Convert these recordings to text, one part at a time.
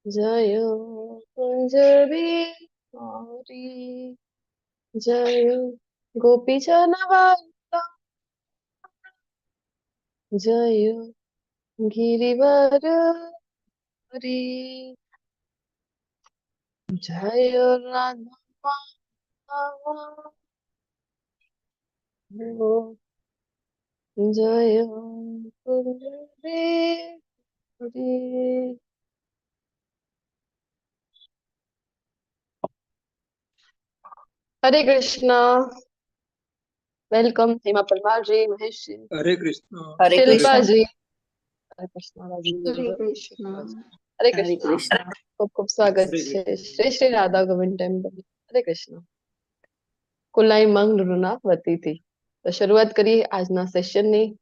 जय कुंज बिहारी जय गोपी जनवल्लभ जय गिरिवर हरि जय राधा माधव जय कुंज बिहारी। हरे कृष्णा। वेलकम हेमा परमार जी, महेश जी, हरे कृष्ण। हरे शिल्पा कृष्ण। जी, हरे कृष्णा राजेंद्र हरे जी, कृष्ण। हरे हरे कृष्णा। कृष्ण। खूब खूब स्वागत है श्री श्री राधा गोविंद टेम्पल। हरे कृष्ण। કુલાઈ મંગ નૃના વતીથી તો શરૂઆત કરીએ આજના સેશનની।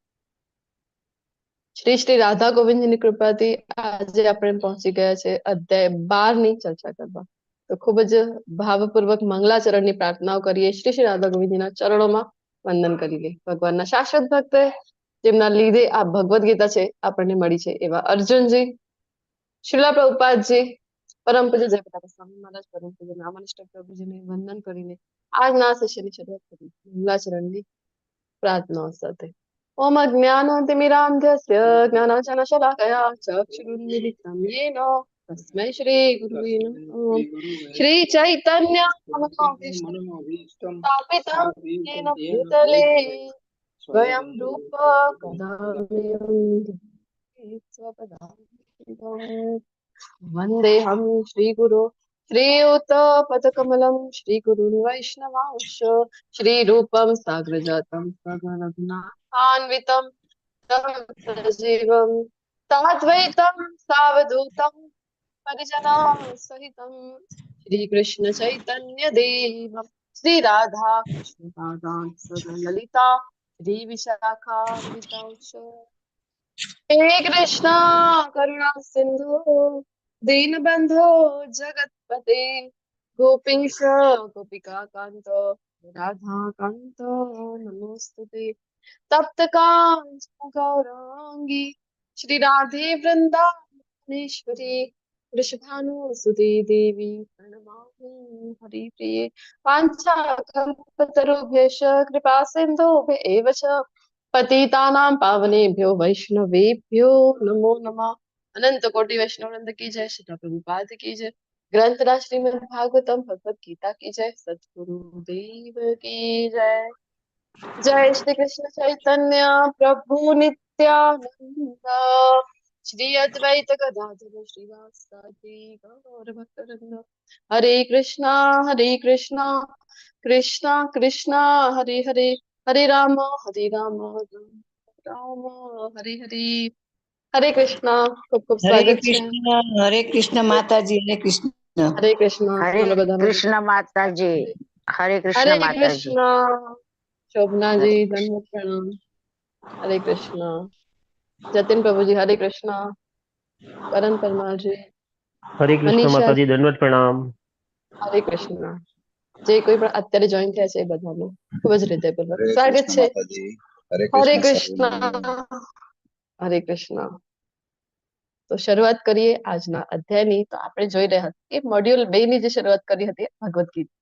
શ્રી શ્રી રાધા ગોવિંદની કૃપાથી આજે આપણે પહોંચી ગયા છે અધ્યાય 12 ની ચર્ચા કરવા। તો ખૂબ જ ભાવપૂર્વક મંગલાચરણની પ્રાર્થનાઓ કરીએ। શ્રી શ્રી રાધા ગોવિંદના ચરણોમાં વંદન કરી લે। ભગવાનના શાશ્વત ભક્ત જેમના લીધે આ ભગવદ ગીતા છે આપણને મળી છે એવા અર્જુનજી, શ્રીલા પ્રભુપાદજી, પરમ પૂજ્ય જયપ્રતાપ સ્વામી મહારાજ, પરમ પૂજ્ય નામાનિષ્ઠ પ્રભુજીને વંદન કરીને આજના સેશનની શરૂઆત કરી મંગલાચરણની પ્રાર્થનાઓ સાથે। ओम अज्ञानतिमिरान्धस्य ज्ञानाञ्जनशलाकया चक्षुरुन्मिलितं येन तस्मै श्रीगुरुवे नमः। श्रीचैतन्यमनोभीष्टं स्थापितं येन भूतले स्वयं रूप कदा वन्देऽहं श्रीगुरो श्रीयुतपदकमलं श्रीगुरुन् वैष्णवांश श्रीरूपं साग्रजातं सगणगुणान्वितं सजीवं साद्वैतं सावधूतं परिजनां सहितं श्रीकृष्ण चैतन्य देवं श्रीराधा कृष्ण पादान् सगललिता श्रीविशाखान्वितांश। हे कृष्णा करुणा सिंधु दीनबंधो जगतपते गोपीश गोपिका कांत राधा कांत नमोस्तुते। तप्त कांचन गौरांगी श्री राधे वृंदावनेश्वरी वृषभानुसुते देवी प्रणमामि हरिप्रिये। वाञ्छाकल्पतरुभ्यश्च कृपा सिन्धुभ्येव च पतितानां पावनेभ्यो वैष्णवेभ्यो नमो नमः। अनंत कोटि वैष्णव वृंद की जय। श्री प्रभुपाद की जय। ग्रंथराज श्रीमद् भागवतम भगवत गीता की जय। सद्गुरु देव की जय। जय श्री कृष्ण चैतन्य प्रभु नित्यानंद श्री अद्वैत गदाधर श्रीवासादि गौर भक्तवृंद। हरे कृष्णा कृष्णा कृष्णा हरे हरे हरे राम राम राम हरे हरे। हरे कृष्णा। खूब खूब हरे स्वागत है। कृष्ण माताजी। हरे कृष्ण। हरे कृष्णा। हरे बोलो बधा कृष्ण माता जी। हरे कृष्ण हरे माता जी। कृष्णा। शोभना जी हरे धन्यवाद प्रणाम। हरे कृष्णा। जतिन प्रभु जी हरे कृष्णा। करण परमार जी, हरे कृष्ण मनीषा माताजी, दंडवत प्रणाम। हरे कृष्णा। જે કોઈ પણ અત્યારે જોઈન થયા છે એ બધાનું ખૂબ જ હૃદયપૂર્વક हरे સ્વાગત कृष्ण છે। माता जी। हरे હરે कृष्ण કૃષ્ણ હરે કૃષ્ણ। તો શરૂઆત કરીએ આજના અધ્યાયની। તો આપણે જોઈ રહ્યા હતા કે મોડ્યુલ 2 ની જે શરૂઆત કરી હતી ભગવદ ગીતા।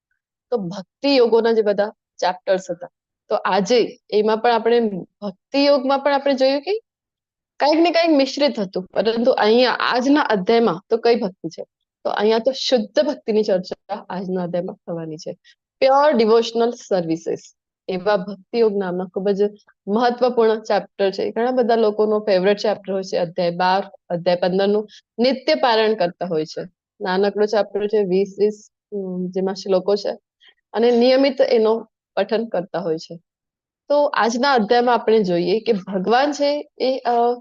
તો ભક્તિ યોગોના જે બધા ચેપ્ટર્સ હતા તો આજે એમાં પણ આપણે ભક્તિ યોગમાં પણ આપણે જોયું કે કંઈક ને કંઈક મિશ્રિત હતું, પરંતુ અહીંયા આજના અધ્યાયમાં તો કઈ ભક્તિ છે? તો અહીંયા તો શુદ્ધ ભક્તિની ચર્ચા આજના અધ્યાયમાં થવાની છે। પ્યોર ડિવોશનલ સર્વિસીસ એવા ભક્તિ યોગ નામના ખૂબ જ મહત્વપૂર્ણ ચેપ્ટર છે। ઘણા બધા લોકોનો ફેવરેટ ચેપ્ટર હોય છે। અધ્યાય 12 અધ્યાય 15 નું નિત્ય પારાયણ કરતા હોય છે। નાનકડો ચેપ્ટર છે, 20 જેમાં શ્લોકો છે અને નિયમિત એનો પઠન કરતા હોય છે। તો આજના અધ્યાયમાં આપણે જોઈએ કે ભગવાન છે એ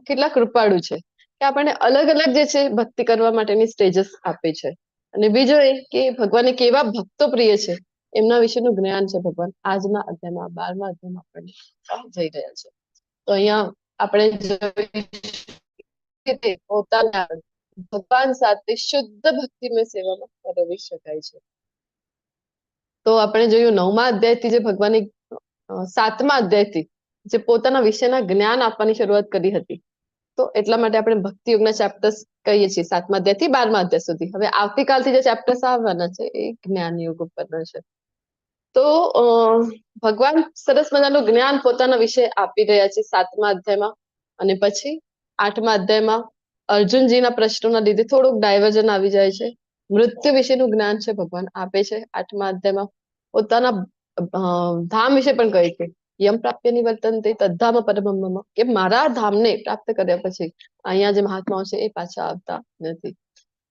કેટલા કૃપાળુ છે કે આપણને અલગ અલગ જે છે ભક્તિ કરવા માટેની સ્ટેજીસ આપે છે। અને બીજો એ કે ભગવાનને કેવા ભક્તો પ્રિય છે એમના વિશેનું જ્ઞાન છે ભગવાન આજના અધ્યાયમાં 12મા અધ્યાયમાં આપણને જઈ રહ્યા છે। તો અહીંયા આપણે પોતાના ભગવાન સાથે શુદ્ધ ભક્તિમય સેવામાં પરોવી શકાય છે। તો આપણે જોયું 9મા અધ્યાયથી જે ભગવાને 7મા અધ્યાયથી જે પોતાના વિશેના જ્ઞાન આપવાની શરૂઆત કરી હતી તો એટલા માટે આપણે ભક્તિ યોગના ચેપ્ટર્સ કહીએ છીએ 7મા અધ્યાય થી 12મા અધ્યાય સુધી. હવે આવતીકાલથી જે ચેપ્ટર્સ આવવાના છે એ જ્ઞાન યોગ ઉપરના છે. તો ભગવાન સરસ મજાનું જ્ઞાન પોતાના વિશે આપી રહ્યા છે 7મા અધ્યાયમાં, અને પછી 8મા અધ્યાયમાં અર્જુનજીના પ્રશ્નોના લીધે થોડુંક ડાયવર્ઝન આવી જાય છે. મૃત્યુ વિશેનું જ્ઞાન છે ભગવાન આપે છે 8મા અધ્યાયમાં. પોતાના ધામ વિશે પણ કહે છે, યમ પ્રાપ્ય નિવર્તન્તે તદ્ધામ પરમમ મમ, કે મારા ધામને પ્રાપ્ત કર્યા પછી અહીંયા જે મહાત્માઓ છે એ પાછા આવતા નથી.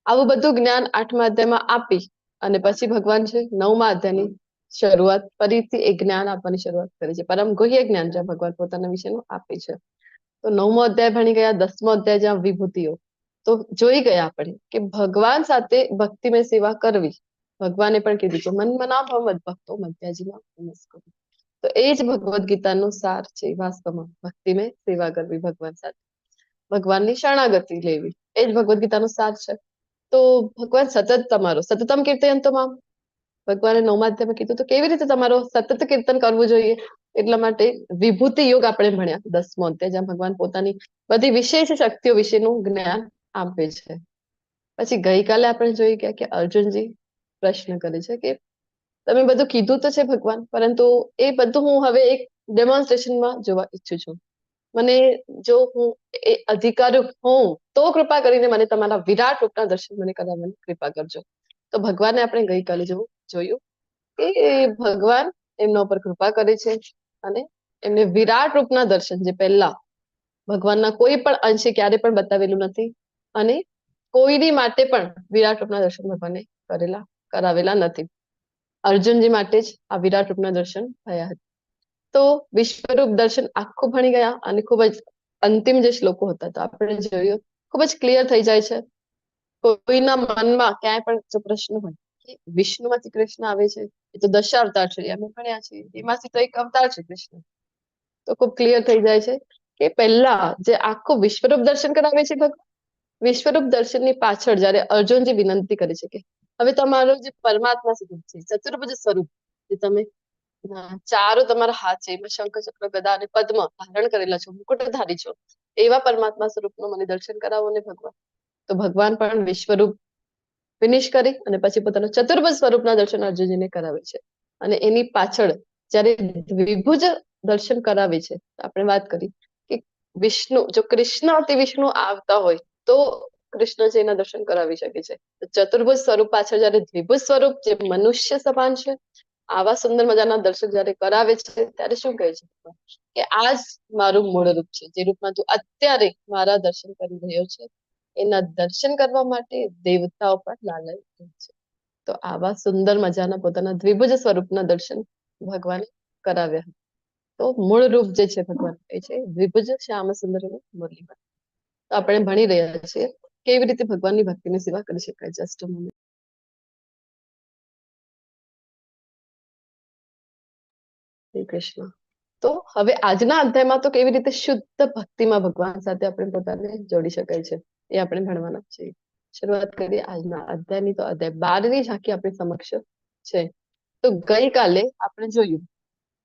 આવું બધું જ્ઞાન 8મા અધ્યાયમાં આપી અને પછી ભગવાન છે 9મા અધ્યાયની શરૂઆત ફરીથી એક જ્ઞાન આપવાની શરૂઆત કરી છે. પરમ ગુહ્ય જ્ઞાન જ્યાં ભગવાન પોતાના વિશેનું આપે છે. તો 9મો અધ્યાય ભણી ગયા. 10મો અધ્યાય જ્યાં વિભૂતિઓ, તો જોઈ ગયા આપણે કે ભગવાન સાથે ભક્તિમય સેવા કરવી. ભગવાને પણ કીધું છે મન મના ભવ ભક્તો મધ્યાજીમાં નમસ્કાર. તો એ જ ભગવદ ગીતાનો સાર છે વાસ્તવમાં. ભક્તિમય સેવા કરવી ભગવાન સાથે, ભગવાનની શરણાગતિ લેવી, એ જ ભગવદ ગીતાનો સાર છે. તો ભગવાન સતત તમારો સતતમ કીર્તયંતમ, ભગવાને 9મા અધ્યાયમાં કીધું તો કેવી રીતે તમારો સતત કીર્તન કરવું જોઈએ. એટલા માટે વિભૂતિ યોગ આપણે ભણ્યા 10મો અધ્યાય, જ્યાં ભગવાન પોતાની બધી વિશેષ શક્તિઓ વિશેનું જ્ઞાન આપે છે. પછી ગઈકાલે આપણે જોઈ ગયા કે અર્જુનજી પ્રશ્ન કરે છે કે તમે બધું કીધું તો છે ભગવાન, પરંતુ એ બધું હું હવે એક ડેમોન્સ્ટ્રેશનમાં જોવા ઈચ્છું છું. મને જો હું એ અધિકારી હોઉં તો કૃપા કરીને મને તમારા વિરાટ રૂપના દર્શન મને કરાવવાની કૃપા કરજો. તો ભગવાને આપણે ગઈકાલે જોયું કે ભગવાન એમના ઉપર કૃપા કરે છે અને એમને વિરાટ રૂપના દર્શન, જે પહેલા ભગવાનના કોઈ પણ અંશે ક્યારે પણ બતાવેલું નથી અને કોઈની માટે પણ વિરાટ રૂપના દર્શન ભગવાને કરાવેલા નથી. અર્જુનજી માટે જ આ વિરાટ રૂપના દર્શન થયા હતા. તો વિશ્વરૂપ દર્શન આખું ભણી ગયા અને ખૂબ જ અંતિમ જે શ્લોકો હતા તો આપણે જોયું ખૂબ જ ક્લિયર થઈ જાય છે. કોઈના મનમાં ક્યાંય પણ જો પ્રશ્ન હોય કે વિષ્ણુમાંથી કૃષ્ણ આવે છે, એ તો દશાવતાર છે અમે ભણ્યા છીએ, એમાંથી તો એક અવતાર છે કૃષ્ણ. તો ખૂબ ક્લિયર થઈ જાય છે કે પહેલા જે આખું વિશ્વરૂપ દર્શન કરાવે છે ભગવાન, વિશ્વરૂપ દર્શનની પાછળ જયારે અર્જુનજી વિનંતી કરે છે કે હવે તમારો જે પરમાત્મા સ્વરૂપ છે, ચતુર્ભુજ સ્વરૂપ, જે તમે ચારો તમારા હાથ છે, એમાં શંખ ચક્ર ગદા અને પદ્મ ધારણ કરેલા છો, મુકુટધારી છો, એવા પરમાત્મા સ્વરૂપનું મને દર્શન કરાવો ને ભગવાન. તો ભગવાન પણ વિશ્વરૂપ ફિનિશ કરી અને પછી પોતાના ચતુર્ભુજ સ્વરૂપના દર્શન અર્જુનજીને કરાવે છે. અને એની પાછળ જયારે દ્વિભુજ દર્શન કરાવે છે, આપણે વાત કરી કે વિષ્ણુ, જો કૃષ્ણ તે વિષ્ણુ આવતા હોય તો કૃષ્ણ છે એના દર્શન કરાવી શકે છે. ચતુર્ભુજ સ્વરૂપ પાછળ જયારે દ્વિભુજ સ્વરૂપ જે મનુષ્ય સમાન છે, આવા સુંદર મજાના દર્શન જયારે કરાવે છે ત્યારે શું કહે છે કે આ જ મારું મૂળ રૂપ છે, જે રૂપમાં તું અત્યારે મારા દર્શન કરી રહ્યો છે. એના દર્શન કરવા માટે દેવતાઓ પણ લાલાયિત છે. તો આવા સુંદર મજાના પોતાના દ્વિભુજ સ્વરૂપના દર્શન ભગવાને કરાવ્યા. તો મૂળ રૂપ જે છે ભગવાન એ છે દ્વિભુજ શ્યામ સુંદર મુરલીધર. તો આપણે ભણી રહ્યા છીએ કેવી રીતે ભગવાનની ભક્તિની સેવા કરી શકાય. Just a moment. Shri Krishna. તો હવે આજના અધ્યાયમાં તો કેવી રીતે શુદ્ધ ભક્તિમાં ભગવાન સાથે આપણે પોતાને જોડી શકાય છે એ આપણે ભણવાના છીએ. શરૂઆત કરીએ આજના અધ્યાયની. તો અધ્યાય 12ની ઝાંખી આપણી સમક્ષ છે. તો ગઈકાલે આપણે જોયું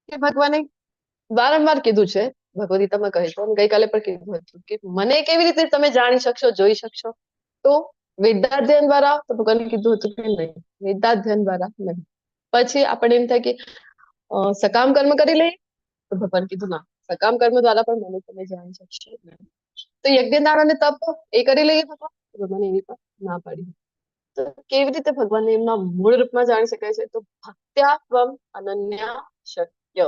કે ભગવાને વારંવાર કીધું છે, ભગવદ ગીતામાં કહે છે, ગઈકાલે પણ કીધું હતું કે મને કેવી રીતે તમે જાણી શકશો, જોઈ શકશો. તો વેદાધ્યયન દ્વારા, તો ભગવાને કીધું હતું કે નહીં, વેદાધ્યયન દ્વારા નહીં. પછી આપણે એમ થાય કે સકામ કર્મ કરી લઈએ, તો ભગવાન કીધું ના, સકામ કર્મ દ્વારા પણ મને તમે જાણી શકશો નહીં. તો યજ્ઞદાન અને તપ એ કરી લઈએ ભગવાન, તો ભગવાને એની પણ ના પાડી. તો કેવી રીતે ભગવાનને એમના મૂળ રૂપમાં જાણી શકાય છે? તો ભક્ત્યાત્વમ અનન્યા શક્ય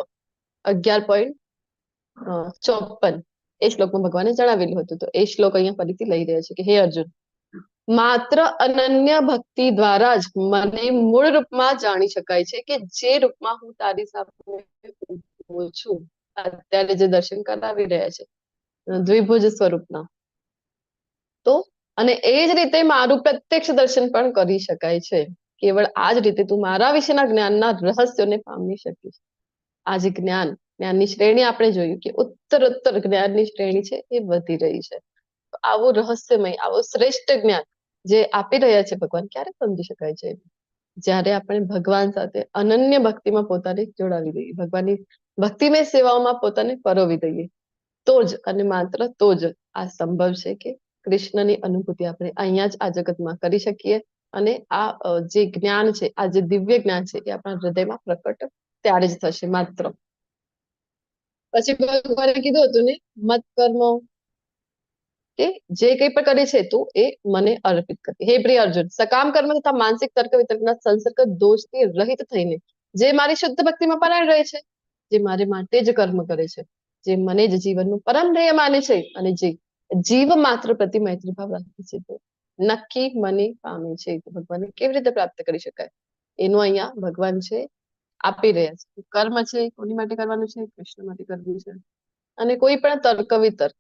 11.54 એ શ્લોકમાં ભગવાને જણાવેલું હતું. તો એ શ્લોક અહીંયા ફરીથી લઈ રહ્યા છે કે હે અર્જુન, માત્ર અનન્ય ભક્તિ દ્વારા જ મને મૂળ રૂપમાં જાણી શકાય છે, કે જે રૂપમાં હું તારી સામે ઊભો છું, અત્યારે જે દર્શન કરાવી રહ્યા છે દ્વિભુજ સ્વરૂપના. તો અને એ જ રીતે મારું પ્રત્યક્ષ દર્શન પણ કરી શકાય છે. કેવળ આ જ રીતે તું મારા વિશેના જ્ઞાનના રહસ્યોને પામી શકીશ. આ જે જ્ઞાનની શ્રેણી આપણે જોયું કે ઉત્તરોત્તર જ્ઞાનની શ્રેણી છે એ વધી રહી છે. તો આવું રહસ્યમય, આવું શ્રેષ્ઠ જ્ઞાન જે આપી રહ્યા છે ભગવાન, ક્યારે સમજી શકાય છે? જ્યારે આપણે ભગવાન સાથે અનન્ય ભક્તિમાં પોતાને જોડાવી દઈએ, ભગવાનની ભક્તિમય સેવાઓમાં પોતાને પરોવી દઈએ, તો જ અને માત્ર તો જ આ સંભવ છે કે કૃષ્ણની અનુભૂતિ આપણે અહીંયા જ આ જગતમાં કરી શકીએ અને આ જે જ્ઞાન છે, આ જે દિવ્ય જ્ઞાન છે એ આપણા હૃદયમાં પ્રકટ ત્યારે જ થશે માત્ર. પછી ભગવાને કીધું હતું ને, મત કર્મો કે જે કંઈ પણ કરે છે તું એ મને અર્પિત કર. હે પ્રિય અર્જુન, સકામ કર્મ તથા માનસિક તર્ક વિતર્કના સંસર્ગ દોષથી રહિત થઈને જે મારી શુદ્ધ ભક્તિમાં પરાયણ રહે છે, જે મારે માટે જ કર્મ કરે છે, જે મને જ જીવનનું પરમ ધ્યેય માને છે અને જે જીવ માત્ર પ્રતિ મૈત્રી ભાવ રાખે છે, તે નક્કી મને પામે છે. તો ભગવાનને કેવી રીતે પ્રાપ્ત કરી શકાય એનું અહીંયા ભગવાન છે આપી રહ્યા છે. કર્મ છે કોની માટે કરવાનું છે? કૃષ્ણ માટે કરવું છે. અને કોઈ પણ તર્ક વિતર્ક,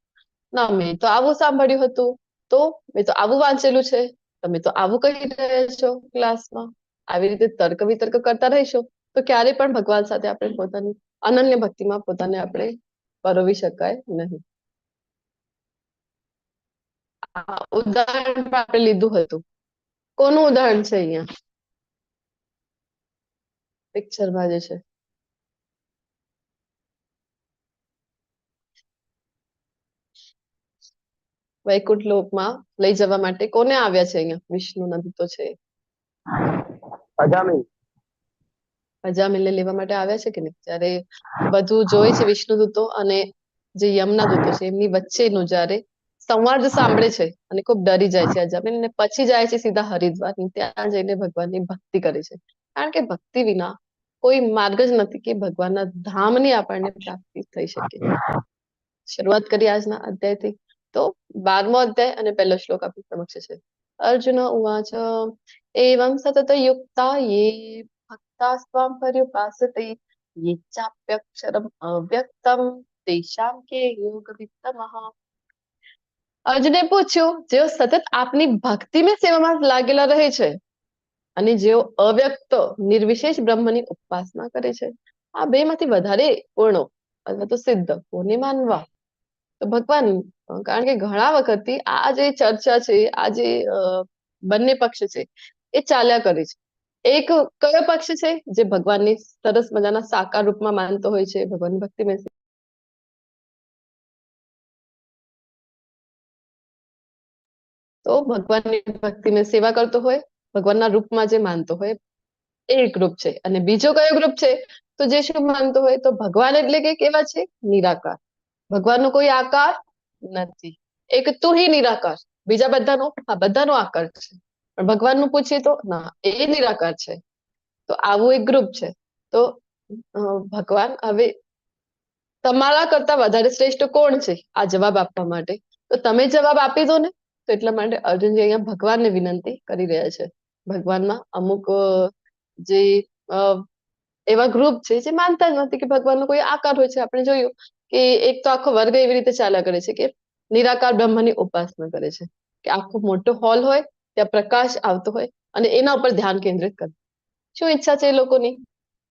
ના મેં તો આવું સાંભળ્યું હતું, તો મેં તો આવું વાંચેલું છે, તમે તો આવું કહી રહ્યા છો ક્લાસમાં, આવી રીતે તર્ક વિતર્ક કરતા રહીશો તો ક્યારે પણ ભગવાન સાથે આપણે પોતાની અનન્ય ભક્તિમાં પોતાને આપણે પરોવી શકાય નહીં. ઉદાહરણ પણ આપણે લીધું હતું. કોનું ઉદાહરણ છે અહીંયા પિક્ચરમાં જે છે? વૈકુંઠ લોકમાં લઈ જવા માટે કોને આવ્યા છે અહીંયા? વિષ્ણુના દૂતો છે. અજામિલ. અજામિલને લેવા માટે આવ્યા છે કે નહીં? જ્યારે બધું જોઈ છે વિષ્ણુ દૂતો અને જે યમના દૂતો છે એમની વચ્ચેનું જ્યારે સંવાદ સાંભળે છે અને ખૂબ ડરી જાય છે અજામિલ, અને પછી જાય છે સીધા હરિદ્વાર. ત્યાં જઈને ભગવાનની ભક્તિ કરે છે. કારણ કે ભક્તિ વિના કોઈ માર્ગ જ નથી કે ભગવાનના ધામની આપણને પ્રાપ્તિ થઈ શકે. શરૂઆત કરી આજના અધ્યાયથી. તો 12મો અધ્યાય અને પહેલો શ્લોક આપણી સમક્ષ છે. અર્જુન ઉવાચ એવં સતત યુક્તા યે ભક્તા સ્વામ પર્યુપાસતે યે ચાપ્યક્ષરમ અવ્યક્તમ તેષાં કે યોગવિત્તમઃ. અર્જુને પૂછ્યું, જેઓ સતત આપની ભક્તિમય સેવામાં લાગેલા રહે છે અને જેઓ અવ્યક્ત નિર્વિશેષ બ્રહ્મની ઉપાસના કરે છે, આ બે માંથી વધારે પૂર્ણ અથવા તો સિદ્ધ કોને માનવા? તો ભગવાન, કારણ કે ઘણા વખતથી આ જે ચર્ચા છે, આ જે બંને પક્ષ છે એ ચાલ્યા કરે છે. એક કયો પક્ષ છે? જે ભગવાનની સરસ મજાના સાકાર રૂપમાં માનતો હોય છે, ભગવાનની ભક્તિમય તો ભગવાનની ભક્તિમય સેવા કરતો હોય, ભગવાનના રૂપમાં જે માનતો હોય એ એક ગ્રુપ છે. અને બીજો કયો ગ્રુપ છે? તો જે શું માનતો હોય? તો ભગવાન એટલે કે કેવા છે? નિરાકાર. ભગવાનનો કોઈ આકાર નથી. એક તું હી નિરાકાર. બીજા બધાનો હા બધાનો આકાર છે, પણ ભગવાનનું પૂછીએ તો ના, એ નિરાકાર છે. તો આવું એક ગ્રુપ છે. તો ભગવાન હવે તમારા કરતા વધારે શ્રેષ્ઠ કોણ છે આ જવાબ આપવા માટે? તો તમે જવાબ આપી દો ને. તો એટલા માટે અર્જુનજી અહીંયા ભગવાનને વિનંતી કરી રહ્યા છે. ભગવાનમાં અમુક જે એવા ગ્રુપ છે જે માનતા જ નથી કે ભગવાનનો કોઈ આકાર હોય છે. આપણે જોયું કે એક તો આખો વર્ગ એવી રીતે ચાલ્યા કરે છે કે નિરાકાર બ્રહ્મની ઉપાસના કરે છે, કે આખો મોટો હોલ હોય, ત્યાં પ્રકાશ આવતો હોય અને એના ઉપર ધ્યાન કેન્દ્રિત કરે. શું ઈચ્છા છે એ લોકોની?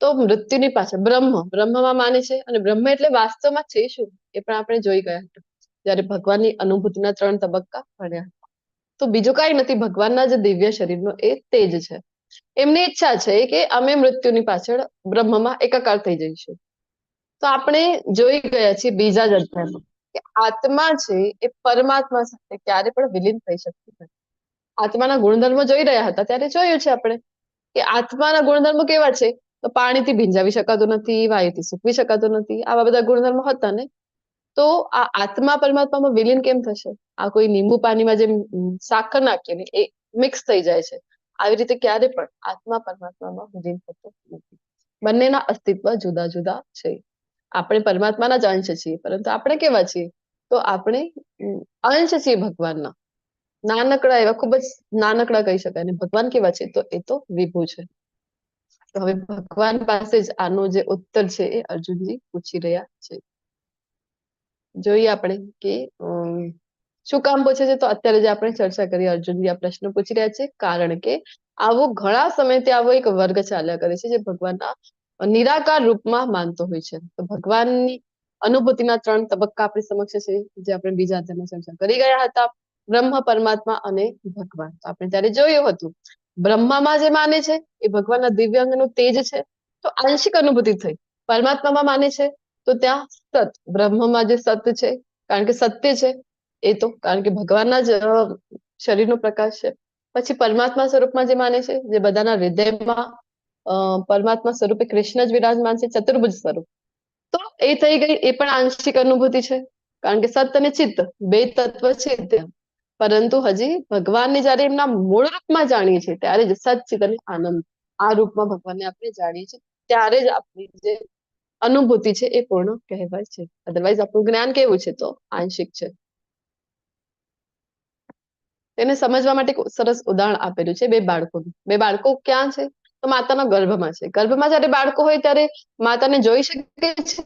તો મૃત્યુની પાછળ બ્રહ્મમાં માને છે. અને બ્રહ્મ એટલે વાસ્તવમાં છે શું એ પણ આપણે જોઈ ગયા હતા જયારે ભગવાનની અનુભૂતિના 3 તબક્કા ભણ્યા. તો બીજું કઈ નથી, ભગવાનના જે દિવ્ય શરીરનો એ તેજ છે. એમની ઈચ્છા છે કે અમે મૃત્યુની પાછળ બ્રહ્મમાં એકાકાર થઈ જઈશું. તો આપણે જોઈ ગયા છીએ બીજા જ અધ્યાયમાં કે આત્મા છે એ પરમાત્મા સાથે ક્યારે પણ વિલીન થઈ શકતી નથી. આત્માના ગુણધર્મો જોઈ રહ્યા હતા ત્યારે જોયું છે આપણે કે આત્માના ગુણધર્મો કેવા છે? તો પાણીથી ભીંજાવી શકાતું નથી, વાયુથી સૂકવી શકાતું નથી, આવા બધા ગુણધર્મો હતા ને. તો આ આત્મા પરમાત્મામાં વિલીન કેમ થશે? આ કોઈ લીંબુ પાણીમાં જેમ સાકર નાખીએ ને એ મિક્સ થઈ જાય છે, આવી રીતે ક્યારે પણ આત્મા પરમાત્મામાં વિલીન થતો નથી. બંનેના અસ્તિત્વ જુદા જુદા છે. આપણે પરમાત્માના જ અંશ છીએ, પરંતુ આપણે કેવા છીએ? તો આપણે અંશ છીએ ભગવાનના, નાનકડા એવા, ખૂબ જ નાનકડા કહી શકાય. અને ભગવાન કેવા છે? તો એ તો વિભુ છે. તો હવે ભગવાન પાસે જ આનો જે ઉત્તર છે એ અર્જુનજી પૂછી રહ્યા છે. જોઈએ આપણે કે શું કામ પૂછે છે? તો અત્યારે જે આપણે ચર્ચા કરી, અર્જુનજી આ પ્રશ્ન પૂછી રહ્યા છે કારણ કે આવો ઘણા સમયથી આવો એક વર્ગ ચાલ્યા કરે છે જે ભગવાનના નિરાકાર રૂપમાં માનતો હોય છે. તો ભગવાનની અનુભૂતિના 3 તબક્કા આપણી સમક્ષ છે, જે આપણે બીજા અધ્યાયમાં ચર્ચા કરી ગયા હતા. બ્રહ્મ, પરમાત્મા અને ભગવાન. તો આપણે ત્યારે જોયું હતું બ્રહ્મામાં જે માને છે એ ભગવાનના દિવ્ય અંગનું તેજ છે, તો આંશિક અનુભૂતિ થઈ. પરમાત્મામાં માને છે તો ત્યાં સત, બ્રહ્મમાં જે સત છે, કારણ કે સત્ય છે, એ તો કારણ કે ભગવાનના જ શરીરનો પ્રકાશ છે. પછી પરમાત્મા સ્વરૂપમાં જે માને છે, જે બધાના હૃદયમાં પરમાત્મા સ્વરૂપે કૃષ્ણ જ વિરાજમાન છે, ચતુર્ભુજ સ્વરૂપ. તો એ થઈ ગઈ, એ પણ આંશિક અનુભૂતિ છે, કારણ કે સત અને ચિત્ત બે તત્વ છે ત્યાં. પરંતુ હજી ભગવાનને જયારે એમના મૂળ રૂપમાં જાણીએ છીએ ત્યારે જ સત, ચિત્ત અને આનંદ આ રૂપમાં ભગવાનને આપણે જાણીએ છીએ, ત્યારે જ આપણી જે અનુભૂતિ છે એ પૂર્ણ કહેવાય છે. અધરવાઇઝ આપણું જ્ઞાન કેવું છે? તો આંશિક છે. તેને સમજવા માટે એક સરસ ઉદાહરણ આપેલું છે બે બાળકોનું. બે બાળકો ક્યાં છે? તો માતાના ગર્ભમાં છે. ગર્ભમાં જયારે બાળકો હોય ત્યારે માતાને જોઈ શકે છે?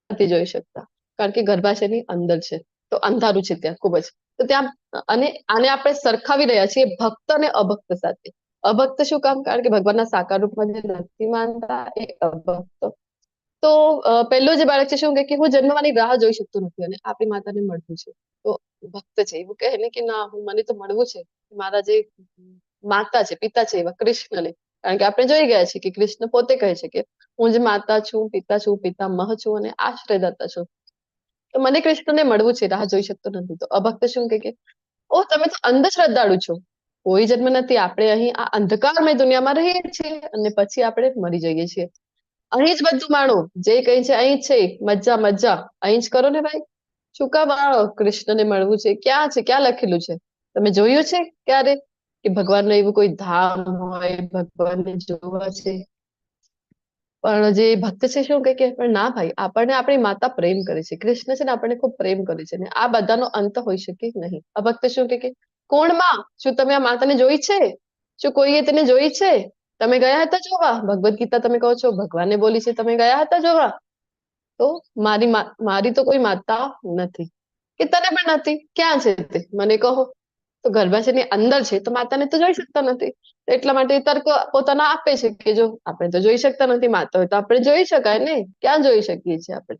નથી જોઈ શકતા, કારણ કે ગર્ભાશયની અંદર છે, તો અંધારું છે ત્યાં ખૂબ જ. તો ત્યાં અને આને આપણે સરખાવી રહ્યા છીએ ભક્ત અને અભક્ત સાથે. અભક્ત શું કામ? કારણ કે ભગવાનના સાકાર રૂપમાં જે નથી માનતા એ અભક્ત. તો પહેલું જે બાળક છે શું કે હું જન્મવાની રાહ જોઈ શકતો નથી અને આપણી માતાને મળવું છે. તો ભક્ત છે એવું કહે ને કે ના, મને તો મળવું છે મારા જે માતા છે, પિતા છે એવા કૃષ્ણને. કારણ કે આપણે જોઈ ગયા છીએ કે કૃષ્ણ પોતે કહે છે કે હું જ માતા છું, પિતામહ છું અને આશ્રયદાતા છું. તો મને કૃષ્ણને મળવું છે, રાહ જોઈ શકતો નથી. તો અભક્ત શું કે ઓ તમે તો અંધશ્રદ્ધાળુ છો, કોઈ જન્મ નથી, આપણે અહીં આ અંધકારમય દુનિયામાં રહીએ છીએ અને પછી આપણે મરી જઈએ છીએ. અહીં જ બધું માણો, જે કઈ છે અહીં છે, મજા મજા અહીં જ કરો ને ભાઈ. શું કામ કૃષ્ણને મળવું છે? ક્યાં છે? ક્યાં લખેલું છે? તમે જોયું છે ક્યારે કે ભગવાનનું એવું કોઈ ધામ હોય, ભગવાનને જોવા છે? પણ જે ભક્ત છે શું કે પણ ના ભાઈ, આપણને આપણી માતા પ્રેમ કરે છે, કૃષ્ણ છે ને આપણને ખૂબ પ્રેમ કરે છે ને આ બધાનો અંત હોઈ શકે નહીં. અભક્ત શું કે કોણ માં? શું તમે આ માતાને જોઈ છે? શું કોઈએ તેને જોઈ છે? તમે ગયા હતા જોવા? ભગવદ ગીતા તમે કહો છો ભગવાને બોલી છે, તમે ગયા હતા જોવા? તો મારી તો કોઈ માતા નથી, કે તને પણ નથી. ક્યાં છે તે મને કહો. તો ગર્ભાશયની અંદર છે તો માતાને તો જોઈ શકતા નથી. એટલા માટે તર્ક પોતાના આપે છે કે જો આપણે તો જોઈ શકતા નથી, માતા હોય તો આપણે જોઈ શકાય ને. ક્યાં જોઈ શકીએ છીએ આપણે?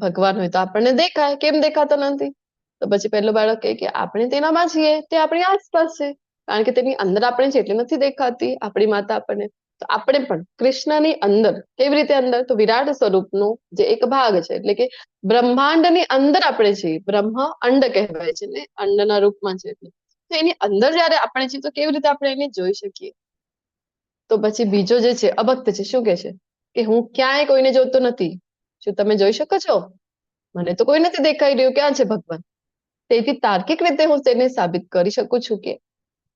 ભગવાન હોય તો આપણને દેખાય, કેમ દેખાતો નથી? તો પછી પહેલું બાળક કહે કે આપણે તેનામાં છીએ, તે આપણી આસપાસ છે, કારણ કે તેની અંદર આપણે છે એટલે નથી દેખાતી આપણી માતા આપણને. તો આપણે પણ કૃષ્ણની અંદર. કેવી રીતે અંદર? તો વિરાટ સ્વરૂપનો જે એક ભાગ છે, એટલે કે બ્રહ્માંડની અંદર આપણે છીએ. બ્રહ્મ અંડ કહેવાય છે ને, અંડના રૂપમાં છે એટલે. તો એની અંદર જયારે આપણે છીએ તો કેવી રીતે આપણે એને જોઈ શકીએ? તો પછી બીજો જે છે અભક્ત છે શું કે છે કે હું ક્યાંય કોઈને જોતો નથી. શું તમે જોઈ શકો છો? મને તો કોઈ નથી દેખાઈ રહ્યું, ક્યાં છે ભગવાન? તેથી તાર્કિક રીતે હું તેને સાબિત કરી શકું છું કે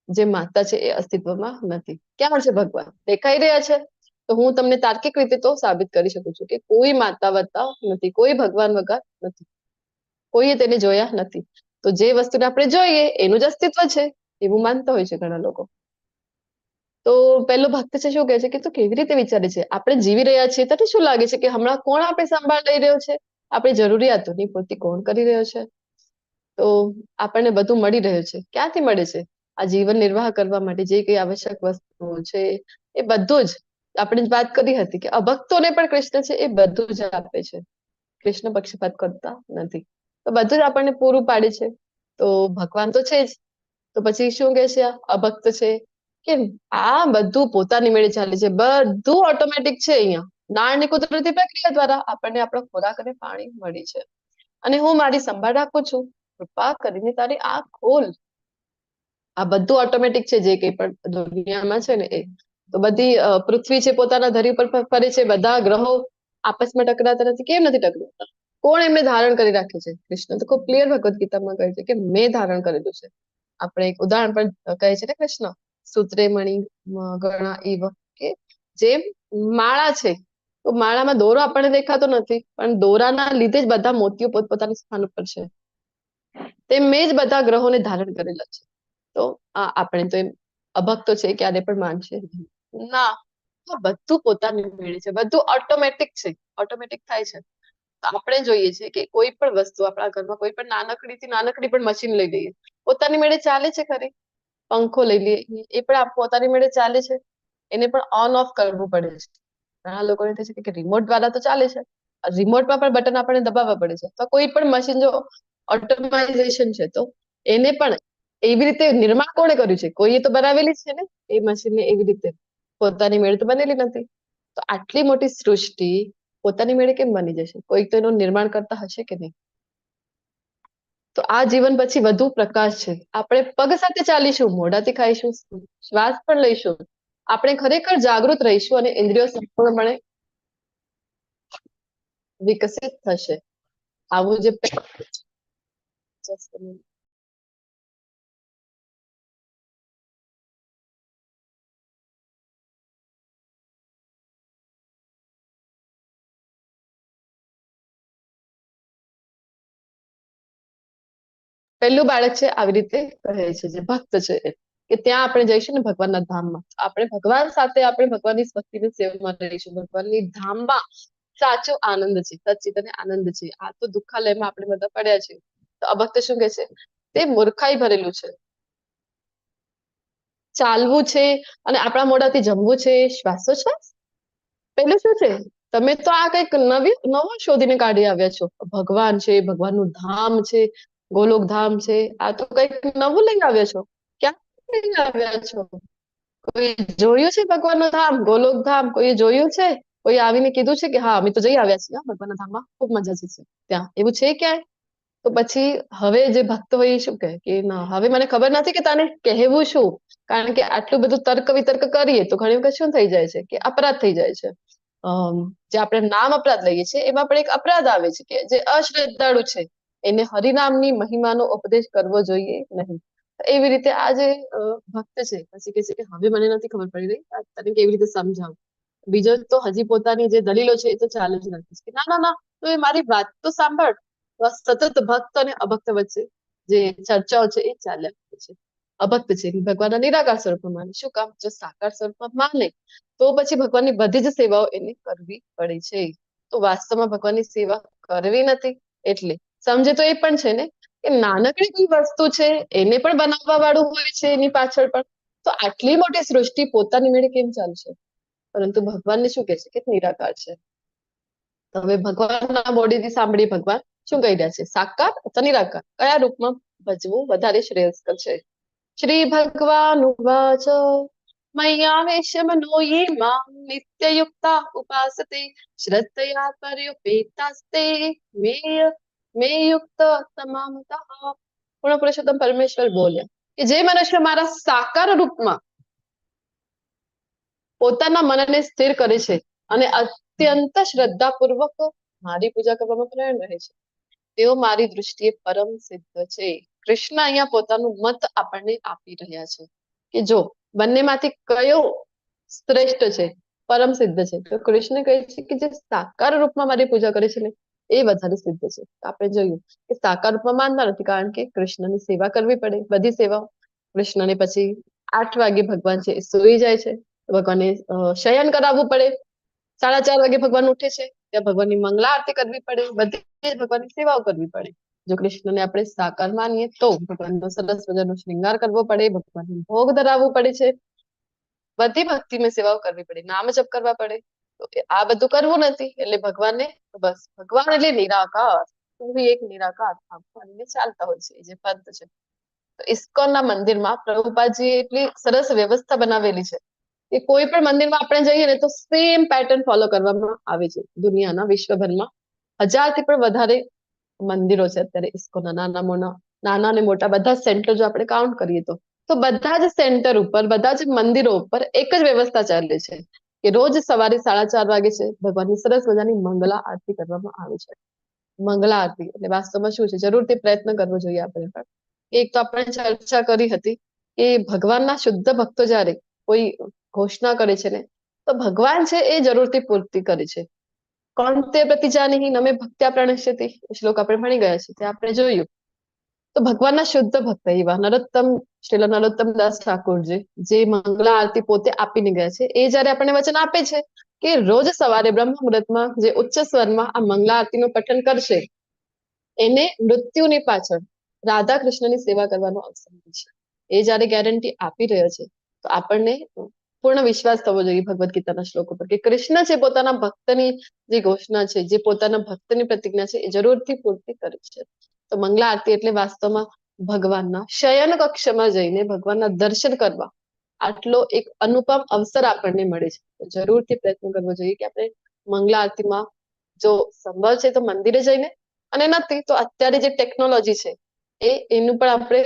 જે માતા છે એ અસ્તિત્વમાં નથી. ક્યાં છે ભગવાન? દેખાઈ રહ્યા છે. તો હું તમને તાર્કિક રીતે તો સાબિત કરી શકું છું કે કોઈ માતા વત્તા નથી, કોઈ ભગવાન વગર નથી, કોઈએ તેને જોયા નથી. તો જે વસ્તુને આપણે જોઈએ એનું જ અસ્તિત્વ છે એવું માનતા હોય છે ઘણા લોકો. તો પેલો ભક્ત છે શું કહે છે કે તું કેવી રીતે વિચારે છે? આપણે જીવી રહ્યા છીએ, તને શું લાગે છે કે હમણાં કોણ આપણે સંભાળ લઈ રહ્યો છે? આપણી જરૂરિયાતોની પૂર્તિ કોણ કરી રહ્યો છે? તો આપણને બધું મળી રહ્યું છે. ક્યાંથી મળે છે? આ જીવન નિર્વાહ કરવા માટે જે કઈ આવશ્યક વસ્તુઓ છે એ બધું જ આપણે વાત કરી હતી કે અભક્તોને પણ કૃષ્ણ છે એ બધું જ આપે છે. કૃષ્ણ પક્ષપાત કરતા નથી, તો બધું જ આપણને પૂરું પાડે છે. તો ભગવાન તો છે જ. તો પછી શું કે છે આ અભક્ત છે કે આ બધું પોતાની મેળે ચાલે છે, બધું ઓટોમેટિક છે. અહીંયા નાળની કુદરતી પ્રક્રિયા દ્વારા આપણને આપણો ખોરાક અને પાણી મળી છે અને હું મારી સંભાળ રાખું છું. કૃપા કરીને તારી આંખ ખોલ. આ બધું ઓટોમેટિક છે જે કંઈ પણ દુનિયામાં છે ને એ. તો બધી પૃથ્વી છે પોતાના ધરી પર ફરે છે, બધા ગ્રહો આપસમાં ટકરાતા નથી. કેમ નથી ટકરાતા? કોણ એમને ધારણ કરી રાખે છે? કૃષ્ણ તો ખૂબ ક્લિયર ભગવદ ગીતામાં કહે છે કે મેં ધારણ કરેલું છે. આપણે એક ઉદાહરણ પણ કહે છે ને કૃષ્ણ સૂત્રે મણિ ગણા ઇવ, કે જેમ માળા છે તો માળામાં દોરો આપણને દેખાતો નથી, પણ દોરાના લીધે જ બધા મોતીઓ પોતપોતાના સ્થાન ઉપર છે. તેમ મેં જ બધા ગ્રહોને ધારણ કરેલા છે. તો આપણે તો એમ અભક્તો છે ક્યારે પણ માનશે ના. બધું પોતાની મેળે છે, બધું ઓટોમેટિક છે, ઓટોમેટિક થાય છે. તો આપણે જોઈએ છીએ કે કોઈ પણ વસ્તુ આપણા ઘરમાં કોઈ પણ નાનકડી થી નાનકડી પણ મશીન લઈ લઈએ, પોતાની મેળે ચાલે છે ખરી. પંખો લઈ લઈએ, એ પણ પોતાની મેળે ચાલે છે. એને પણ ઓન ઓફ કરવું પડે છે. ઘણા લોકોને થાય છે કે રિમોટ દ્વારા તો ચાલે છે, રિમોટમાં પણ બટન આપણને દબાવવા પડે છે. તો કોઈ પણ મશીન જો ઓટોમાઇઝેશન છે તો એને પણ એવી રીતે નિર્માણ કોણે કર્યું છે? કોઈએ તો બનાવેલી છે ને એ મશીનને એવી રીતે. પોતાની મેળે તો બનેલી નથી. તો આટલી મોટી સૃષ્ટિ પોતાની મેળે કેમ બની જશે? કોઈ તો એનું નિર્માણ કરતા હશે કે નહીં? તો આ જીવન પછી વધુ પ્રકાશ છે. આપણે પગ સાથે ચાલીશું, મોઢાથી ખાઈશું, શ્વાસ પણ લઈશું, આપણે ખરેખર જાગૃત રહીશું અને ઇન્દ્રિયો સંપૂર્ણપણે વિકસિત થશે. આવું જે પહેલું બાળક છે આવી રીતે કહે છે, જે ભક્ત છે કે ત્યાં આપણે જઈશું ને ભગવાનના ધામમાં, આપણે ભગવાન સાથે આપણે ભગવાનની ભક્તિની સેવામાં રહીશું. ભગવાનની ધામમાં સાચો આનંદ છે, સચ્ચિત અને આનંદ છે. આ તો દુઃખાલયમાં આપણે બધા પડ્યા છે. તો અભક્ત શું કહે છે? તે મૂર્ખાઈ ભરેલું છે. ચાલવું છે અને આપણા મોઢાથી જમવું છે, શ્વાસોશ્વાસ. પેલું શું છે? તમે તો આ કઈક નવો શોધીને કાઢી આવ્યા છો. ભગવાન છે, ભગવાનનું ધામ છે, ગોલોક ધામ છે. આ તો કઈક નવું લઈ આવ્યા છો. ક્યાં લઈ આવ્યા છો? કોઈ જોયું છે ભગવાનનું ધામ, ગોલોક ધામ? કોઈ જોયું છે? કોઈ આવીને કીધું છે કે હા અમે તો જઈ આવ્યા છીએ ભગવાનના ધામમાં, ખૂબ મજા છે ત્યાં? એવું છે ક્યાંય? તો પછી હવે જે ભક્ત હોય એ શું કહે કે ના, હવે મને ખબર નથી કે તને કહેવું શું, કારણ કે આટલું બધું તર્ક વિતર્ક કરીએ તો ઘણી વખત શું થઈ જાય છે કે અપરાધ થઈ જાય છે. જે આપણે નામ અપરાધ લઈએ છીએ એમાં પણ એક અપરાધ આવે છે કે જે અશ્રદ્ધાળુ છે એને હરિનામની મહિમાનો ઉપદેશ કરવો જોઈએ નહીં. એવી રીતે આ જે ભક્ત છે પછી કહે છે કે હવે મને નથી ખબર પડી રહી, તને કેવી રીતે સમજાવું. બીજો તો હજી પોતાની જે દલીલો છે એ તો ચાલુ જ નથી કે ના ના ના, તો એ મારી વાત તો સાંભળ. સતત ભક્ત અને અભક્ત વચ્ચે જે ચર્ચાઓ છે એ ચાલ્યા કરે છે. અભક્ત છે ભગવાનના નિરાકાર સ્વરૂપમાં માને. શું કામ? જો સાકાર સ્વરૂપમાં માને તો પછી ભગવાનની બધી જ સેવાઓ એને કરવી પડે છે. તો વાસ્તવમાં ભગવાનની સેવા કરવી નથી એટલે સમજે તો એ પણ છે ને કે નાનકડી કોઈ વસ્તુ છે એને પણ બનાવવા વાળું હોય છે એની પાછળ પણ. તો આટલી મોટી સૃષ્ટિ પોતાની મેળે કેમ ચાલશે? પરંતુ ભગવાનને શું કહે છે કે નિરાકાર છે. તો હવે ભગવાનના બોડીથી સાંભળી ભગવાન શું કહી રહ્યા છે? સાકાર અથવા નિરાકાર કયા રૂપમાં ભજવું વધારે શ્રેયસ્કર છે? શ્રી ભગવાન ઉવાચ મય્યાવેશ્ય મનો યે માં નિત્યયુક્તા ઉપાસતે શ્રદ્ધયા પર્યુપેતાસ્તે મે યુક્ત તમામતઃ. પૂર્ણ પુરુષોત્તમ પરમેશ્વર બોલ્યા કે જે મનુષ્ય મારા સાકાર રૂપમાં પોતાના મનને સ્થિર કરે છે અને અત્યંત શ્રદ્ધાપૂર્વક મારી પૂજા કરવામાં પ્રયત્ન રહે છે, તેઓ મારી દૃષ્ટિએ પરમ સિદ્ધ છે. કૃષ્ણ અહીંયા પોતાનું મત આપણને આપી રહ્યા છે કે જો બંનેમાંથી કયો શ્રેષ્ઠ છે, પરમ સિદ્ધ છે? તો કૃષ્ણ કહે છે કે જે સાકાર રૂપમાં મારી પૂજા કરે છે ને એ વધારે સિદ્ધ છે. આપણે જોયું કે સાકાર રૂપમાં માનતા નથી, કારણ કે કૃષ્ણની સેવા કરવી પડે, બધી સેવાઓ. કૃષ્ણને પછી 8 વાગે ભગવાન છે એ સૂઈ જાય છે, ભગવાનને શયન કરાવવું પડે. 4:30 વાગે ભગવાન ઉઠે છે, ત્યાં ભગવાનની મંગલા આરતી કરવી પડે, બધી ભગવાનની સેવાઓ કરવી પડે. જો કૃષ્ણને આપણે સાકાર માનીએ તો ભગવાનનો સરસ મજાનો શૃંગાર કરવો પડે, ભગવાનને ભોગ ધરાવવું પડે છે, બધી ભક્તિમય સેવાઓ કરવી પડે, નામ જપ કરવા પડે. તો આ બધું કરવું નથી એટલે ભગવાનને બસ ભગવાન એટલે નિરાકાર, એક નિરાકાર માનીને ચાલતા હોય છે જે પંથ છે. તો ઇસ્કોનના મંદિરમાં પ્રભુપાદજીએ એટલી સરસ વ્યવસ્થા બનાવેલી છે કે કોઈ પણ મંદિરમાં આપણે જઈએ ને તો સેમ પેટર્ન ફોલો કરવામાં આવે છે. દુનિયાના વિશ્વભરમાં 1000 થી પણ વધારે મંદિરો છે અત્યારે ઇસ્કોનના, નાના અને મોટા બધા સેન્ટર જો આપણે કાઉન્ટ કરીએ તો બધા જ સેન્ટર ઉપર, બધા જ મંદિરો ઉપર એક જ વ્યવસ્થા ચાલે છે કે રોજ સવારે 4:30 વાગે છે ભગવાનની સરસ મજાની મંગલા આરતી કરવામાં આવે છે. મંગલા આરતી એટલે વાસ્તવમાં શું છે, જરૂરથી પ્રયત્ન કરવો જોઈએ આપણે પણ. એક તો આપણે ચર્ચા કરી હતી કે ભગવાનના શુદ્ધ ભક્તો જ્યારે કોઈ ઘોષણા કરે છે ને તો ભગવાન છે એ જરૂરથી પૂર્તિ કરે છે. કોણ તે પ્રતિજાની નમે ભક્ત્યા પ્રણશ્યતિ શ્લોક આપણે ભણી ગયા છે, ત્યાં આપણે જોયું. તો ભગવાનના શુદ્ધ ભક્ત એવા શ્રીલ નરોત્તમ દાસ ઠાકોરજી જે મંગલા આરતી પોતે આપીને ગયા છે, એ જયારે આપણને વચન આપે છે કે રોજ સવારે બ્રહ્મ મુહૂર્તમાં જે ઉચ્ચ સ્વરમાં આ મંગલા આરતીનું પઠન કરશે એને મૃત્યુની પાછળ રાધા કૃષ્ણની સેવા કરવાનો અવસર મળશે. એ જયારે ગેરંટી આપી રહ્યો છે તો આપણને પૂર્ણ વિશ્વાસ થવો જોઈએ ભગવદ ગીતાના શ્લોકો પર કે કૃષ્ણ છે પોતાના ભક્તની જે ઘોષણા છે, જે પોતાના ભક્તની પ્રતિજ્ઞા છે એ જરૂરથી પૂર્તિ કરે છે. તો મંગલા આરતી એટલે વાસ્તવમાં ભગવાનના શયન કક્ષમાં જઈને ભગવાનના દર્શન કરવા આટલો એક અનુપમ અવસર આપણને મળે છે. જરૂરથી પ્રયત્ન કરવો જોઈએ કે આપણે મંગલા આરતીમાં જો સંભવ છે તો મંદિરે જઈને, અને નથી તો અત્યારે જે ટેકનોલોજી છે એનું પણ આપણે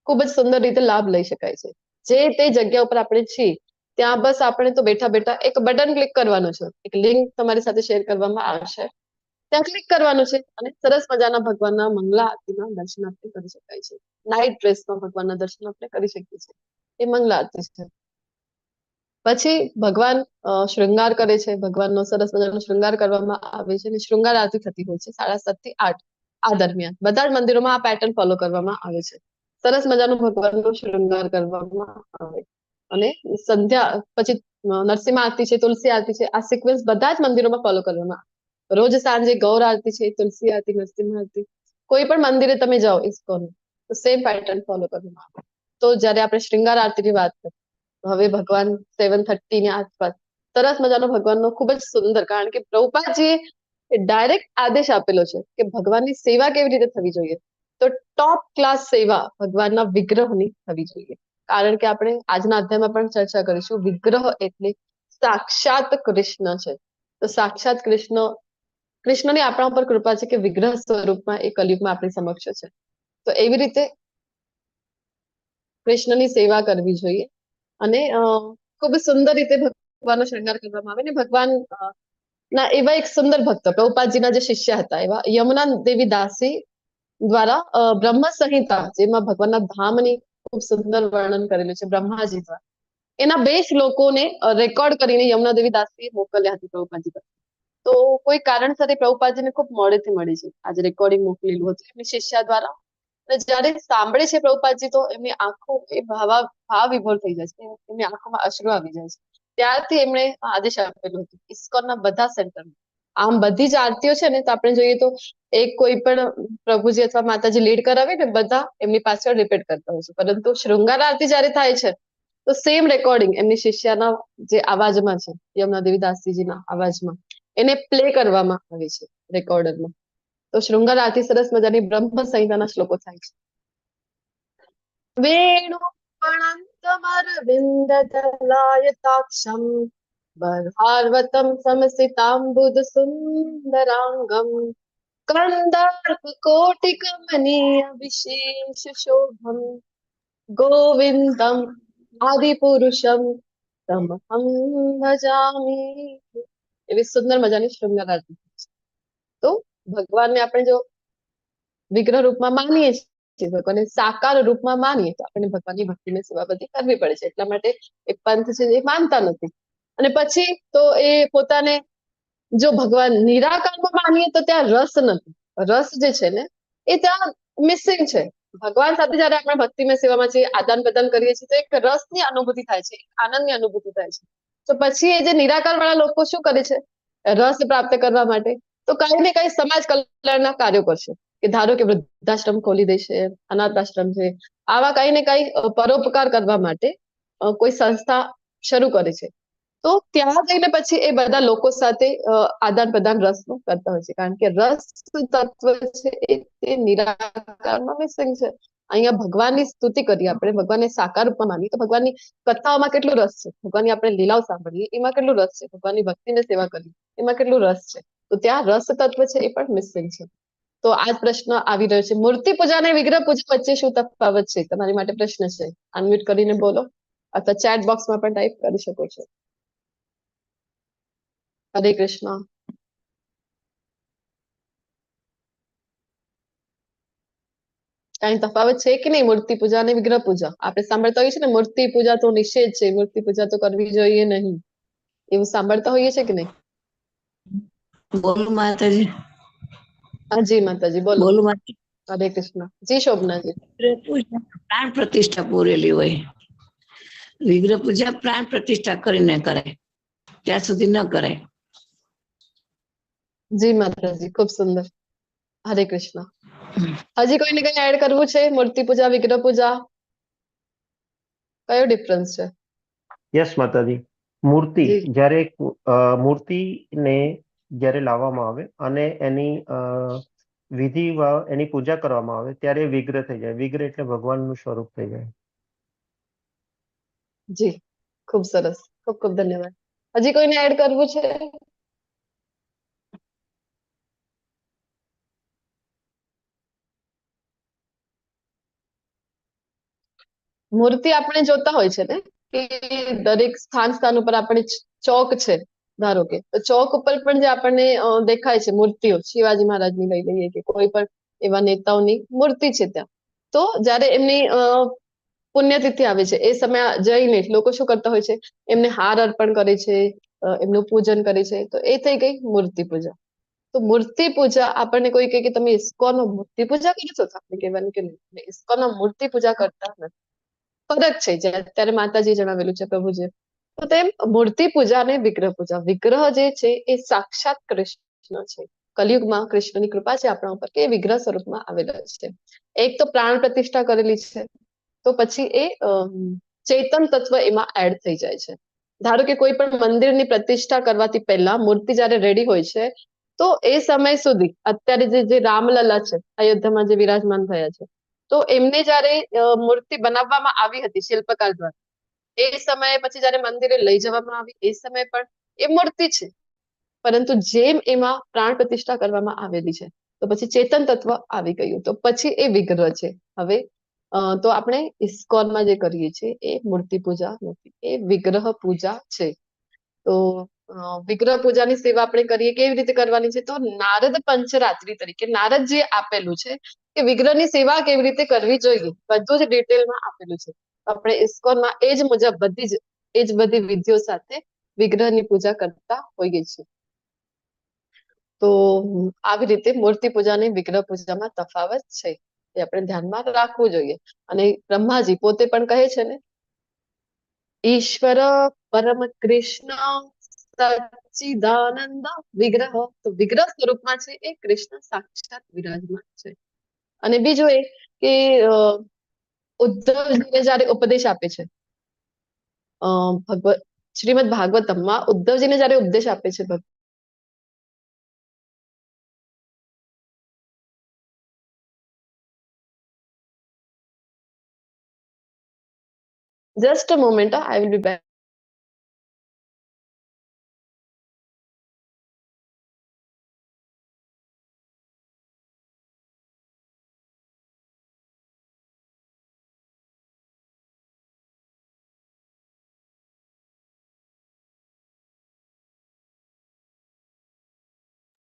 ખૂબ જ સુંદર રીતે લાભ લઈ શકાય છે. જે તે જગ્યા ઉપર આપણે છીએ ત્યાં બસ આપણે તો બેઠા બેઠા એક બટન ક્લિક કરવાનું છે, એક લિંક તમારી સાથે શેર કરવામાં આવશે, ત્યાં ક્લિક કરવાનું છે અને સરસ મજાના ભગવાનના મંગલા આરતીના દર્શન આપણે કરી શકાય છે. નાઇટ ડ્રેસમાં ભગવાનના દર્શન આપણે કરી શકીએ છીએ. એ મંગલા આરતી છે. પછી ભગવાન શૃંગાર કરે છે, ભગવાનનો સરસ મજાનો શૃંગાર કરવામાં આવે છે અને શૃંગાર આરતી થતી હોય છે 7:30 થી 8 આ દરમિયાન બધા જ મંદિરોમાં આ પેટર્ન ફોલો કરવામાં આવે છે. સરસ મજાનું ભગવાનનો શૃંગાર કરવામાં આવે અને સંધ્યા પછી નરસિંહ આરતી છે, તુલસી આરતી છે, આ સિક્વન્સ બધા જ મંદિરોમાં ફોલો કરવામાં આવે. રોજ સાંજે ગૌર આરતી છે, તુલસી આરતી, નરસિંહ આરતી, કોઈ પણ મંદિરે તમે જાઓ ઇસ્કોન તો સેમ પેટર્ન ફોલો કરવામાં આવે. તો જયારે આપણે શૃંગાર આરતીની વાત કરીએ હવે ભગવાન 7:30 ની આસપાસ સરસ મજાનો ભગવાનનો ખૂબ જ સુંદર, કારણ કે પ્રભુપાદજીએ ડાયરેક્ટ આદેશ આપેલો છે કે ભગવાનની સેવા કેવી રીતે થવી જોઈએ. તો ટોપ ક્લાસ સેવા ભગવાનના વિગ્રહની થવી જોઈએ. કારણ કે આપણે આજના અધ્યાયમાં પણ ચર્ચા કરીશું, વિગ્રહ એટલે સાક્ષાત કૃષ્ણ છે. તો સાક્ષાત કૃષ્ણની આપણા ઉપર કૃપા છે કે વિગ્રહ સ્વરૂપમાં એ કલયુગમાં આપણી સમક્ષ છે. તો એવી રીતે કૃષ્ણની સેવા કરવી જોઈએ અને ખૂબ સુંદર રીતે ભગવાનનો શૃંગાર કરવામાં આવે ને ભગવાન ના એવા એક સુંદર ભક્ત પ્રભુપાદજીના જે શિષ્ય હતા એવા યમુના દેવી દાસી દ્વારા બ્રહ્મ સંહિતા, જેમાં ભગવાનના ધામની ખૂબ સુંદર વર્ણન કરેલું છે બ્રહ્માજી દ્વારા, એના 2 શ્લોકોને રેકોર્ડ કરીને યમુના દેવી દાસીએ મોકલ્યા હતી પ્રભુપાદજી પર. તો કોઈ કારણસર પ્રભુપાદજીને ખૂબ મોડેથી મળી છે આજે રેકોર્ડિંગ મોકલેલું હતું એમની શિષ્ય દ્વારા. જયારે સાંભળે છે પ્રભુપાદજી તો એમની આંખો એ ભાવ વિભોર થઈ જાય છે, એમની આંખોમાં અશ્રુ આવી જાય છે. ત્યારથી એમણે આદેશ આપેલો હતો ઇસ્કોનના બધા સેન્ટરમાં. આમ બધી જ આરતીઓ છે ને તો આપણે જોઈએ તો એક કોઈ પણ પ્રભુજી અથવા માતાજી લીડ કરાવે ને બધા એમની પાછળ રિપીટ કરતા હોય છે, પરંતુ શૃંગાર આરતી જયારે થાય છે તો સેમ રેકોર્ડિંગ એમની શિષ્યના જે અવાજમાં છે, યમુના દેવી દાસીજીના અવાજમાં એને પ્લે કરવામાં આવે છે રેકોર્ડરમાં. તો શૃંગાર આરતી સરસ મજાની બ્રહ્મ સંહિતાના શ્લોકો થાય છે. વેણુ પણંતમરવિંદદલાયતાક્ષમ બર્હાર્વતમ સમસિતાંબુદ સુંદરાંગમ કંદાર્કકોટિકમનીય વિશેષ શોભમ ગોવિંદમ આદિપુરુષમ તમહં ભજામી. એવી સુંદર મજાની શૃંગાર આરતી. તો ભગવાનને આપણે જો વિગ્રહ રૂપમાં માનીએ છીએ, ભગવાનને સાકાર રૂપમાં માનીએ તો આપણે ભગવાનની ભક્તિને સેવા બધી કરવી પડે છે. એટલા માટે એક પંથ છે એ માનતા નથી અને પછી તો એ પોતાને જો ભગવાન નિરાકારમાં માનીએ તો ત્યાં રસ નથી. રસ જે છે ને એ ત્યાં મિસિંગ છે. ભગવાન સાથે જયારે આપણે ભક્તિમય સેવામાં છીએ, આદાન પ્રદાન કરીએ છીએ તો એક રસની અનુભૂતિ થાય છે, આનંદની અનુભૂતિ થાય છે. તો પછી એ જે નિરાકાર વાળા લોકો શું કરે છે રસ પ્રાપ્ત કરવા માટે, તો કઈ ને કઈ સમાજ કલ્યાણના કાર્યો કરશે કે ધારો કે વૃદ્ધાશ્રમ ખોલી દેશે, અનાથ આશ્રમ છે, આવા કઈ ને કઈ પરોપકાર કરવા માટે કોઈ સંસ્થા શરૂ કરે છે. તો ત્યાં જઈને પછી એ બધા લોકો સાથે આદાન પ્રદાન રસનું કરતા હોય છે, કારણ કે રસ તત્વ છે એ નિરાકારમાં મિસિંગ છે. અહીંયા ભગવાનની સ્તુતિ કરીએ આપણે, ભગવાનને સાકાર રૂપમાં માનીએ તો ભગવાનની કથાઓમાં કેટલો રસ છે, ભગવાનની આપણે લીલાઓ સાંભળીએ એમાં કેટલું રસ છે, ભગવાનની ભક્તિને સેવા કરીએ એમાં કેટલું રસ છે. તો ત્યાં રસ તત્વ છે એ પણ મિસિંગ છે. તો આ પ્રશ્ન આવી રહ્યો છે, મૂર્તિ પૂજા અને વિગ્રહ પૂજા વચ્ચે શું તફાવત છે? તમારી માટે પ્રશ્ન છે, અનમ્યુટ કરીને બોલો અથવા ચેટ બોક્સમાં પણ ટાઈપ કરી શકો છો. હરે કૃષ્ણ. કઈ તફાવત છે કે નહીં મૂર્તિ પૂજા અને વિગ્રહ પૂજા? આપણે સાંભળતા હોઈએ છીએ ને મૂર્તિ પૂજા તો નિષેધ છે, મૂર્તિ પૂજા તો કરવી જોઈએ નહીં, એવું સાંભળતા હોઈએ છે કે નહીં? બોલું માતાજી? જી માતાજી બોલો. બોલું માતાજી? હરે કૃષ્ણ. જી શોભનાજી. પ્રાણ પ્રતિષ્ઠા પૂરેલી હોય. વિગ્રહ પૂજા પ્રાણ પ્રતિષ્ઠા કરીને કરાય, ત્યાં સુધી ન કરાય. જી માતાજી, ખૂબ સુંદર. હરે કૃષ્ણ. હજી કોઈને કઈ એડ કરવું છે? મૂર્તિ પૂજા વિગ્રહ પૂજા કયો ડિફરન્સ છે? યસ માતાજી. મૂર્તિ જી જ્યારે મૂર્તિને જ્યારે લાવવામાં આવે અને એની એની પૂજા કરવામાં આવે ત્યારે વિગ્રહ થઈ જાય. વિગ્રહ એટલે ભગવાનનું સ્વરૂપ થઈ જાય. જી ખૂબ સરસ, ખૂબ ખૂબ ધન્યવાદ. હજી કોઈને એડ કરવું છે? મૂર્તિ આપણે જોતા હોય છે ને કે દરેક સ્થાન ઉપર આપણે ચોક છે ધારો કે, તો ચોક ઉપર પણ જે આપણને દેખાય છે મૂર્તિઓ, શિવાજી મહારાજની લઈ લઈએ કે કોઈ પણ એવા નેતાઓની મૂર્તિ છે ત્યાં. તો જયારે એમની પુણ્યતિથિ આવે છે એ સમયે જઈને લોકો શું કરતા હોય છે, એમને હાર અર્પણ કરે છે, એમનું પૂજન કરે છે. તો એ થઈ ગઈ મૂર્તિ પૂજા. તો મૂર્તિ પૂજા આપણને કોઈ કહે કે તમે ઇસ્કોનમાં મૂર્તિ પૂજા કરો છો, તો આપણે કહેવાનું કે નહીં, ઇસ્કોનમાં મૂર્તિ પૂજા કરતા નથી. ફરક છે, જે અત્યારે માતાજી જણાવેલું છે પ્રભુજી. તો તેમ મૂર્તિ પૂજા અને વિગ્રહ પૂજા, વિગ્રહ જે છે એ સાક્ષાત કૃષ્ણ છે. કલયુગમાં કૃષ્ણની કૃપા છે આપણા ઉપર કે એ વિગ્રહ સ્વરૂપમાં આવેલા છે. એક તો પ્રાણ પ્રતિષ્ઠા કરેલી છે, તો પછી એ ચેતન તત્વ એમાં એડ થઈ જાય છે. ધારો કે કોઈ પણ મંદિરની પ્રતિષ્ઠા કરવાથી પહેલા મૂર્તિ જયારે રેડી હોય છે, તો એ સમય સુધી અત્યારે જે રામલલા છે અયોધ્યામાં જે વિરાજમાન થયા છે, તો એમને જયારે મૂર્તિ બનાવવામાં આવી હતી શિલ્પકાર દ્વારા, એ સમયે પછી જયારે મંદિરે લઈ જવામાં આવી એ સમયે પણ એ મૂર્તિ છે, પરંતુ જેમ એમાં પ્રાણ પ્રતિષ્ઠા કરવામાં આવેલી છે, તો પછી ચેતન તત્વ આવી ગયું, તો પછી એ વિગ્રહ છે. હવે તો આપણે ઇસ્કોનમાં જે કરીએ છીએ એ મૂર્તિ પૂજા નથી, એ વિગ્રહ પૂજા છે. તો વિગ્રહ પૂજાની સેવા આપણે કરીએ, કેવી રીતે કરવાની છે? તો નારદ પંચરાત્રી તરીકે નારદજીએ આપેલું છે કે વિગ્રહની સેવા કેવી રીતે કરવી જોઈએ, બધું જ ડિટેલમાં આપેલું છે. આપણે ઇસ્કોનમાં એ જ મુજબ બધી વિધિઓ સાથે વિગ્રહની પૂજા કરતા હોઈએ છીએ. તો આવી રીતે મૂર્તિ પૂજા અને વિગ્રહ પૂજામાં તફાવત છે, એ આપણે ધ્યાનમાં રાખવું જોઈએ. અને બ્રહ્માજી પોતે પણ કહે છે ને, ઈશ્વર પરમ કૃષ્ણ સચ્ચિદાનંદ વિગ્રહ, તો વિગ્રહ સ્વરૂપમાં છે એ કૃષ્ણ સાક્ષાત વિરાજમાન છે. અને બીજું એ કે ઉદ્ધવજીને જયારે ઉપદેશ આપે છે, શ્રીમદ ભાગવતમમાં ઉદ્ધવજીને જયારે ઉપદેશ આપે છે just a moment, I will be back.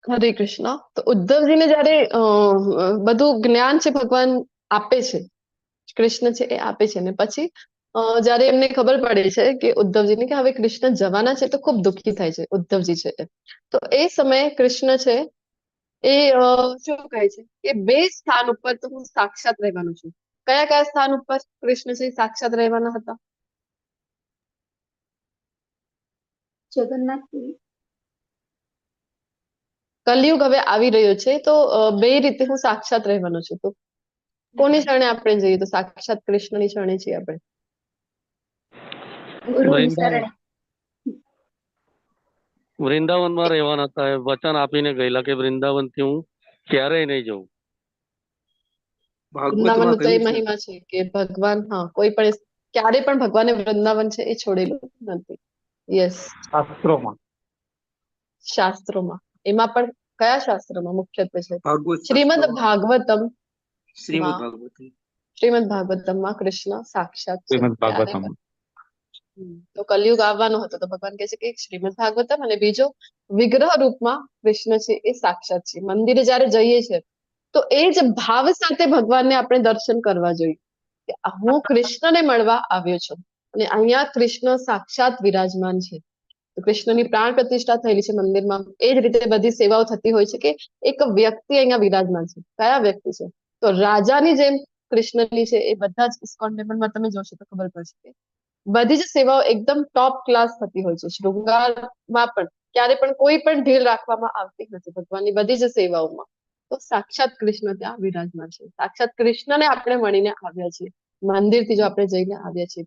હરે કૃષ્ણ. તો ઉદ્ધવજીને જયારે બધું જ્ઞાન છે ભગવાન આપે છે, કૃષ્ણ છે એ આપે છે, ને પછી જયારે એમને ખબર પડે છે કે ઉદ્ધવજીને કે હવે કૃષ્ણ જવાના છે, તો ખૂબ દુઃખી થાય છે ઉદ્ધવજી છે એ. તો એ સમયે કૃષ્ણ છે એ શું કહે છે કે બે સ્થાન ઉપર તો હું સાક્ષાત રહેવાનું છું. કયા કયા સ્થાન ઉપર કૃષ્ણ છે સાક્ષાત રહેવાના હતા? જગન્નાથપુરી. કલયુગ હવે આવી રહ્યો છે, તો બે રીતે હું સાક્ષાત રહેવાનો છું. તો કોની શરણે આપણે જઈએ? તો સાક્ષાત કૃષ્ણની શરણે છીએ આપણે. ગુરુની શરણે. વૃંદાવનમાં રહેવાના હતા, વચન આપીને ગયેલા કે વૃંદાવન થી હું ક્યારેય નહીં જઉં. વૃંદાવન તો એ મહિમા છે કે ભગવાન કોઈ પણ ક્યારે પણ ભગવાને વૃંદાવન છે એ છોડેલું નથી. યસ, શાસ્ત્રોમાં. એમાં પણ કયા શાસ્ત્રોમાં મુખ્યત્વે છે? શ્રીમદ ભાગવતમ. શ્રીમદ ભાગવતમમાં કૃષ્ણ સાક્ષાત છે. તો કલયુગ આવવાનો હતો, તો ભગવાન કહે છે કે શ્રીમદ ભાગવતમ, અને બીજો વિગ્રહ રૂપમાં કૃષ્ણ છે એ સાક્ષાત છે. મંદિરે જયારે જઈએ છીએ, તો એ જ ભાવ સાથે ભગવાનને આપણે દર્શન કરવા જોઈએ કે હું કૃષ્ણને મળવા આવ્યો છું, અને અહીંયા કૃષ્ણ સાક્ષાત વિરાજમાન છે. તો કૃષ્ણની પ્રાણ પ્રતિષ્ઠા થયેલી છે મંદિરમાં. એ જ રીતે બધી સેવાઓ થતી હોય છે કે એક વ્યક્તિ અહીંયા વિરાજમાન છે. કયા વ્યક્તિ છે? તો રાજાની જેમ કૃષ્ણની છે. એ બધા જ ઇસ્કોન ટેમ્પલમાં તમે જોશો તો ખબર પડશે કે બધી જ સેવાઓ એકદમ ટોપ ક્લાસ થતી હોય છે. શૃંગારમાં પણ ક્યારે પણ કોઈ પણ ઢીલ રાખવામાં આવતી નથી ભગવાનની બધી જ સેવાઓમાં. તો સાક્ષાત કૃષ્ણ ત્યાં વિરાજમાન છે. સાક્ષાત કૃષ્ણને આપણે મળીને આવ્યા છીએ મંદિરથી, જો આપણે જઈને આવ્યા છીએ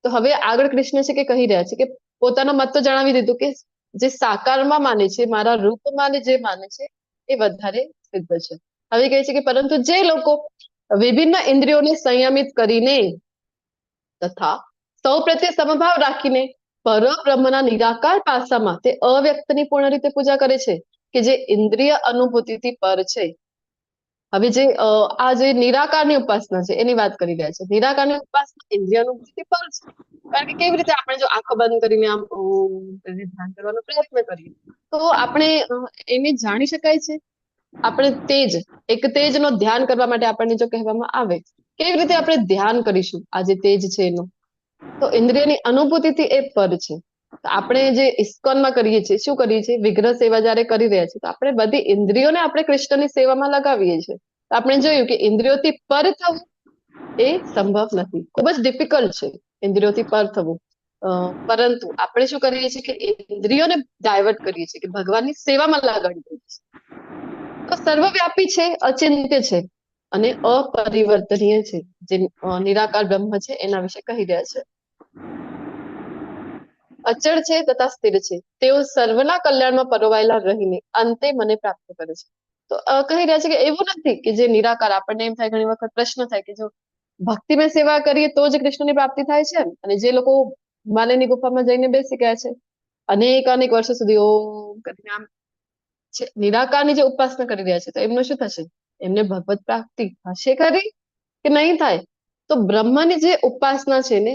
તો હવે આગળ કૃષ્ણ છે કે કહી રહ્યા છે કે પોતાનો મત તો જણાવી દીધું કે જે સાકારમાં માને છે, મારા રૂપમાં જે માને છે એ વધારે સિદ્ધ છે. હવે કહે છે કે પરંતુ જે લોકો વિભિન્ન ઇન્દ્રિયોને સંયમિત કરીને તથા સૌ પ્રત્યે સમભાવ રાખીને પરબ્રહ્મના નિરાકાર પાસામાં તે અવ્યક્તની પૂર્ણ રીતે પૂજા કરે છે, કે જે ઇન્દ્રિય અનુભૂતિથી પર છે, હવે જે આ જે નિરાકારની ઉપાસના છે એની વાત કરી રહ્યા છે. નિરાકારની ઉપાસના ઇન્દ્રિય અનુભૂતિ પર છે. કારણ કે કેવી રીતે આપણે જો આંખો બંધ કરીને આમ ઓમ કરીને ધ્યાન કરવાનો પ્રયત્ન કરીએ તો આપણે એને જાણી શકાય છે. આપણે એક તેજનો ધ્યાન કરવા માટે આપણને જો કહેવામાં આવે કેવી રીતે આપણે ધ્યાન કરીશું આ જે તેજ છે એનું, તો ઇન્દ્રિયની અનુભૂતિથી એ પર છે. તો આપણે જે ઇસ્કોનમાં કરીએ છીએ, શું કરીએ છીએ? વિગ્રહ સેવા જયારે કરી રહ્યા છીએ તો આપણે બધી ઇન્દ્રિયોને આપણે કૃષ્ણની સેવામાં લગાવીએ છીએ. તો આપણે જોયું કે ઇન્દ્રિયોથી પર થવું એ સંભવ નથી, ખૂબ જ ડિફિકલ્ટ છે ઇન્દ્રિયોથી પર થવું. પરંતુ આપણે શું કરીએ છીએ કે ઇન્દ્રિયોને ડાયવર્ટ કરીએ છીએ કે ભગવાનની સેવામાં લગાડી દઈએ છીએ. તો સર્વવ્યાપી છે, અચિંત્ય છે અને અપરિવર્તનીય છે. જે નિરાકાર બ્રહ્મ છે એના વિશે કહી રહ્યા છે. અચળ છે તથા સ્થિર છે, તેઓ સર્વના કલ્યાણમાં પરોવાયેલા રહીને અંતે મને પ્રાપ્ત કરે છે. તો કહી રહ્યા છે કે એવું નથી કે જે નિરાકાર, આપણને એમ થાય ઘણી વખત પ્રશ્ન થાય કે જો ભક્તિમય સેવા કરીએ તો જ કૃષ્ણની પ્રાપ્તિ થાય છે, અને જે લોકો હિમાલયની ગુફામાં જઈને બેસી ગયા છે અનેક વર્ષો સુધી ઓમ કરીને આમ નિરાકારની જે ઉપાસના કરી રહ્યા છે તો એમનું શું થશે? એમને ભગવત પ્રાપ્તિ થશે ખરી કે નહીં થાય? તો બ્રહ્મની જે ઉપાસના છે ને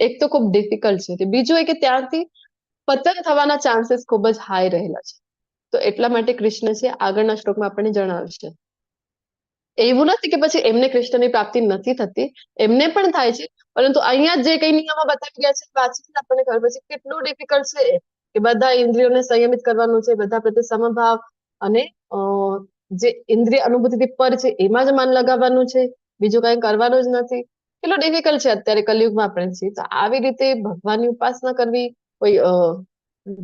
એક તો ખૂબ ડિફિકલ્ટ છે, બીજું એ કે ત્યાંથી પતન થવાના ચાન્સીસ ખૂબ જ હાઈ રહેલા છે. તો એટલા માટે કૃષ્ણ છે આગળના શ્લોકમાં આપણને જણાવશે. એવું નથી કે પછી એમને કૃષ્ણની પ્રાપ્તિ નથી થતી, એમને પણ થાય છે, પરંતુ અહીંયા જે કઈ નિયમો બતાવી ગયા છે વાંચીને આપણને ખબર પડશે કેટલું ડિફિકલ્ટ છે કે બધા ઇન્દ્રિયોને સંયમિત કરવાનું છે, બધા પ્રત્યે સમભાવ અને જે ઇન્દ્રિય અનુભૂતિથી પર છે એમાં જ મન લગાવવાનું છે, બીજું કઈ કરવાનું જ નથી. કેટલું ડિફિકલ્ટ છે અત્યારે કલયુગમાં આપણે છીએ. તો આવી રીતે ભગવાનની ઉપાસના કરવી કોઈ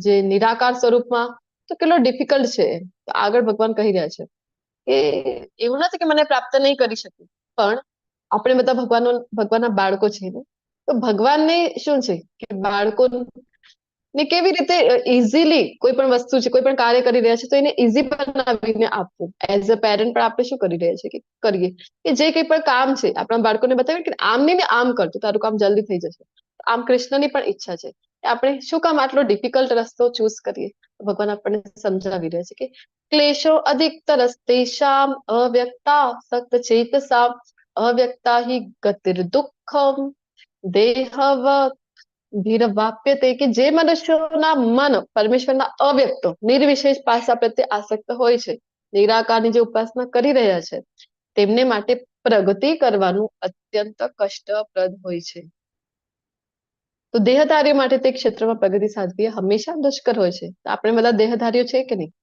જે નિરાકાર સ્વરૂપમાં તો કેટલો ડિફિકલ્ટ છે. તો આગળ ભગવાન કહી રહ્યા છે કે એવું નથી કે મને પ્રાપ્ત નહીં કરી શકું, પણ આપણે બધા ભગવાનના બાળકો છીએ ને, તો ભગવાનને શું છે કે બાળકો ને કેવી રીતે ઇઝીલી કોઈ પણ વસ્તુ છે, કોઈ પણ કાર્ય કરી રહ્યા છે તો એને ઇઝી બનાવીને આપવું. એઝ અ પેરેન્ટ પણ આપણે શું કરી રહ્યા છે કે કરીએ કે જે કંઈ પણ કામ છે આપણા બાળકોને બતાવીએ કે આમ નહીં ને આમ કર તો તારું કામ જલ્દી થઈ જશે. આમ કૃષ્ણની પણ ઈચ્છા છે કે આપણે શું કામ આટલો ડિફિકલ્ટ રસ્તો ચૂઝ કરીએ? ભગવાન આપણને સમજાવી રહ્યા છે કે ક્લેશો અધિકતર તેષામ અવ્યક્તા સક્ત ચેતસા અવ્યક્તા હિ ગતિર દુઃખમ દેહવ ધીરવાપ્યતે, કે જે મનુષ્યોના મન પરમેશ્વરના અવ્યક્ત નિર્વિશેષ પાસા પ્રત્યે આસક્ત હોય છે, નિરાકારની જે ઉપાસના કરી રહ્યા છે તેમને માટે પ્રગતિ કરવાનું અત્યંત કષ્ટપ્રદ હોય છે. તો દેહધારીઓ માટે તે ક્ષેત્રમાં પ્રગતિ સાધવી હંમેશા દુષ્કર હોય છે. તો આપણે બધા દેહધારીઓ છે કે નહીં?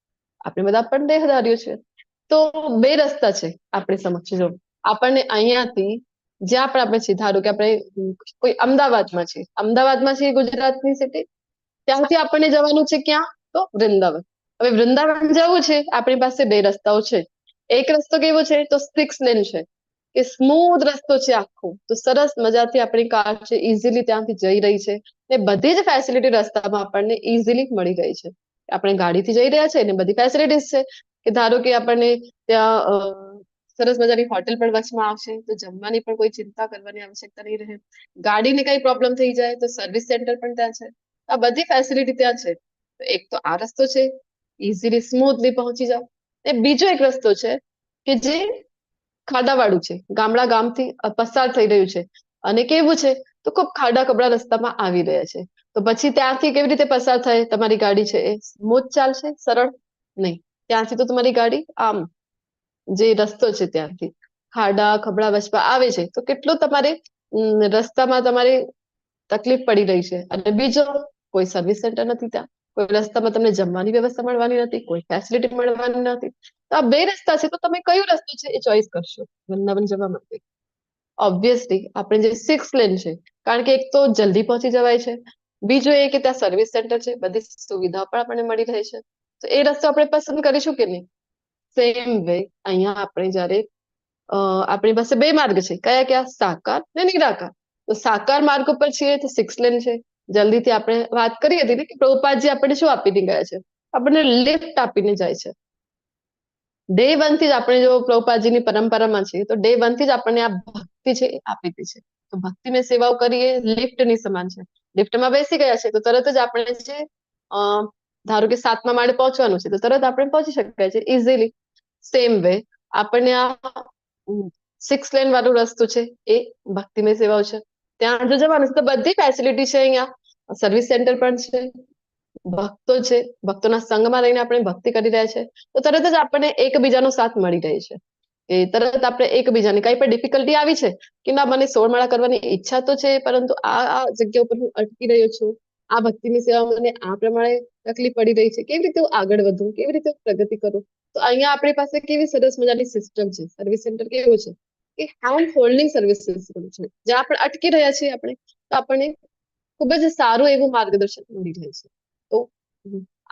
આપણે બધા પણ દેહધારીઓ છે. તો બે રસ્તા છે આપણે સમક્ષ. જો આપણને અહીંયાથી જ્યાં પણ આપણે છીએ, ધારો કે આપણે કોઈ અમદાવાદમાં છીએ, છીએ ગુજરાતની સિટી, ત્યાંથી આપણને જવાનું છે ક્યાં? તો વૃંદાવન. હવે વૃંદાવન જવું છે, આપણી પાસે બે રસ્તાઓ છે. એક રસ્તો કેવો છે? તો 6 લેન છે, કે સ્મૂથ રસ્તો છે આખો. તો સરસ મજાથી આપણી કાર છે ઇઝીલી ત્યાંથી જઈ રહી છે, ને બધી જ ફેસિલિટી રસ્તામાં આપણને ઇઝીલી મળી રહી છે. આપણે ગાડીથી જઈ રહ્યા છે ને બધી ફેસિલિટીઝ છે, કે ધારો કે આપણને ત્યાં સરસ મજાની હોટેલ પણ વચમાં આવશે, તો જમવાની પણ કોઈ ચિંતા કરવાની આવશ્યકતા નહીં રહે. ગાડીને કઈ પ્રોબ્લેમ થઈ જાય તો સર્વિસ સેન્ટર પણ ત્યાં છે. આ બધી ફેસિલિટી ત્યાં છે. તો એક તો આ રસ્તો છે, ઇઝીલી સ્મૂથલી પહોંચી જાઓ. ને બીજો એક રસ્તો છે કે જે ખાડાવાળું છે, ગામથી પસાર થઈ રહ્યું છે, અને કેવું છે તો ખૂબ ખાડા કબડા રસ્તામાં આવી રહ્યા છે. તો પછી ત્યાંથી કેવી રીતે પસાર થાય? તમારી ગાડી છે એ સ્મૂથ ચાલશે? સરળ નહીં. ત્યાંથી તો તમારી ગાડી આમ જે રસ્તો છે ત્યાંથી ખાડા ખબડા વચમાં આવે છે, તો કેટલું તમારે રસ્તામાં તમારે તકલીફ પડી રહી છે. અને બીજો, કોઈ સર્વિસ સેન્ટર નથી ત્યાં, કોઈ રસ્તામાં તમને જમવાની વ્યવસ્થા મળવાની નથી, કોઈ ફેસિલિટી મળવાની નથી. તો આ બે રસ્તા છે, તો તમે કયો રસ્તો છે એ ચોઈસ કરશો વૃંદાવન જવા માટે? ઓબ્વિયસલી આપણે જે 6 લેન છે, કારણ કે એક તો જલ્દી પહોંચી જવાય છે, બીજું એ કે ત્યાં સર્વિસ સેન્ટર છે, બધી સુવિધાઓ પણ આપણને મળી રહે છે. તો એ રસ્તો આપણે પસંદ કરીશું કે નહીં? સેમ વે અહીંયા આપણે જયારે આપણી પાસે બે માર્ગ છે, કયા? સાકાર ને નિરાકાર. તો સાકાર માર્ગ ઉપર છીએ તો 6 લેન છે. જલ્દીથી આપણે વાત કરી હતી ને કે પ્રભુપાદજી આપણને શું આપીને ગયા છે? આપણને લિફ્ટ આપીને જાય છે. ડે 1 થી જ આપણે જો પ્રભુપાદજીની પરંપરામાં છીએ તો ડે 1 થી જ આપણને આ ભક્તિ છે એ આપી હતી છે. તો ભક્તિમય સેવાઓ કરીએ લિફ્ટની સમાન છે. લિફ્ટમાં બેસી ગયા છે તો તરત જ આપણે છે ધારો કે 7મા માળે પહોંચવાનું છે તો તરત આપણે પહોંચી શકાય છે ઇઝીલી. સેમ વે આપણને આ 6 લેન વાળું રસ્તો છે એ ભક્તિમય સેવાઓ છે. ત્યાં જો જવાનું છે તો બધી ફેસિલિટી છે. અહીંયા સર્વિસ સેન્ટર પણ છે, ભક્તો છે, ભક્તોના સંઘમાં રહીને આપણે ભક્તિ કરી રહ્યા છે. તો તરત જ આપણને એકબીજાનો સાથ મળી રહે છે. કે તરત આપણે એકબીજાને કઈ પણ ડિફિકલ્ટી આવી છે કે ના મને 16 માળા કરવાની ઈચ્છા તો છે, પરંતુ આ જગ્યા ઉપર હું અટકી રહ્યો છું, આ ભક્તિની સેવા મને આ પ્રમાણે તકલીફ પડી રહી છે, કેવી રીતે હું આગળ વધું, કેવી રીતે પ્રગતિ કરું. તો અહીંયા આપણી પાસે કેવી સરસ મજાની સિસ્ટમ છે. સર્વિસ સેન્ટર કેવું છે કે હેન્ડ હોલ્ડિંગ સર્વિસ સિસ્ટમ છે. જ્યાં આપણે અટકી રહ્યા છીએ આપણે, તો આપણને ખૂબ જ સારું એવું માર્ગદર્શન મળી રહે છે. તો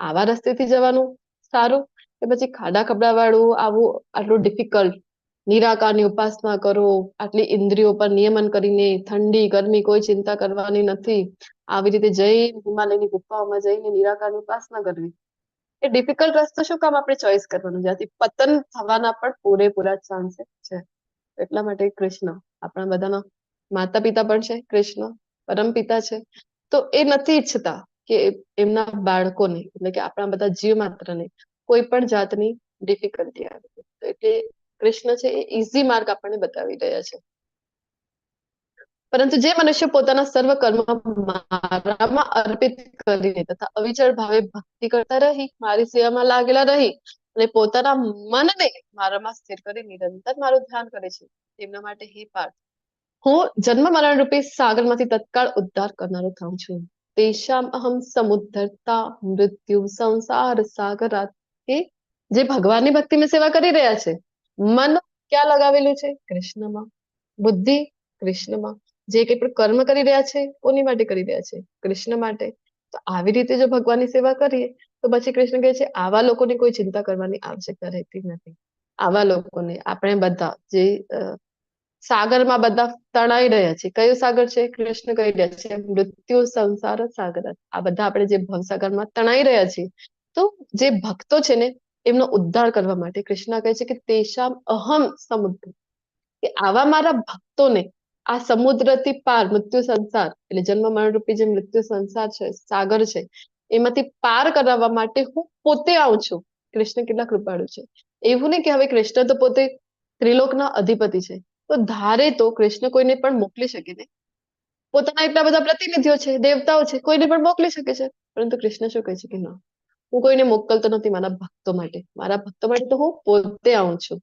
આવા રસ્તેથી જવાનું સારું કે પછી ખાડા ખબડા વાળું આવું આટલું ડિફિકલ્ટ નિરાકારની ઉપાસના કરો, આટલી ઇન્દ્રિયો પર નિયમન કરીને, ઠંડી ગરમી કોઈ ચિંતા કરવાની નથી, આવી રીતે જઈ હિમાલયની ગુફાઓમાં જઈને નિરાકારની ઉપાસના કરવી, એ ડિફિકલ્ટ રસ્તો શું કામ આપણે ચોઈસ કરવાનું, જ્યાંથી પતન થવાના પણ પૂરેપૂરા ચાન્સ છે. એટલા માટે કૃષ્ણ આપણા બધાના માતા પિતા પણ છે, કૃષ્ણ પરમ પિતા છે. તો એ નથી ઈચ્છતા કે એમના બાળકોને એટલે કે આપણા બધા જીવ માત્રને કોઈ પણ જાતની ડિફિકલ્ટી આવે. એટલે કૃષ્ણ છે એ ઈઝી માર્ગ આપણને બતાવી રહ્યા છે. પરંતુ જે મનુષ્ય પોતાના સર્વ કર્મ મારામાં અર્પિત કરીને તથા અવિચળ ભાવે ભક્તિ કરતા રહી, મારી સેવામાં લાગેલા રહી અને પોતાના મનને મારામાં સ્થિર કરી નિરંતર મારું ધ્યાન કરે છે, તેમના માટે હે પાર્થ, હું જન્મ મરણ રૂપી સાગરમાંથી તત્કાળ ઉદ્ધાર કરનારો થાઉં છું. તેષામ અહમ સમુદ્ધરતા મૃત્યુ સંસાર સાગરાત. કે જે ભગવાનની ભક્તિમાં સેવા કરી રહ્યા છે, મન ક્યાં લગાવેલું છે? કૃષ્ણમાં. બુદ્ધિ કૃષ્ણમાં. જે કંઈ પણ કર્મ કરી રહ્યા છે કોની માટે કરી રહ્યા છે? કૃષ્ણ માટે. તો આવી રીતે જો ભગવાનની સેવા કરીએ તો પછી કૃષ્ણ કહે છે આવા લોકોને કોઈ ચિંતા કરવાની આવશ્યકતા રહેતી નથી. આવા લોકોને આપણે બધા જે સાગરમાં બધા તણાઈ રહ્યા છે, કયો સાગર છે? કૃષ્ણ કહી રહ્યા છે મૃત્યુ સંસાર સાગર. આ બધા આપણે જે ભવસાગરમાં તણાઈ રહ્યા છીએ, તો જે ભક્તો છે ને એમનો ઉદ્ધાર કરવા માટે કૃષ્ણ કહે છે કે તેષામ અહમ સમુદ્ર, કે આવા મારા ભક્તોને આ સમુદ્રથી પાર મૃત્યુ સંસાર એટલે જન્મ મરણ રૂપી જે મૃત્યુ સંસાર છે, સાગર છે, એમાંથી પાર કરાવવા માટે હું પોતે આવું છું. કૃષ્ણ કેટલા કૃપાળુ છે. એવું નહીં કે હવે કૃષ્ણ તો પોતે ત્રિલોકના અધિપતિ છે, તો ધારે તો કૃષ્ણ કોઈને પણ મોકલી શકે ને. પોતાના એટલા બધા પ્રતિનિધિઓ છે, દેવતાઓ છે, કોઈને પણ મોકલી શકે છે. પરંતુ કૃષ્ણ શું કહે છે કે ના, હું કોઈને મોકલતો નથી મારા ભક્તો માટે. મારા ભક્તો માટે તો હું પોતે આવું છું.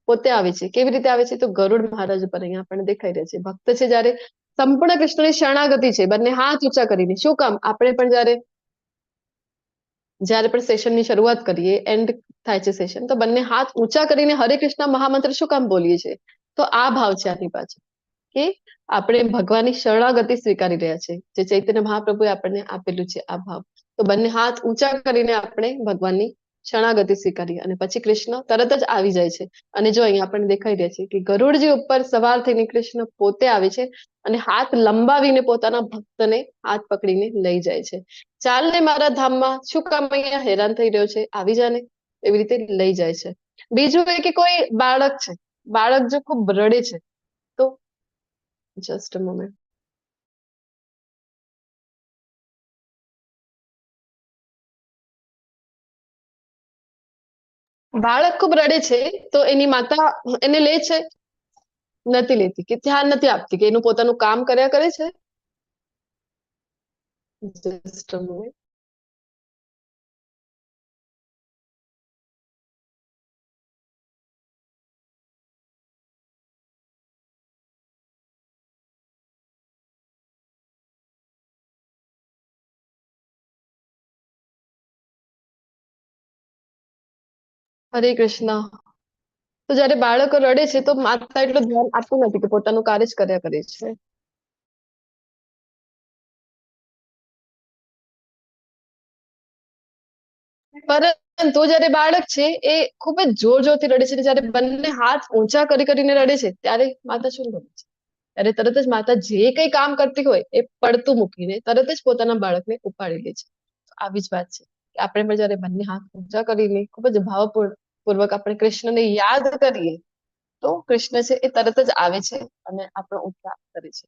પોતે આવે છે. કેવી રીતે આવે છે? તો ગરુડ મહારાજ ઉપર અહીંયા આપણને દેખાઈ રહ્યા છે. ભક્ત છે જ્યારે સંપૂર્ણ કૃષ્ણની શરણાગતિ છે, બંને હાથ ઊંચા કરીને. શું કામ? આપણે પણ જ્યારે પણ સેશનની શરૂઆત કરીએ, એન્ડ થાય છે સેશન, તો બંને હાથ ઊંચા કરીને હરે કૃષ્ણ મહામંત્ર શું કામ બોલીએ છીએ? તો આ ભાવ છે આની પાછળ, કે આપણે ભગવાનની શરણાગતિ સ્વીકારી રહ્યા છે, જે ચૈતન્ય મહાપ્રભુએ આપણને આપેલું છે આ ભાવ. તો બંને હાથ ઊંચા કરીને આપણે ભગવાનની શરણાગતિ સ્વીકારીએ અને પછી કૃષ્ણ તરત જ આવી જાય છે. અને જો અહીંયા આપણને દેખાઈ રહ્યા છે કે ગરુડજી ઉપર સવાર થઈને કૃષ્ણ પોતે આવે છે અને હાથ લંબાવીને પોતાના ભક્તને હાથ પકડીને લઈ જાય છે. ચાલ ને મારા ધામમાં, શું કામ અહીંયા હેરાન થઈ રહ્યો છે, આવી જાને, એવી રીતે લઈ જાય છે. બીજું એ કે કોઈ બાળક છે, બાળક જો ખૂબ રડે છે તો જસ્ટ અ મોમેન્ટ, બાળક ખૂબ રડે છે તો એની માતા એને લે છે? નથી લેતી, કે ધ્યાન નથી આપતી, કે એનું પોતાનું કામ કર્યા કરે છે. Just a moment. હરે કૃષ્ણ. તો જયારે બાળકો રડે છે તો માતા એટલું ધ્યાન આપતું નથી, કે પોતાનું કાર્ય જ કર્યા કરે છે. પરંતુ જયારે બાળક છે એ ખૂબ જ જોર જોરથી રડે છે, જયારે બંને હાથ ઊંચા કરી કરીને રડે છે, ત્યારે માતા શું કરે છે? ત્યારે તરત જ માતા જે કંઈ કામ કરતી હોય એ પડતું મૂકીને તરત જ પોતાના બાળકને ઉપાડી લે છે. આવી જ વાત છે કે આપણે પણ જયારે બંને હાથ ઊંચા કરીને ખૂબ જ ભાવપૂર્વક આપણે કૃષ્ણને યાદ કરીએ, તો કૃષ્ણ છે એ તરત જ આવે છે અને આપણો ઉદ્ધાર કરે છે.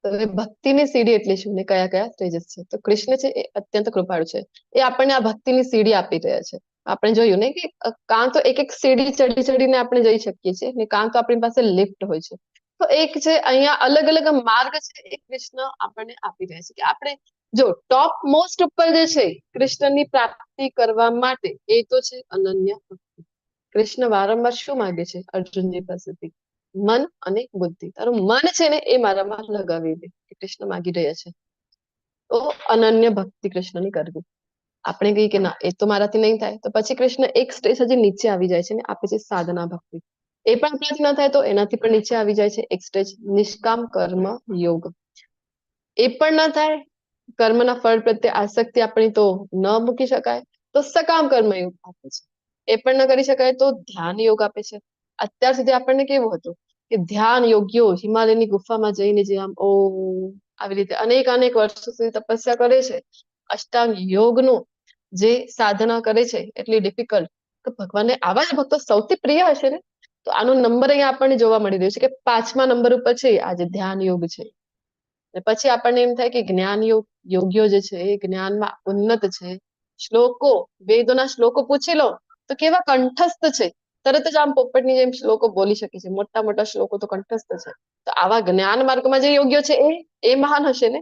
તો હવે ભક્તિની સીડી એટલે શું ને કયા કયા સ્ટેજીસ છે? તો કૃષ્ણ છે એ અત્યંત કૃપાળુ છે. એ આપણને આ ભક્તિની સીડી આપી રહ્યા છે. આપણે જોયું ને કે કાં તો એક એક સીડી ચડી ચડીને આપણે જઈ શકીએ છીએ ને કાં તો આપણી પાસે લિફ્ટ હોય છે. તો એક છે અહીંયા અલગ અલગ માર્ગ છે એ કૃષ્ણ આપણને આપી રહ્યા છે કે આપણે જો ટોપ મોસ્ટ ઉપર જે છે કૃષ્ણની પ્રાપ્તિ કરવા માટે એ તો છે અનન્ય ભક્તિ. કૃષ્ણ વારંવાર શું માંગે છે અર્જુનજી પાસેથી? મન અને બુદ્ધિ. તારું મન છે ને એ મારામાં લગાવી દે, એ કૃષ્ણ માંગી રહ્યા છે. તો અનન્ય ભક્તિ કૃષ્ણની કરવી. આપણે કહીએ કે ના એ તો મારાથી નહીં થાય, તો પછી કૃષ્ણ એક સ્ટેજ હજી નીચે આવી જાય છે ને આપે છે સાધના ભક્તિ. એ પણ આપણાથી ન થાય તો એનાથી પણ નીચે આવી જાય છે એક સ્ટેજ નિષ્કામ કર્મ યોગ. એ પણ ન થાય, કર્મના ફળ પ્રત્યે આસક્તિ આપણી તો ન મૂકી શકાય, તો સકામ કર્મ યોગ આપે છે. એ પણ ન કરી શકાય તો ધ્યાન યોગ આપે છે. અત્યાર સુધી આપણને કેવું હતું કે ધ્યાન યોગ્યો હિમાલયની ગુફામાં જઈને જે આમ આવી રીતે અનેક અનેક વર્ષો સુધી તપસ્યા કરે છે, અષ્ટાંગ યોગનું જે સાધના કરે છે એટલી ડિફિકલ્ટ, તો ભગવાનને આવા જ ભક્તો સૌથી પ્રિય હશે ને. તો આનો નંબર અહીંયા આપણને જોવા મળી રહ્યો છે કે 5મા નંબર ઉપર છે આજે ધ્યાન યોગ છે. ને પછી આપણને એમ થાય કે જ્ઞાન યોગ, યોગ્યો જે છે એ જ્ઞાનમાં ઉન્નત છે. શ્લોકો, વેદોના શ્લોકો પૂછી લો તો કેવા કંઠસ્થ છે, તરત જ આમ પોપટની જેમ શ્લોકો બોલી શકે છે, મોટા મોટા શ્લોકો તો કંઠસ્થ છે. તો આવા જ્ઞાન માર્ગમાં જે યોગ્ય છે એ મહાન હશે ને.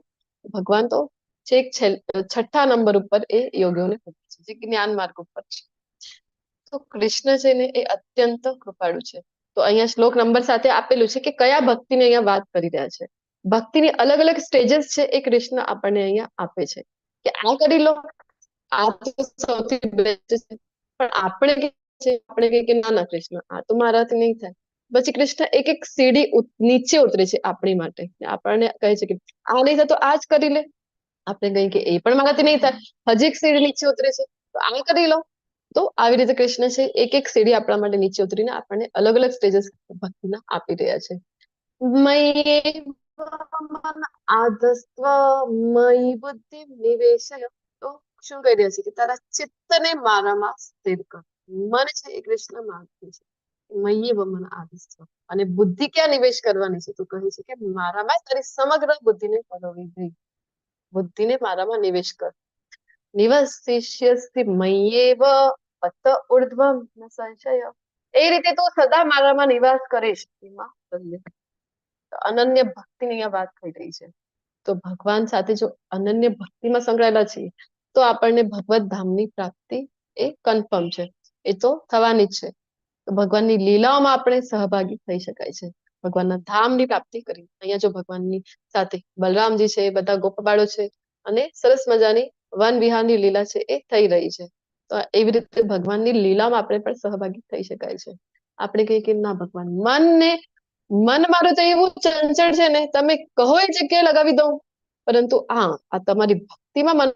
ભગવાન તો છેક 6ઠ્ઠા નંબર ઉપર એ યોગ્યોને મૂકે છે જે જ્ઞાન માર્ગ ઉપર છે. તો કૃષ્ણ છે ને એ અત્યંત કૃપાળુ છે. તો અહીંયા શ્લોક નંબર સાથે આપેલું છે કે કયા ભક્તિની અહીંયા વાત કરી રહ્યા છે. ભક્તિની અલગ અલગ સ્ટેજીસ છે એ કૃષ્ણ આપણને અહીંયા આપે છે કે આ કરી લો, આ તો સૌથી બેસ્ટ છે. પણ આપણે કહીએ કે ના ના કૃષ્ણ આ તો મારાથી નહીં થાય. પછી કૃષ્ણ એક એક સીડી નીચે ઉતરે છે આપણી માટે, આપણને કહે છે કે આ નહીં થાય તો આ જ કરી લે. આપણે કહીએ કે એ પણ મારાથી નહીં થાય, હજી એક સીડી નીચે ઉતરે છે તો આ કરી લો. તો આવી રીતે કૃષ્ણ છે એક એક સીડી આપણા માટે નીચે ઉતરીને આપણને અલગ અલગ સ્ટેજીસ ભક્તિના આપી રહ્યા છે. આધસ્ત્વ મયી બુદ્ધિ નિવેશય. તો શું કહી રહ્યા છે કે તારા ચિત્તને મારામાં સ્થિર કર. મન છે એ કૃષ્ણ માંગે છે મયી મન આધસ્ત્વ, અને બુદ્ધિ ક્યાં નિવેશ કરવાની છે તો કહે છે કે મારામાં તારી સમગ્ર બુદ્ધિને પરોવી દે, બુદ્ધિને મારામાં નિવેશ કર. નિવસિષ્યસ્તિ મય્યેવ અત ઉર્ધ્વમ ન સંશય. એ રીતે તો સદા મારામાં નિવાસ કરીશ એમાં સંદેહ. અનન્ય ભક્તિની અહીંયા વાત થઈ રહી છે. તો ભગવાન સાથે જો અનન્ય ભક્તિમાં સંકળાયેલા છીએ તો આપણને ભગવત ધામની પ્રાપ્તિ એ કન્ફર્મ છે, એ તો થવાની જ છે. તો ભગવાનની લીલાઓમાં આપણે સહભાગી થઈ શકાય છે, ભગવાનના ધામની પ્રાપ્તિ કરી. અહીંયા જો ભગવાનની સાથે બલરામજી છે, બધા ગોપબાળો છે અને સરસ મજાની વન વિહારની લીલા છે એ થઈ રહી છે. તો એવી રીતે ભગવાનની લીલામાં આપણે પણ સહભાગી થઈ શકાય છે. આપણે કહીએ કે ના ભગવાન મન મારું તો એવું ચંચળ છે ને, તમે કહો એ જગ્યાએ લગાવી દઉં, પરંતુ આ તમારી ભક્તિમાં મન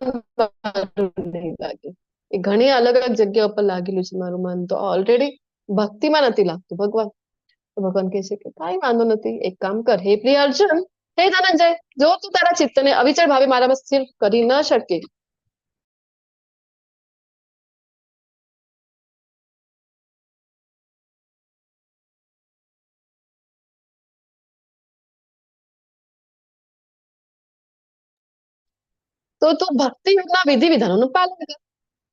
નહીં લાગે. એ ઘણી અલગ અલગ જગ્યા ઉપર લાગેલું છે મારું મન, તો ઓલરેડી ભક્તિમાં નથી લાગતું ભગવાન. તો ભગવાન કહે છે કે કાંઈ વાંધો નથી, એક કામ કર હે પ્રિય અર્જુન, હે ધનંજય, જો તું તારા ચિત્તને અવિચળ ભાવે મારામાં સ્થિર કરી ન શકે તો તું ભક્તિ યોગના વિધિ વિધાનોનું પાલન કર.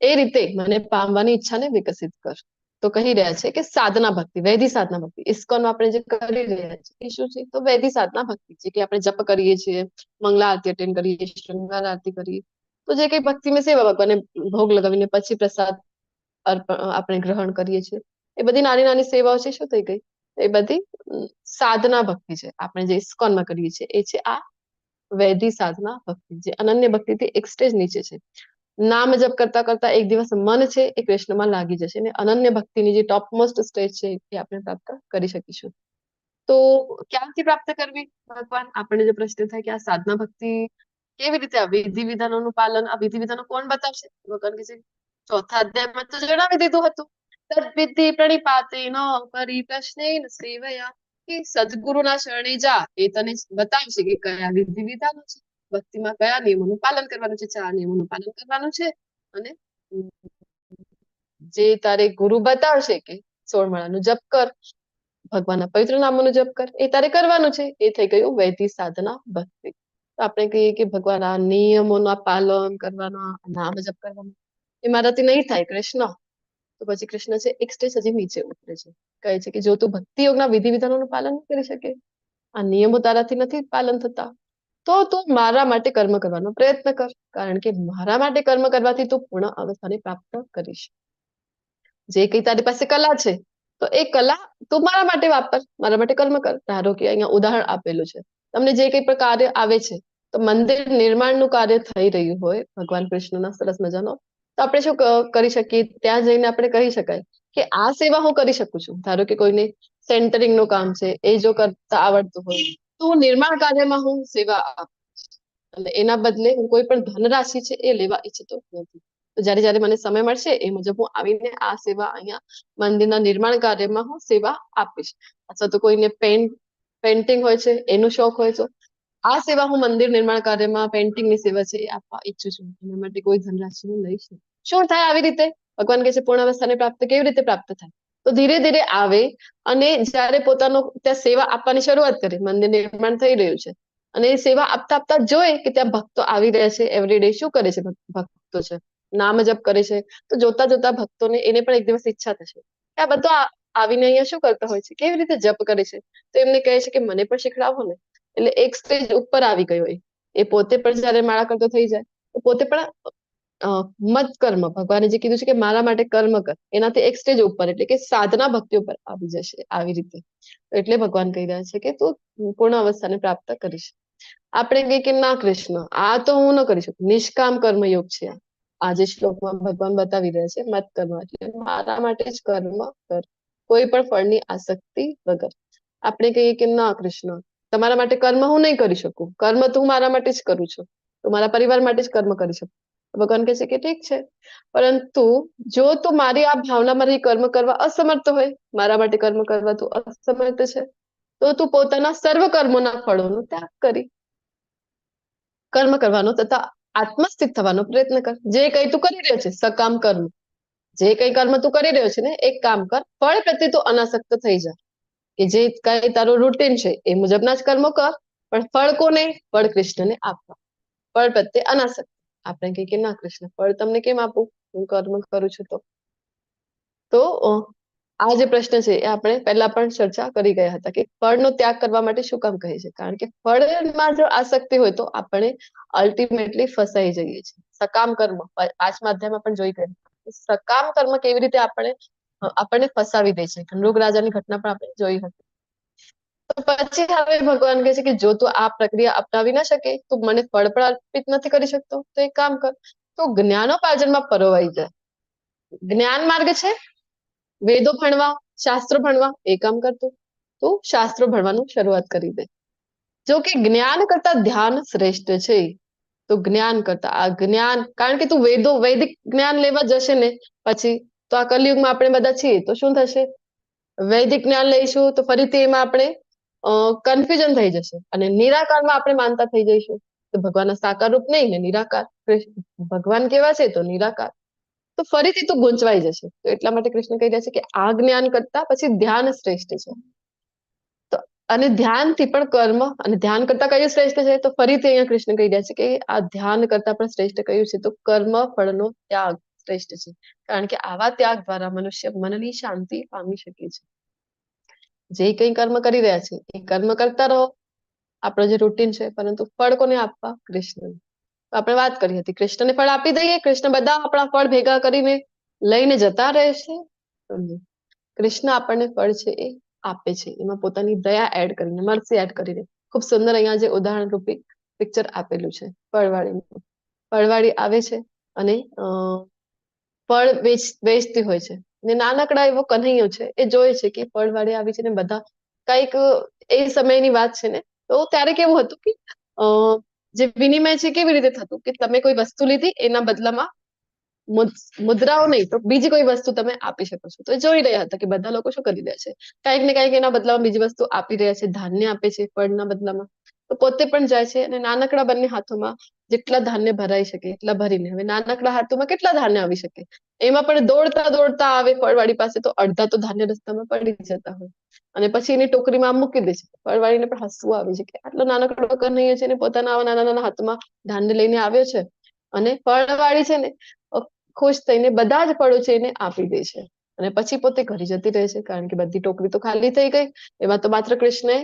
એ રીતે મને પામવાની ઈચ્છાને વિકસિત કર. તો કહી રહ્યા છે કે સાધના ભક્તિ, વૈદિક સાધના ભક્તિ, ઇસ્કોન આપણે જે કરી રહ્યા છીએ એ શું છે તો વૈદિક સાધના ભક્તિ છે કે આપણે જપ કરીએ છીએ, મંગલા આરતી અટેન્ડ કરીએ છીએ, શૃંગાર આરતી કરીએ, તો જે કઈ ભક્તિમાં સેવા ભગવાનને ભોગ લગાવીને પછી પ્રસાદ આપણે ગ્રહણ કરીએ છીએ, એ બધી નાની નાની સેવાઓ છે શું થઈ ગઈ, એ બધી સાધના ભક્તિ છે. આપણે જે ઇસ્કોનમાં કરીએ છીએ એ છે આ વૈદિક સાધના ભક્તિ, જે અનન્ય ભક્તિથી એક સ્ટેજ નીચે છે. નામ જપ કરતા કરતા એક દિવસ મન છે એ કૃષ્ણમાં લાગી જશે ને અનન્ય ભક્તિની જે ટોપ મોસ્ટ સ્ટેજ છે એ આપણે પ્રાપ્ત કરી શકીશું. તો ક્યાંથી પ્રાપ્ત કરવી ભગવાન, આપણને જે પ્રશ્ન થાય કે આ સાધના ભક્તિ કેવી રીતે, આ વિધિ વિધાનોનું પાલન, આ વિધિ વિધાનો કોણ બતાવશે? ભગવાન કહે છે ચોથા અધ્યાયમાં તો જણાવી દીધું હતું, તદ્વિધિ પ્રણિપાતેન પરિપ્રશ્નેન સેવયા, કે સદગુરુના શરણે જા, એ તને બતાવશે કે કયા વિધિ વિધાનો છે, ભક્તિમાં કયા નિયમોનું પાલન કરવાનું છે, 4 નિયમોનું પાલન કરવાનું છે. અને જે તારે ગુરુ બતાવશે કે 16 માળાનું જપ કર, ભગવાનના પવિત્ર નામોનું જપ કર, એ તારે કરવાનું છે. એ થઈ ગયું વૈદિક સાધના ભક્તિ. તો આપણે કહીએ કે ભગવાન આ નિયમોના પાલન કરવાના, નામ જપ કરવાના એ મારાથી નહીં થાય કૃષ્ણ, તો પછી કૃષ્ણ છે એક સ્ટેજ હજી નીચે ઉતરે છે, કહે છે કે જો તું ભક્તિ યોગના વિધિ વિધાનોનું પાલન ન કરી શકે, આ નિયમો તારાથી નથી પાલન થતા, તો તું મારા માટે કર્મ કરવાનો પ્રયત્ન કર, કારણ કે મારા માટે કર્મ કરવાથી તું પૂર્ણ અવસ્થાને પ્રાપ્ત કરીશ. જે કઈ તારી પાસે કલા છે તો એ કલા તું મારા માટે વાપર, મારા માટે કર્મ કર. ધારો કે અહીંયા ઉદાહરણ આપેલું છે, તમને જે કઈ પણ કાર્ય આવે છે, તો મંદિર નિર્માણનું કાર્ય થઈ રહ્યું હોય ભગવાન કૃષ્ણના સરસ મજાનો, તો આપણે શું કરી શકીએ, ત્યાં જઈને આપણે કહી શકાય કે આ સેવા હું કરી શકું છું. ધારો કે કોઈને સેન્ટરિંગ નું કામ છે, એ જો કરતા આવડતું હોય તો હું નિર્માણ કાર્યમાં હું સેવા આપું, અને એના બદલે હું કોઈ પણ ધનરાશિ છે એ લેવા ઈચ્છતો નથી. તો જયારે જયારે મને સમય મળશે એ મુજબ હું આવીને આ સેવા અહીંયા મંદિરના નિર્માણ કાર્યમાં હું સેવા આપીશ. અથવા તો કોઈને પેન્ટિંગ હોય છે એનું શોખ હોય તો આ સેવા હું મંદિર નિર્માણ કાર્યમાં પેન્ટિંગની સેવા છે એ આપવા ઈચ્છું છું, એના માટે કોઈ ધનરાશિ હું લઈશ નહીં. શું થાય આવી રીતે? ભગવાન કહે છે પૂર્ણ અવસ્થાને પ્રાપ્ત કેવી રીતે પ્રાપ્ત થાય? તો ધીરે ધીરે આવે અને જયારે પોતાનો ત્યાં સેવા આપવાની શરૂઆત કરે, મંદિર નિર્માણ થઈ રહ્યું છે અને એ સેવા આપતા આપતા જોઈ કે ત્યાં ભક્તો આવી રહ્યા છે એવરીડે. શું કરે છે ભક્તો છે? નામ જપ કરે છે. તો જોતા જોતા ભક્તોને એને પણ એક દિવસ ઈચ્છા થશે કે આ બધો આવીને અહીંયા શું કરતા હોય છે, કેવી રીતે જપ કરે છે, તો એમને કહે છે કે મને પણ શીખડાવો ને. એટલે એક સ્ટેજ ઉપર આવી ગયો એ પોતે પણ જયારે માળા કરતો થઈ જાય તો પોતે પણ મત કર્મ, ભગવાને જે કીધું છે કે મારા માટે કર્મ કર, એનાથી એક સ્ટેજ ઉપર એટલે કે સાધના ભક્તિ ઉપર આવી જશે આવી રીતે. એટલે ભગવાન કહી રહ્યા છે કે તું પૂર્ણ અવસ્થાને પ્રાપ્ત કરીશ. આપણે કહીએ કે ના કૃષ્ણ, આ તો હું ન કરી શકું, નિષ્કામ કર્મ યોગ છે આ જે શ્લોકમાં ભગવાન બતાવી રહ્યા છે, મત કર્મ એટલે મારા માટે જ કર્મ કર, કોઈ પણ ફળની આસક્તિ વગર. આપણે કહીએ કે ના કૃષ્ણ, તમારા માટે કર્મ હું નહીં કરી શકું, કર્મ તો હું મારા માટે જ કરું છું, તો મારા પરિવાર માટે જ કર્મ કરી શકું. ભગવાન કહે છે કે ઠીક છે, પરંતુ જો તું મારી આ ભાવનામાં રહી કર્મ કરવા અસમર્થ હોય, મારા માટે કર્મ કરવા તું અસમર્થ છે, તો તું પોતાના સર્વ કર્મોના ફળોનો ત્યાગ કરી કર્મ કરવાનો તથા આત્મસ્થિત થવાનો પ્રયત્ન કર. જે કઈ તું કરી રહ્યો છે સકામ કર્મ, જે કઈ કર્મ તું કરી રહ્યો છે ને એક કામ કર, ફળ પ્રત્યે તું અનાસક્ત થઈ જા, કે જે કઈ તારું રૂટીન છે એ મુજબના જ કર્મો કર, પણ ફળ કોને? ફળ કૃષ્ણને આપવા, ફળ પ્રત્યે અનાસક્ત. આપણે કહીએ કે ના કૃષ્ણ, ફળ તમને કેમ આપું, હું કર્મ કરું છું તો આ જે પ્રશ્ન છે એ આપણે પહેલા પણ ચર્ચા કરી ગયા હતા કે ફળનો ત્યાગ કરવા માટે શું કામ કહે છે, કારણ કે ફળમાં જો આસક્તિ હોય તો આપણે અલ્ટિમેટલી ફસાઈ જઈએ છીએ. સકામ કર્મ પાંચમા અધ્યાયમાં પણ જોઈ ગયા, સકામ કર્મ કેવી રીતે આપણને ફસાવી દે છે. મૃગ રાજાની ઘટના પણ આપણે જોઈ હતી. તો પછી હવે ભગવાન કહે છે કે જો તું આ પ્રક્રિયા અપનાવી ના શકે, તું મને ફળ પણ અર્પિત નથી કરી શકતો, તો એક કામ કર, તું જ્ઞાનોપાર્જનમાં પરોવાઈ જાય. જ્ઞાન માર્ગ છે, વેદો ભણવા, શાસ્ત્રો ભણવા, એ કામ કરતું તું શાસ્ત્રો ભણવાનું શરૂઆત કરી દે. જો કે જ્ઞાન કરતા ધ્યાન શ્રેષ્ઠ છે, તો જ્ઞાન કરતા આ જ્ઞાન, કારણ કે તું વૈદિક જ્ઞાન લેવા જશે ને પછી તો આ કલયુગમાં આપણે બધા છીએ તો શું થશે, વૈદિક જ્ઞાન લઈશું તો ફરીથી એમાં આપણે કન્ફ્યુઝન થઈ જશે અને નિરાકારમાં આપણે માનતા થઈ જઈશું. તો ભગવાનના સાકાર રૂપ નહીં ને નિરાકાર, ભગવાન કેવા છે તો નિરાકાર, તો ફરીથી તું ગૂંચવાઈ જશે. તો એટલા માટે કૃષ્ણ કહી રહ્યા છે કે આ જ્ઞાન કરતા પછી ધ્યાન શ્રેષ્ઠ છે. તો અને ધ્યાનથી પણ કર્મ, અને ધ્યાન કરતા કયું શ્રેષ્ઠ છે, તો ફરીથી અહીંયા કૃષ્ણ કહી રહ્યા છે કે આ ધ્યાન કરતા પણ શ્રેષ્ઠ કયું છે, તો કર્મ ફળનો ત્યાગ શ્રેષ્ઠ છે, કારણ કે આવા ત્યાગ દ્વારા મનુષ્ય મનની શાંતિ પામી શકે છે. જે કઈ કર્મ કરી રહ્યા છે એ કર્મ કરતા રહો, આપણો જે રૂટીન છે, પરંતુ ફળ કોને આપવા? કૃષ્ણ. આપણે વાત કરી હતી કૃષ્ણને ફળ આપી દઈએ, કૃષ્ણ બધા આપણા ફળ ભેગા કરીને લઈને જતા રહેશે. કૃષ્ણ આપણને ફળ છે એ આપે છે, એમાં પોતાની દયા એડ કરીને, મર્સી એડ કરીને. ખૂબ સુંદર અહીંયા જે ઉદાહરણ રૂપી પિક્ચર આપેલું છે ફળવાળીનું. ફળવાળી આવે છે અને ફળ વેચતી હોય છે, ને નાનકડા એવો કન્હૈયો છે એ જોયે છે કે ફળવાળી આવી છે ને બધા કઈક એ સમયની વાત છે ને, તો ત્યારે કેવું હતું કે જે વિનિમય છે કેવી રીતે થતું કે તમે કોઈ વસ્તુ લીધી એના બદલામાં મુદ્રાઓ નહીં તો બીજી કોઈ વસ્તુ તમે આપી શકો છો. તો જોઈ રહ્યા હતા કે બધા લોકો શું કરી રહ્યા છે, કઈક ને કઈક એના બદલામાં બીજી વસ્તુ આપી રહ્યા છે, ધાન્ય આપે છે ફળના બદલામાં. તો પોતે પણ જાય છે અને નાનકડા બંને હાથોમાં જેટલા ધાન્ય ભરાઈ શકે એટલા ભરીને, હવે નાનકડા હાથોમાં કેટલા ધાન્ય આવી શકે, એમાં પણ દોડતા દોડતા આવે ફળવાળી પાસે, તો અડધા તો ધાન્ય રસ્તામાં પડી જતા હોય અને પછી એની ટોકરીમાં મૂકી દે છે. ફળવાળીને પણ હસવું આવે છે કે આટલો નાનકડો કન્હૈયો છે ને પોતાના આવા નાના નાના હાથમાં ધાન્ય લઈને આવ્યો છે, અને ફળવાળી છે ને ખુશ થઈને બધા જ ફળો છે એને આપી દે છે અને પછી પોતે ઘરે જતી રહે છે, કારણ કે બધી ટોકરી તો ખાલી થઈ ગઈ. એમાં તો માત્ર કૃષ્ણએ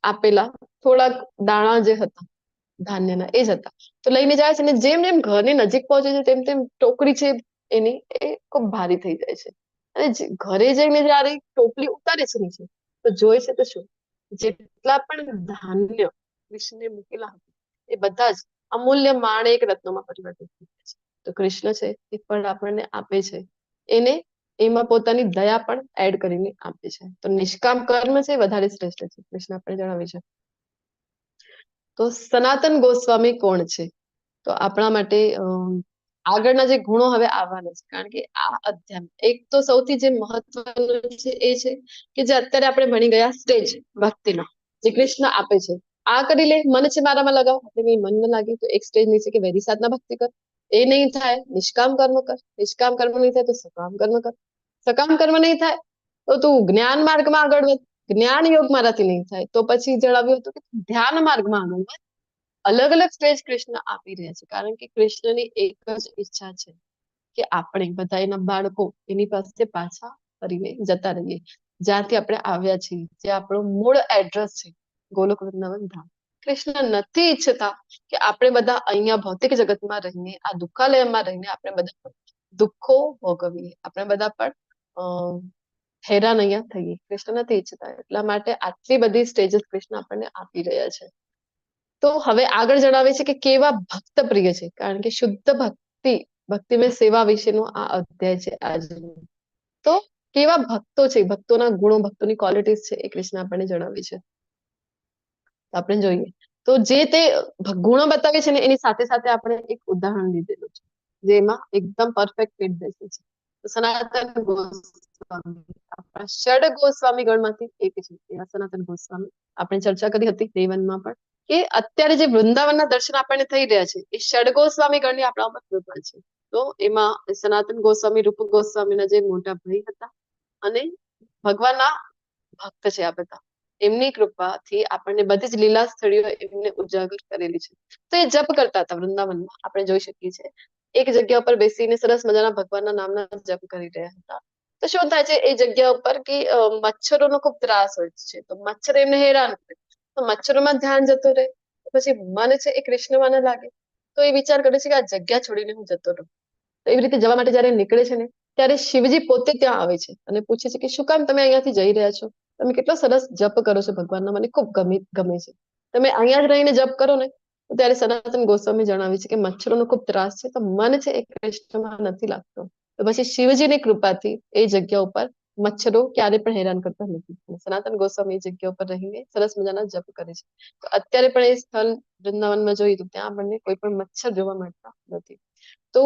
આપેલા થોડાક દાણા જે હતા ધાન્યના એ જ હતા. તો લઈને જાય છે અને જેમ જેમ ઘરની નજીક પહોંચે છે તેમ તેમ ટોકરી છે એની એ ખૂબ ભારી થઈ જાય છે. અને ઘરે જઈને જયારે ટોપલી ઉતારે છે નીચે તો જોઈ છે તો શું, જેટલા પણ ધાન્ય કૃષ્ણે મૂકેલા હતા એ બધા જ અમૂલ્ય માણેક રત્નોમાં પરિવર્તિત થઈ જાય છે. તો કૃષ્ણ છે એ ફળ આપણને આપે છે, એને એમાં પોતાની દયા પણ એડ કરીને આપે છે. તો નિષ્કામ કર્મ છે વધારે શ્રેષ્ઠ છે, કૃષ્ણ આપણે જણાવે છે. તો સનાતન ગોસ્વામી કોણ છે? તો આપણા માટે આગળના જે ગુણો હવે આવવાના છે, કારણ કે આ અધ્યાય એક તો સૌથી જે મહત્વનું છે એ છે કે જે અત્યારે આપણે ભણી ગયા સ્ટેજ ભક્તિનો જે કૃષ્ણ આપે છે. આ કરી લે, મન છે મારામાં લગાવ, એટલે મન ન લાગે તો એક સ્ટેજ નીચે કે વૈરી સાધના ભક્તિ કર. એ નહીં થાય નિષ્કામ કર્મ કર, નિષ્કામ કર્મ નહીં થાય તો સકામ કર્મ કર, સકામ કર્મ નહીં થાય તો તું જ્ઞાન માર્ગમાં આગળ વધ, જ્ઞાન યોગ મારાથી નહીં થાય તો પછી જણાવ્યું હતું કે ધ્યાન માર્ગમાં આગળ વધ. અલગ અલગ સ્ટેજ કૃષ્ણ આપી રહ્યા છે, કારણ કે કૃષ્ણની એક જ ઈચ્છા છે કે આપણે બધા એના બાળકો એની પાસે પાછા ફરીને જતા રહીએ જ્યાંથી આપણે આવ્યા છીએ, જે આપણું મૂળ એડ્રેસ છે ગોલોક વૃંદાવન ધામ. કૃષ્ણ નથી ઈચ્છતા કે આપણે બધા અહીંયા ભૌતિક જગતમાં રહીને આ દુઃખાલયમાં રહીને આપણે બધા દુઃખો ભોગવીએ, આપણે બધા પણ હેરાન અહીંયા થઈએ. કૃષ્ણ નથી ઈચ્છતા, એટલા માટે આટલી બધી સ્ટેજીસ કૃષ્ણ આપણને આપી રહ્યા છે. તો હવે આગળ જણાવે છે કે કેવા ભક્ત પ્રિય છે, કારણ કે શુદ્ધ ભક્તિ ભક્તિમય સેવા વિશેનો આ અધ્યાય છે આજનો. તો કેવા ભક્તો છે, ભક્તોના ગુણો, ભક્તોની ક્વોલિટીઝ છે એ કૃષ્ણ આપણને જણાવે છે. આપણે જોઈએ તો જે તે ગુણો બતાવે છે ને એની સાથે સાથે આપણે એક ઉદાહરણ લીધેલું છે જેમાં એકદમ પરફેક્ટ ફિટ બેસે છે. તો સનાતન ગોસ્વામી આપણા ષડ ગોસ્વામી ગણમાંથી એક છે. એવા સનાતન ગોસ્વામી આપણે ચર્ચા કરી હતી દેવનમાં પણ કે અત્યારે જે વૃંદાવનના દર્શન આપણને થઈ રહ્યા છે એ ષડ ગોસ્વામી ગણની આપણા ઉપર કૃપા છે. તો એમાં સનાતન ગોસ્વામી રૂપ ગોસ્વામીના જે મોટા ભાઈ હતા અને ભગવાનના ભક્ત છે આ બધા, એમની કૃપાથી આપણને બધી જ લીલા સ્થળીઓ એમને ઉજાગર કરેલી છે. તો એ જપ કરતા હતા વૃંદાવનમાં, આપણે જોઈ શકીએ છીએ એક જગ્યા ઉપર બેસીને સરસ મજાના ભગવાનના નામના જપ કરી રહ્યા હતા. તો શું થાય છે એ જગ્યા ઉપર કે મચ્છરોનો ખૂબ ત્રાસ હોય છે, તો મચ્છર એમને હેરાન કરે, તો મચ્છરોમાં ધ્યાન જતું રહે, પછી મન છે એ કૃષ્ણમાં ન લાગે, તો એ વિચાર કરે છે કે આ જગ્યા છોડીને હું જતો રહું. તો એવી રીતે જવા માટે જયારે નીકળે છે ને ત્યારે શિવજી પોતે ત્યાં આવે છે અને પૂછે છે કે શું કામ તમે અહીંયાથી જઈ રહ્યા છો? તમે કેટલો સરસ જપ કરો છો ભગવાનના, મને ખૂબ ગમે છે, તમે અહીંયા જ રહીને જપ કરો ને. ત્યારે સનાતન ગોસ્વામી જણાવે છે કે મચ્છરોનો ખૂબ ત્રાસ છે, તો મન છે એ કૃષ્ણમાં નથી લાગતો. તો પછી શિવજીની કૃપાથી એ જગ્યા ઉપર મચ્છરો ક્યારે પણ હેરાન કરતા નથી. સનાતન ગોસ્વામી એ જગ્યા ઉપર રહીને સરસ મજાના જપ કરે છે. તો અત્યારે પણ એ સ્થળ વૃંદાવનમાં જોઈએ તો ત્યાં આપણને કોઈ પણ મચ્છર જોવા મળતા નથી. તો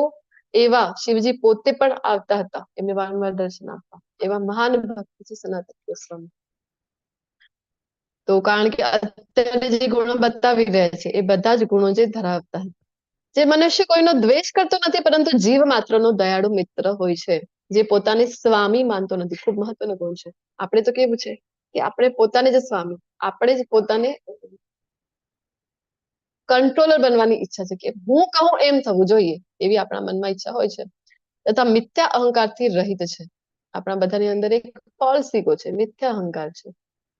એવા શિવજી પોતે પણ આવતા હતા, એમને વારંવાર દર્શન આપવા. એવા મહાન ભક્ત છે સનાતન ગોસ્વામી. તો કારણ કે અત્યારે જે ગુણો બતાવી રહ્યા છે એ બધા જ ગુણો જે ધરાવતા હતા. જે મનુષ્ય કોઈનો દ્વેષ કરતો નથી પરંતુ જીવ માત્રનો દયાળુ મિત્ર હોય છે, જે પોતાને સ્વામી માનતો નથી. ખૂબ મહત્વનો ગુણ છે. આપણે તો કેવું છે કે આપણે પોતાને જ સ્વામી, આપણે જ પોતાને કંટ્રોલર બનવાની ઈચ્છા છે કે હું કહું એમ થવું જોઈએ એવી આપણા મનમાં ઈચ્છા હોય છે, તથા મિથ્યા અહંકારથી રહિત છે. આપણા બધાની અંદર એક ફોલ્સ ઈગો છે, મિથ્યા અહંકાર છે.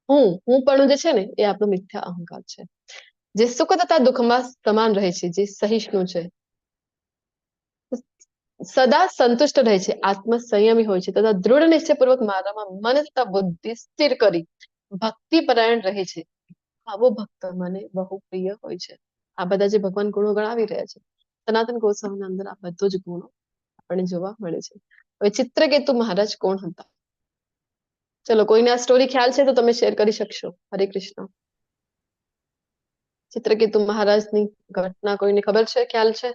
હું પણ જે છે ને એ આપણો મિથ્યા અહંકાર છે. જે સુખ તથા દુઃખમાં સમાન રહે છે, જે સહિષ્ણુ છે, સદા સંતુષ્ટ રહે છે, આત્મ સંયમી હોય છે તથા દૃઢ નિશ્ચયપૂર્વક મારામાં મન તથા બુદ્ધિ સ્થિર કરી ભક્તિ પરાયણ રહે છે, આવો ભક્ત મને બહુ પ્રિય હોય છે. આ બધા જે ભગવાન ગુણો ગણાવી રહ્યા છે સનાતન ગોસ્વામીના અંદર આ બધું જ ગુણો આપણને જોવા મળે છે. હવે ચિત્રકેતુ મહારાજ કોણ હતા? ચલો કોઈને આ સ્ટોરી ખ્યાલ છે તો તમે શેર કરી શકશો. હરે કૃષ્ણ. ચિત્રકેતુ મહારાજની ઘટના કોઈને ખબર છે, ખ્યાલ છે?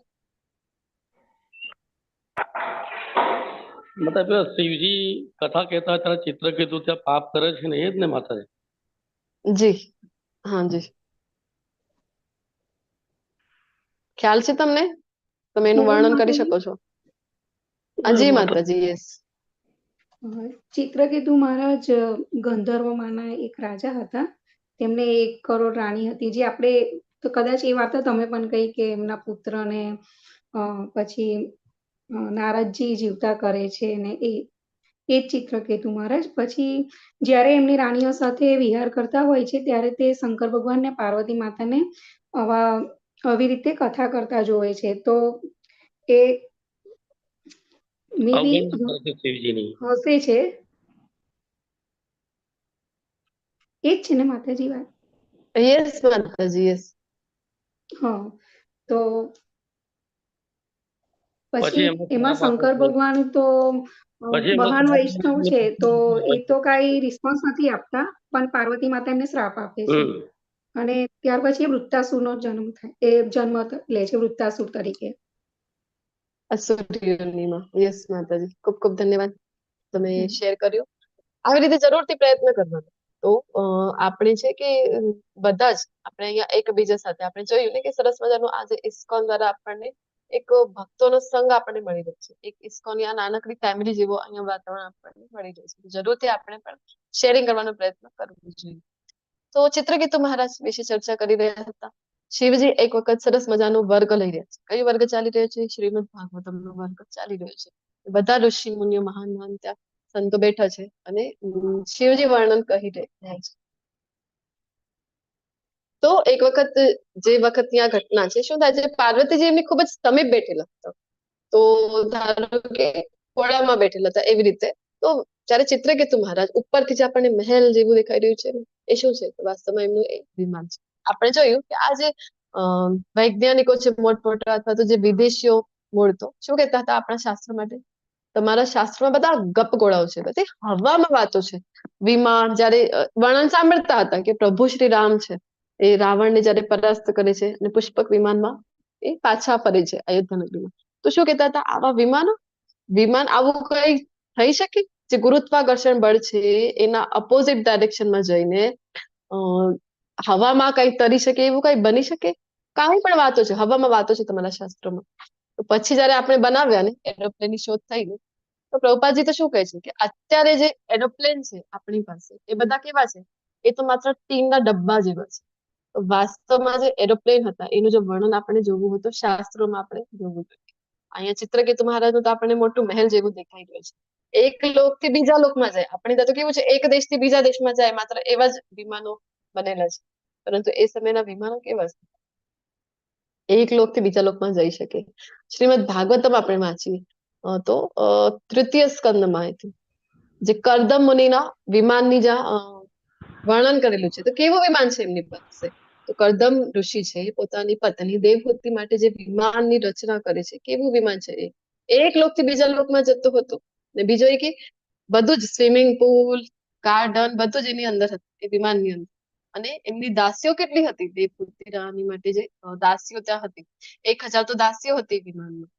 મતલબ શિવજી કથા કહેતા ત્યારે ચિત્રકેતુ ત્યાં પાપ કરે છે ને, એ જ ને માતાજી? જી હા જી, ખ્યાલ છે તમને? તમે એનું વર્ણન કરી શકો છો? જી માતાજી, યસ. ચિત્રકેતુ મહારાજ ગંધર્વમાંના એક રાજા હતા. તેમને 1 કરોડ રાણી હતી, જે આપણે તો કદાચ એ વાર્તા તમે પણ કહી કે એમના પુત્રને પછી નારદજી જીવતા કરે છે ને એ જ ચિત્રકેતુ મહારાજ. પછી જ્યારે એમની રાણીઓ સાથે વિહાર કરતા હોય છે ત્યારે તે શંકર ભગવાન ને પાર્વતી માતાને આવી રીતે કથા કરતા જોવે છે. તો એ મે બી અવગણના કરે છે શિવજીની. હસે છે. એ જ છે ને માતાજી વાત? યસ માતાજી, યસ. હા. તો પછી પછી એમને એમાં શ્રાપ આપે શંકર છે. ભગવાન તો પછી એમને મહાન શ્રાપ વૈષ્ણવ આપે છે, તો છે. એ તો કાંઈ રિસ્પોન્સ નથી આપતા, પણ પાર્વતી માતા એમને શ્રાપ આપે છે. હમ. અને ત્યાર પછી વૃત્તાસુરનો જન્મ થાય, એ જન્મ લે છે વૃત્તાસુર તરીકે. અસુરી યોનિમાં. યસ માતાજી, ખૂબ ખૂબ ધન્યવાદ, તમે હમ. શેર કર્યું. આવી રીતે જરૂરથી પ્રયત્ન કરવાનો. તો આપણે છે કે બધા જ આપણે અહીંયા એકબીજા સાથે આપણે જોયું ને કે સરસ મજાનું આજે ઇસ્કોન દ્વારા આપણને એક ભક્તોનો સંઘ આપણને મળી રહ્યો છે. એક ઇસ્કોનની આ નાનકડી ફેમિલી જેવો અહીંયા વાતાવરણ આપણને મળી રહ્યું છે. જરૂરથી આપણે પણ શેરિંગ કરવાનો પ્રયત્ન કરવો જોઈએ. તો ચિત્રકેતુ મહારાજ વિશે ચર્ચા કરી રહ્યા હતા. શિવજી એક વખત સરસ મજાનો વર્ગ લઈ રહ્યા છે. કયો વર્ગ ચાલી રહ્યો છે? શ્રીમદ ભાગવતમનો વર્ગ ચાલી રહ્યો છે. બધા ઋષિ મુનિઓ મહાન મહાન ત્યાં સંતો બેઠા છે અને શિવજી વર્ણન કહી રહ્યા છે. તો એક વખત જે વખત ત્યાં ઘટના છે, શું થાય છે? પાર્વતીજી એમની ખૂબ જ સમીપ બેઠેલા હતા. તો ધારો કે ખોળામાં બેઠેલા હતા એવી રીતે. તો જયારે ચિત્રકેતુ મહારાજ ઉપરથી જે આપણને મહેલ જેવું દેખાઈ રહ્યું છે ને, એ શું છે? વાસ્તવમાં એમનું એક વિમાન છે. આપણે જોયું કે આ જે વૈજ્ઞાનિકો છે મોટમોટા, અથવા તો જે વિદેશીઓ મૂળ, તો શું કહેતા હતા આપણા શાસ્ત્ર માટે? તમારા શાસ્ત્રમાં બધા ગપગોળાઓ છે, બધી હવામાં વાતો છે. વિમાન જયારે વર્ણન સાંભળતા હતા કે પ્રભુ શ્રી રામ છે, એ રાવણને જયારે પરાસ્ત કરે છે અને પુષ્પક વિમાનમાં એ પાછા ફરે છે અયોધ્યા નગરીમાં, તો શું કહેતા હતા? આવા વિમાન આવું કઈ થઈ શકે જે ગુરુત્વાકર્ષણ બળ છે એના અપોઝિટ ડાયરેક્શનમાં જઈને હવામાં કઈ તરી શકે, એવું કઈ બની શકે? કાંઈ પણ વાતો છે, હવામાં વાતો છે તમારા શાસ્ત્રોમાં. તો પછી જયારે આપણે બનાવ્યા ને, એરોપ્લેનની શોધ થઈ ને, તો પ્રભુપાદજી તો શું કહે છે કે અત્યારે જે એરોપ્લેન છે આપણી પાસે, એ બધા કેવા છે? એ તો માત્ર ટીનના ડબ્બા જેવા છે. તો વાસ્તવમાં જે એરોપ્લેન હતા એનું જો વર્ણન આપણે જોવું હોય તો શાસ્ત્રોમાં આપણે જોવું જોઈએ. અહીંયા ચિત્રકેતુ મહારાજનું તો આપણને મોટું મહેલ જેવું દેખાઈ રહ્યું છે. એક લોકથી બીજા લોકમાં જાય. આપણે ત્યાં તો કેવું છે, એક દેશથી બીજા દેશમાં જાય, માત્ર એવા જ વિમાનો બનેલા છે. પરંતુ એ સમયના વિમાનો કેવા છે? એક લોકથી બીજા લોકમાં જઈ શકે. શ્રીમદ ભાગવતમ આપણે વાંચીએ તો તૃતીય સ્કંદમાં જે કરદમ મુનિના વિમાનની જ્યાં વર્ણન કરેલું છે, તો કેવું વિમાન છે એમની પાસે? તો કરદમ ઋષિ છે પોતાની પત્ની દેવહૂતિ માટે જે વિમાનની રચના કરે છે, કેવું વિમાન છે એ? એક લોકથી બીજા લોકમાં જતું હતું. ને બીજો એ કે બધું જ સ્વિમિંગ પુલ, ગાર્ડન, બધું જ એની અંદર હતું, એ વિમાનની અંદર. અને એમની દાસીઓ કેટલી હતી? દેવહૂતિ રાણી માટે જે દાસીઓ ત્યાં હતી, 1000 તો દાસીઓ હતી વિમાનમાં.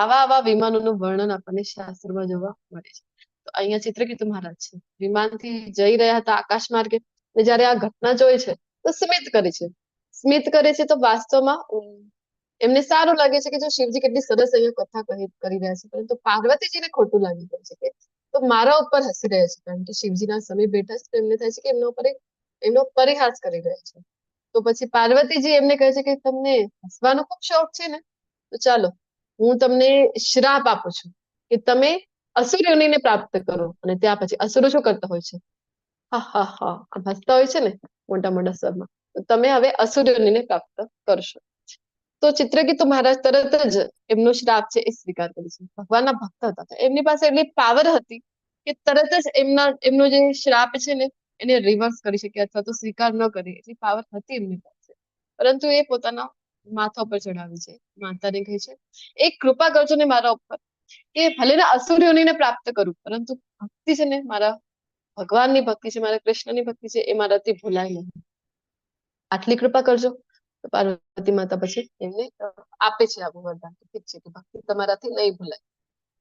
આવા વિમાનોનું વર્ણન આપણને શાસ્ત્રમાં જોવા મળે છે. તો અહીંયા ચિત્રકેતુ મહારાજ છે, વિમાનથી જઈ રહ્યા હતા આકાશ માર્ગે. જયારે આ ઘટના જોઈ છે તો સ્મિત કરે છે. તો વાસ્તવમાં એમને સારું લાગે છે કે જો શિવજી કેટલી સરસ અહીંયા કથા કરી રહ્યા છે, પરંતુ પાર્વતીજીને ખોટું લાગી રહ્યું છે કે તો મારા ઉપર હસી રહ્યા છે, કારણ કે શિવજીના સમીપ બેઠા છે. તો એમને થાય છે કે એમનો પરિહાસ કરી રહ્યા છે. તો પછી પાર્વતીજી એમને કહે છે કે તમને હસવાનો ખૂબ શોખ છે ને, તો ચાલો હું તમને શ્રાપ આપું છું કે તમે અસુર યોનિને પ્રાપ્ત કરો. અને ત્યાં પછી અસુરો શું કરતા હોય છે? હા હા હા, હસતા હોય છે ને મોટા મોટા સ્વરમાં. તો તમે હવે અસુર યોનિને પ્રાપ્ત કરશો. તો ચિત્રકેતુ મહારાજ તરત જ એમનો શ્રાપ છે એ સ્વીકાર કરે છે. ભગવાનના ભક્ત હતા, તો એમની પાસે એટલી પાવર હતી કે તરત જ એમનો જે શ્રાપ છે ને એને રિવર્સ કરી શકે અથવા તો સ્વીકાર ન કરે એટલી પાવર હતી એમની પાસે. પરંતુ એ પોતાના માથા ઉપર ચડાવે છે, માતાને કહે છે એક કૃપા કરજો ને મારા ઉપર, કે ભલે ને અસુર યોનિને પ્રાપ્ત કરું, પરંતુ ભક્તિ છે ને, મારા ભગવાનની ભક્તિ છે, મારા કૃષ્ણની ભક્તિ છે, એ મારાથી ભૂલાય નહીં. આટલી કૃપા કરજો. તો પાર્વતી માતા પછી એમને આપે છે આવું વરદાન, ઠીક છે કે ભક્તિ તમારાથી નહીં ભૂલાય.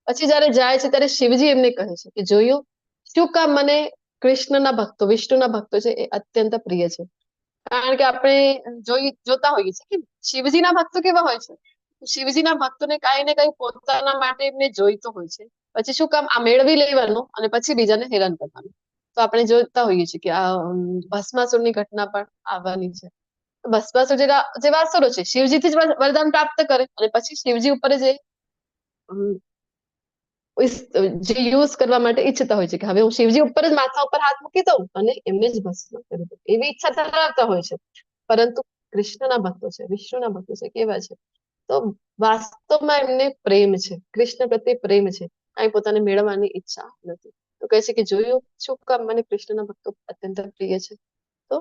પછી જયારે જાય છે ત્યારે શિવજી એમને કહે છે કે જોયું શું કામ મને કૃષ્ણના ભક્તો, વિષ્ણુના ભક્તો છે એ અત્યંત પ્રિય છે. કારણ કે આપણે જોતા હોઈએ છીએ કે શિવજીના ભક્તો કેવા હોય છે? શિવજીના ભક્તોને કાંઈ ને કાંઈ પોતાના માટે એમને જોઈતો હોય છે. પછી શું કામ આ મેળવી લેવાનું અને પછી બીજાને હેરાન કરવાનું. તો આપણે જોતા હોઈએ છીએ કે આ ભસ્માસુરની ઘટના પણ આવવાની છે. ભસ્માસુર જેવા અસુરો છે, શિવજીથી જ વરદાન પ્રાપ્ત કરે અને પછી શિવજી ઉપર જે જે યુઝ કરવા માટે ઈચ્છતા હોય છે કે હવે હું શિવજી ઉપર જ માથા ઉપર હાથ મૂકી દઉં અને એમને જ ભસ્મ કરી દઉં, એવી ઈચ્છા ધરાવતા હોય છે. પરંતુ કૃષ્ણના ભક્તો છે, વિષ્ણુના ભક્તો છે, કેવા છે? તો વાસ્તવમાં એમને પ્રેમ છે, કૃષ્ણ પ્રત્યે પ્રેમ છે, કાંઈ પોતાને મેળવવાની ઈચ્છા નથી. તો કહે છે કે જોયું શું કામ મને કૃષ્ણના ભક્તો અત્યંત પ્રિય છે. તો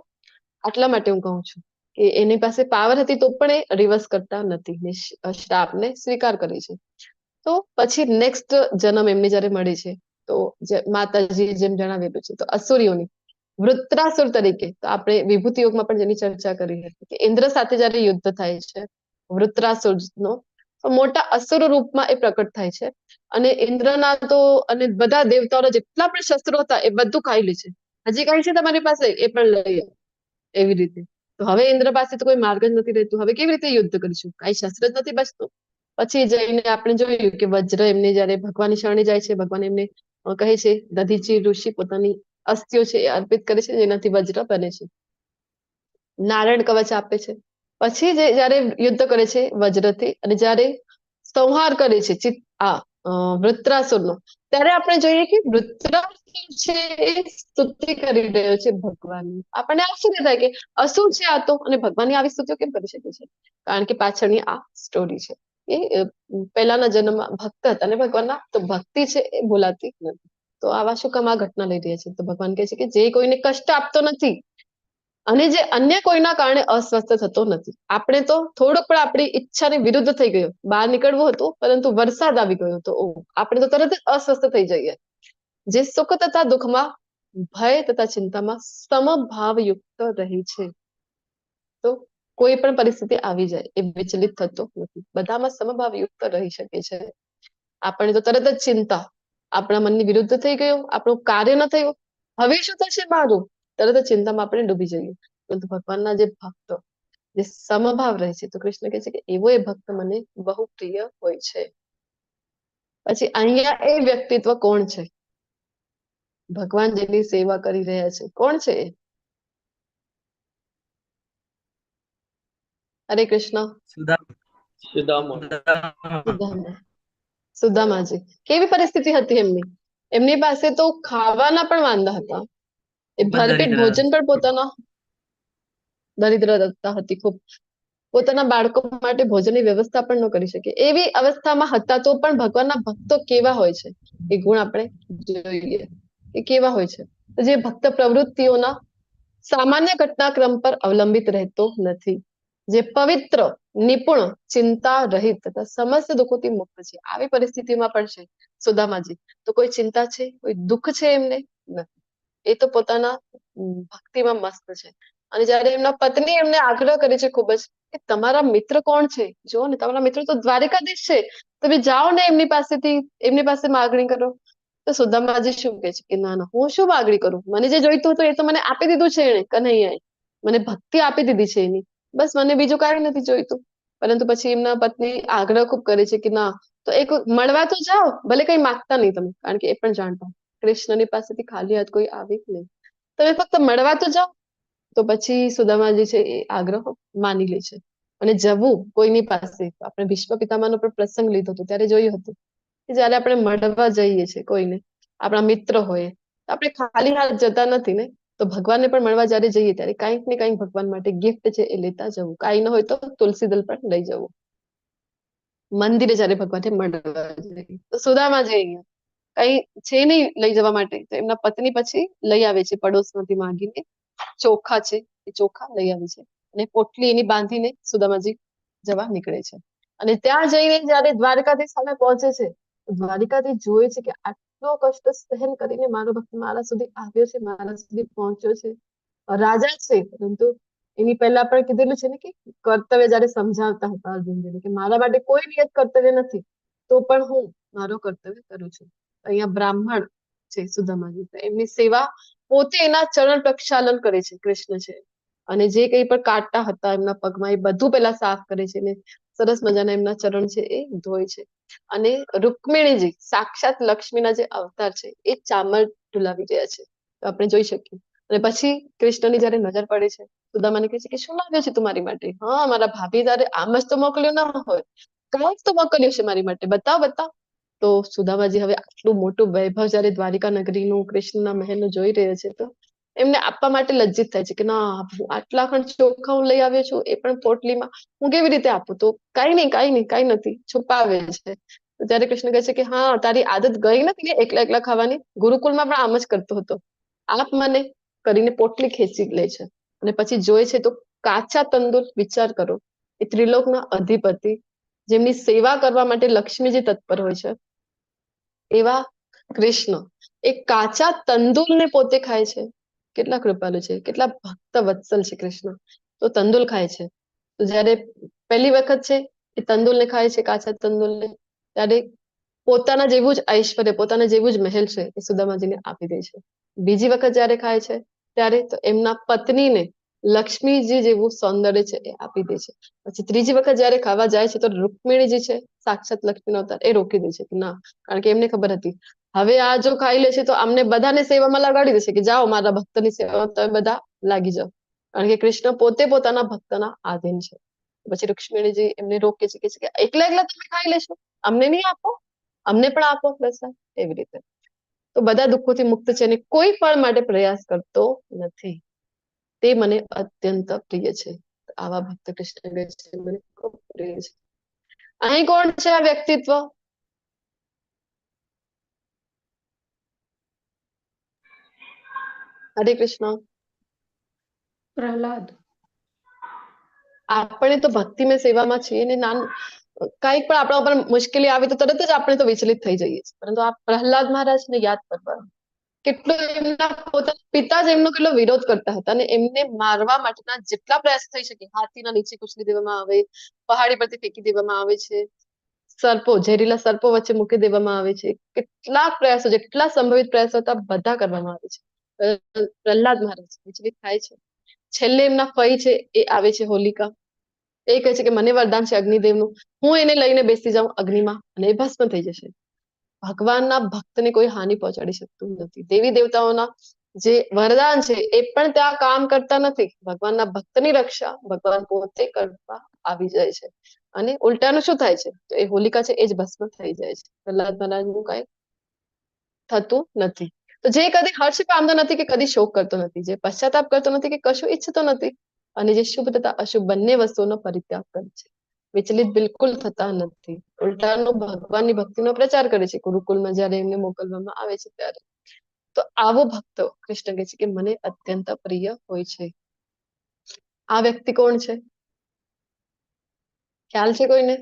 આટલા માટે હું કહું છું કે એની પાસે પાવર હતી તો પણ એ રિવર્સ કરતા નથી, શ્રાપને સ્વીકાર કરે છે. તો પછી નેક્સ્ટ જન્મ એમને જયારે મળે છે તો માતાજી જેમ જણાવેલું છે તો અસુરીઓની વૃત્રાસુર તરીકે, તો આપણે વિભૂતિ યોગમાં પણ જેની ચર્ચા કરી હતી કે ઇન્દ્ર સાથે જયારે યુદ્ધ થાય છે વૃત્રાસુરનો, તો મોટા અસુર રૂપમાં એ પ્રકટ થાય છે અને ઇન્દ્રના તો અને બધા દેવતાઓના જેટલા પણ શસ્ત્રો હતા એ બધું ખાઈ લે છે. હજી કઈ છે તમારી પાસે એ પણ લઈ આવો. એવી રીતે તો હવે ઇન્દ્ર પાસે તો કોઈ માર્ગ જ નથી રહેતું, હવે કેવી રીતે યુદ્ધ કરીશું, કઈ શસ્ત્ર જ નથી બચતું. પછી જઈને આપણે જોયું કે વજ્ર એમને જયારે ભગવાનની શરણે જાય છે, ભગવાન એમને કહે છે, દધીચી ઋષિ પોતાની અસ્થિઓ છે એ અર્પિત કરે છે જેનાથી વજ્ર બને છે, નારાયણ કવચ આપે છે. પછી જયારે યુદ્ધ કરે છે વજ્રથી અને જયારે સંહાર કરે છે વૃત્રાસુરનો, ત્યારે આપણે જોઈએ કે વૃત્રાસુર છે એ સ્તુતિ કરી રહ્યો છે ભગવાનની. આપણને આશ્ચર્ય થાય કે અસુર છે આ તો, અને ભગવાનની આવી સ્તુતિઓ કેમ કરી શકે છે? કારણ કે પાછળની આ સ્ટોરી છે. એ પહેલાના જન્મમાં ભક્ત હતા અને ભગવાનના તો ભક્તિ છે એ ભૂલાતી નથી. તો આવા શું કામ આ ઘટના લઈ રહ્યા છે? તો ભગવાન કહે છે કે જે કોઈને કષ્ટ આપતો નથી અને જે અન્ય કોઈના કારણે અસ્વસ્થ થતો નથી. આપણે તો થોડુંક પણ આપણી ઈચ્છાની વિરુદ્ધ થઈ ગયો, બહાર નીકળવું હતું પરંતુ વરસાદ આવી ગયો તો આપણે તો તરત જ અસ્વસ્થ થઈ જઈએ. જે સુખ તથા દુઃખમાં, ભય તથા ચિંતામાં સમભાવયુક્ત રહે છે. તો કોઈ પણ પરિસ્થિતિ આવી જાય એ વિચલિત થતો નથી, બધામાં સમભાવયુક્ત રહી શકે છે. આપણે તો તરત જ ચિંતા, આપણા મનની વિરુદ્ધ થઈ ગયું, આપણું કાર્ય ન થયું, હવે શું થશે મારું, તરત જ ચિંતામાં આપણે ડૂબી જઈએ. પરંતુ ભગવાનના જે ભક્તો જે સમભાવ રહે છે, તો કૃષ્ણ કહે છે કે એવો એ ભક્ત મને બહુ પ્રિય હોય છે. પછી અહીંયા એ વ્યક્તિત્વ કોણ છે? ભગવાન જેની સેવા કરી રહ્યા છે, કોણ છે? હરે કૃષ્ણ. સુદામાજી. કેવી પરિસ્થિતિ હતી એમની? એમની પાસે તો ખાવાના પણ વાંધા હતા, એ ભરપેટ ભોજન પણ પોતાના દરિદ્રતા હતી ખૂબ, પોતાના બાળકો માટે ભોજનની વ્યવસ્થા પણ ન કરી શકે એવી અવસ્થામાં હતા. તો પણ ભગવાનના ભક્તો કેવા હોય છે એ ગુણ આપણે જોઈએ કે કેવા હોય છે. જે ભક્ત પ્રવૃત્તિઓના સામાન્ય ઘટનાક્રમ પર અવલંબિત રહેતો નથી, જે પવિત્ર, નિપુણ, ચિંતા રહિત તથા સમસ્ત દુઃખોથી મુક્ત છે. આવી પરિસ્થિતિમાં પણ છે સુદામાજી. તો કોઈ ચિંતા છે, કોઈ દુઃખ છે એમને નથી, એ તો પોતાના ભક્તિમાં મસ્ત છે. અને જયારે એમના પત્ની એમને આગ્રહ કરે છે ખૂબ જ કે તમારા મિત્ર કોણ છે, જો ને તમારા મિત્ર તો દ્વારિકાધીશ છે, તમે જાઓ ને એમની પાસેથી, એમની પાસે માગણી કરો. તો સુદામાજી શું કહે છે કે ના ના, હું શું માગણી કરું, મને જે જોઈતું હતું એ તો મને આપી દીધું છે એને, કન્હૈયાએ મને ભક્તિ આપી દીધી છે એની, બસ મને બીજું કાંઈ નથી જોઈતું. પરંતુ પછી એમના પત્ની આગ્રહ ખૂબ કરે છે કે ના, તો એક મળવા તો જાઓ, ભલે કઈ માંગતા નહીં તમે, કારણ કે એ પણ જાણતા કૃષ્ણની પાસેથી ખાલી હાથ કોઈ આવે નહીં, તમે ફક્ત મળવા તો જાઓ. તો પછી સુદામાજી છે એ આગ્રહ માની લે છે અને જવું કોઈની પાસે. આપણે ભીષ્મ પિતામહનો પણ પ્રસંગ લીધો હતો ત્યારે જોયું હતું કે જયારે આપણે મળવા જઈએ છીએ કોઈને, આપણા મિત્ર હોય, તો આપણે ખાલી હાથ જતા નથી ને. તો ભગવાનને પણ મળવા જયારે જઈએ ત્યારે કંઈક ને કંઈક ભગવાન માટે ગિફ્ટ છે એ લેતા જવું, કાંઈ ન હોય તો તુલસી દલ પણ લઈ જવું. મંદિરે જયારે ભગવાનને મળવા જઈએ તો સુદામાજી કઈ છે નહીં લઈ જવા માટે, તો એમના પત્ની પછી લઈ આવે છે પડોશમાંથી માંગીને, ચોખા છે એ ચોખા લઈ આવે છે અને પોટલી એની બાંધીને સુદામાજી જવા નીકળે છે. અને ત્યાં જઈને જયારે દ્વારકાધીશ સામે પહોંચે છે, દ્વારિકાધીશ જોવે છે કે આટલો કષ્ટ સહન કરીને મારો ભક્ત મારા સુધી આવ્યો છે, મારા સુધી પહોંચ્યો છે. રાજા છે પરંતુ એની પહેલા પણ કીધેલું છે ને કે કર્તવ્ય જયારે સમજાવતા હતા અર્જુનજીને કે મારા માટે કોઈ નિયત કર્તવ્ય નથી, તો પણ હું મારો કર્તવ્ય કરું છું. અહીંયા બ્રાહ્મણ છે સુદામાજી, એમની સેવા પોતે એના ચરણ પ્રક્ષાલન કરે છે કૃષ્ણ છે, અને જે કંઈ પણ કાંટા હતા એમના પગમાં એ બધું પેલા સાફ કરે છે ને સરસ મજાના એમના ચરણ છે એ ધોય છે. અને રૂકમિણીજી સાક્ષાત લક્ષ્મીના જે અવતાર છે એ ચામર ઢુલાવી રહ્યા છે, તો આપણે જોઈ શકીએ. અને પછી કૃષ્ણની જયારે નજર પડે છે, સુદામાને કહે છે કે શું લાવ્યો છે તું મારી માટે? હા, મારા ભાભી તારે આમ જ તો મોકલ્યો ના હોય, કાંઈક તો મોકલ્યું છે મારી માટે, બતાવ બતાવ. તો સુદામાજી હવે આટલું મોટું વૈભવ જયારે દ્વારિકા નગરીનું કૃષ્ણના મહેલનું જોઈ રહ્યા છે તો એમને આપવા માટે લજ્જિત થાય છે કે ના હું આટલા ખંડ ચોખા હું લઈ આવ્યો છું, એ પણ પોટલીમાં, હું કેવી રીતે આપું? તો કાંઈ નથી, છુપાવે છે. તો ત્યારે કૃષ્ણ કહે છે કે હા, તારી આદત ગઈ નથી ને એકલા એકલા ખાવાની, ગુરુકુળમાં પણ આમ જ કરતો હતો, આપ મને કરીને પોટલી ખેંચી લે છે. અને પછી જોઈ છે તો કાચા તંદુર, વિચાર કરો, એ ત્રિલોકના અધિપતિ જેમની સેવા કરવા માટે લક્ષ્મીજી તત્પર હોય છે, એવા કૃષ્ણ એ કાચા તંદુરને પોતે ખાય છે. કેટલા કૃપાલુ છે, કેટલા ભક્ત વત્સલ છે કૃષ્ણ. તો તંદુલ ખાય છે. તો જયારે પહેલી વખત છે એ તંદુલને ખાય છે, કાચા તંદુલને, ત્યારે પોતાના જેવું જ ઐશ્વર્ય, પોતાના જેવું જ મહેલ છે એ સુદામાજીને આપી દે છે. બીજી વખત જયારે ખાય છે ત્યારે તો એમના પત્નીને લક્ષ્મીજી જેવું સૌંદર્ય છે એ આપી દે છે. પછી ત્રીજી વખત જયારે ખાવા જાય છે તો રૂકમિણીજી છે, સાક્ષાત લક્ષ્મીનો અવતાર, એ રોકી દે છે કે ના, કારણ કે એમને ખબર હતી હવે આ જો ખાઈ લેશે તો અમને બધાને સેવામાં લગાડી દેશે કે જાઓ મારા ભક્તની સેવામાં તમે બધા લાગી જાઓ, કારણ કે કૃષ્ણ પોતે પોતાના ભક્તના આધીન છે. પછી રૂક્ષ્મણીજી એમને રોકે છે કે એકલા એકલા તમે ખાઈ લેશો, અમને નહીં આપો, અમને પણ આપો પ્રસાદ. એવી રીતે તો બધા દુઃખોથી મુક્ત છે અને કોઈ ફળ માટે પ્રયાસ કરતો નથી. તે મને અત્યંત પ્રિય છે. આવા ભક્ત કૃષ્ણ કહે છે મને ખૂબ પ્રિય છે. અહીં કોણ છે આ વ્યક્તિત્વ? હરે કૃષ્ણ. પ્રહલાદ. આપણે તો ભક્તિમય સેવામાં છીએ ને કાંઈક પણ આપણા ઉપર મુશ્કેલી આવે તો તરત જ આપણે તો વિચલિત થઈ જઈએ છીએ, પરંતુ આ પ્રહલાદ મહારાજને યાદ કરવા કેટલો એમના પોતાના પિતા જ એમનો કેટલો વિરોધ કરતા હતા અને એમને મારવા માટેના જેટલા પ્રયાસ થઈ શકે, હાથીના નીચે કુચલી દેવામાં આવે, પહાડી પરથી ફેંકી દેવામાં આવે છે, સર્પો, ઝેરીલા સર્પો વચ્ચે મૂકી દેવામાં આવે છે, કેટલાક પ્રયાસો, જેટલા સંભવિત પ્રયાસો હતા બધા કરવામાં આવે છે. પ્રહલાદ મહારાજ વિચલિત થાય છે. છેલ્લે એમના ફઈ છે એ આવે છે, હોલિકા, એ કહે છે કે મને વરદાન છે અગ્નિદેવનું, હું એને લઈને બેસી જાઉં અગ્નિમાં અને એ ભસ્મ થઈ જશે. ભગવાનના ભક્તને કોઈ હાનિ પહોંચાડી શકતું નથી. દેવી દેવતાઓના જે વરદાન છે એ પણ ત્યાં કામ કરતા નથી. ભગવાનના ભક્તની રક્ષા ભગવાન પોતે કરવા આવી જાય છે અને ઉલટાનું શું થાય છે તો એ હોલિકા છે એ જ ભસ્મ થઈ જાય છે. પ્રહલાદ મહારાજનું કઈ થતું નથી. તો જે કદી હર્ષ પામતો નથી કે કદી શોક કરતો નથી, જે પશ્ચાતાપ કરતો નથી કે કશું ઈચ્છતો નથી, અને જે શુભ તથા અશુભ બંને વસ્તુઓનો પરિત્યાગ કરે છે, વિચલિત બિલકુલ થતા નથી, ઉલટાનો ભગવાનની ભક્તિનો પ્રચાર કરે છે ગુરુકુળમાં જયારે એમને મોકલવામાં આવે છે ત્યારે. તો આવો ભક્તો કૃષ્ણ કહે છે કે મને અત્યંત પ્રિય હોય છે. આ વ્યક્તિ કોણ છે? ખ્યાલ છે કોઈને?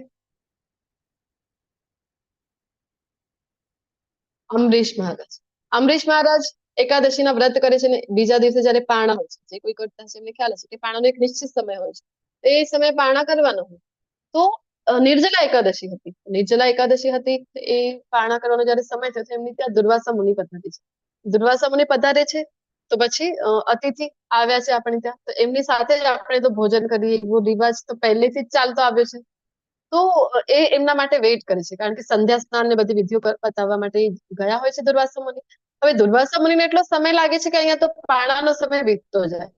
અમરીશ મહારાજ. અમરીશ મહારાજ એકાદશીના વ્રત કરે છે ને બીજા દિવસે જયારે પારણા હોય છે, જે કોઈ કરતા છે એમને ખ્યાલ હશે કે પારણાનો એક નિશ્ચિત સમય હોય છે, એ સમયે પારણા કરવાનો હોય. તો નિર્જલા એકાદશી હતી. નિર્જલા એકાદશી હતી એ પારણા કરવાનો જયારે સમય થયો એમની ત્યાં દુર્વાસા મુનિ પધારે છે. દુર્વાસા મુનિ પધારે છે તો પછી અતિથિ આવ્યા છે આપણે ત્યાં, તો એમની સાથે જ આપણે તો ભોજન કરીએ એવો રિવાજ તો પહેલેથી જ ચાલતો આવ્યો છે. તો એ એમના માટે વેઇટ કરે છે, કારણ કે સંધ્યા સ્નાન ને બધી વિધિઓ પતાવવા માટે ગયા હોય છે દુર્વાસા મુનિ. હવે દુર્વાસા મુનિને એટલો સમય લાગે છે કે અહીંયા તો પારણાનો સમય વીતતો જાય.